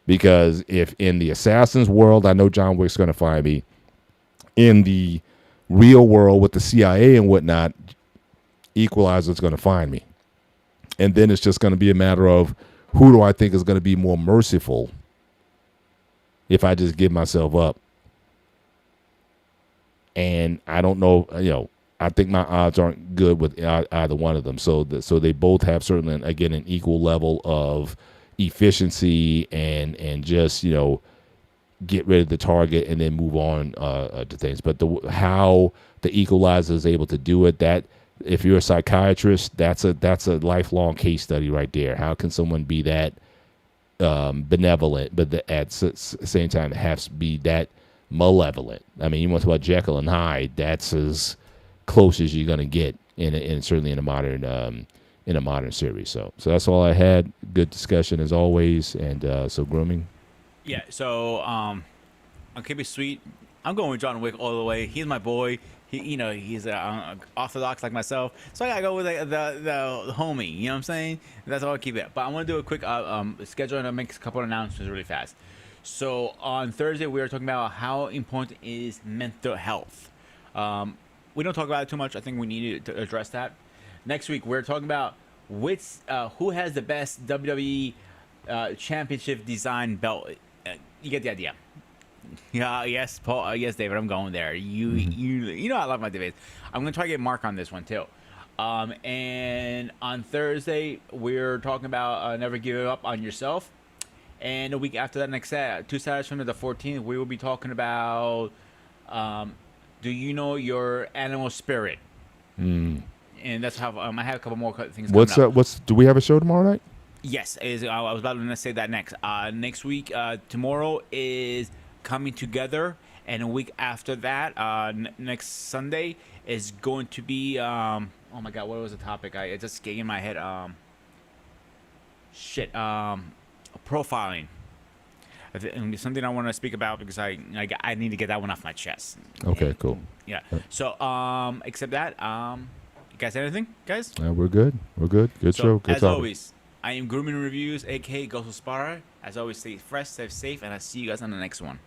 Because if in the Assassin's world, I know John Wick's going to find me. In the real world with the CIA and whatnot, Equalizer's going to find me. And then it's just going to be a matter of who do I think is going to be more merciful if I just give myself up. And I don't know, I think my odds aren't good with either one of them. So they both have certainly, again, an equal level of efficiency and just, get rid of the target and then move on to things. But how the Equalizer is able to do it, that if you're a psychiatrist, that's a lifelong case study right there. How can someone be that benevolent, but at the same time have to be that malevolent? I mean, you want to talk about Jekyll and Hyde. That's as close as you're gonna get in certainly in a modern series. So that's all I had. Good discussion as always, and so grooming. Yeah. So I'll keep it sweet. I'm going with John Wick all the way. He's my boy. He's orthodox like myself, so I gotta go with the homie. You know what I'm saying? That's all I'll keep it. But I want to do a quick schedule and I'll make a couple of announcements really fast. So on Thursday we are talking about how important is mental health. We don't talk about it too much. I think we need to address that. Next week we're talking about who has the best WWE championship design belt. You get the idea. Yeah, yes, Paul. Yes, David. I'm going there. You I love my debates. I'm gonna try to get Mark on this one too. And on Thursday we're talking about never give up on yourself. And a week after that, next Saturday, 2 Saturdays from the 14th, we will be talking about do you know your animal spirit? And that's how I have a couple more things. Do we have a show tomorrow night? Yes, I was about to say that next. Next week, tomorrow is Coming Together, and a week after that, next Sunday is going to be oh my God, what was the topic? It just came in my head. Profiling. Something I want to speak about because I need to get that one off my chest. Okay, cool. Yeah. So except that, you guys anything, guys? We're good. Good show. Good as topic. always, I am Grooming Reviews, aka Ghost Spara. As always, stay fresh, stay safe, and I'll see you guys on the next one.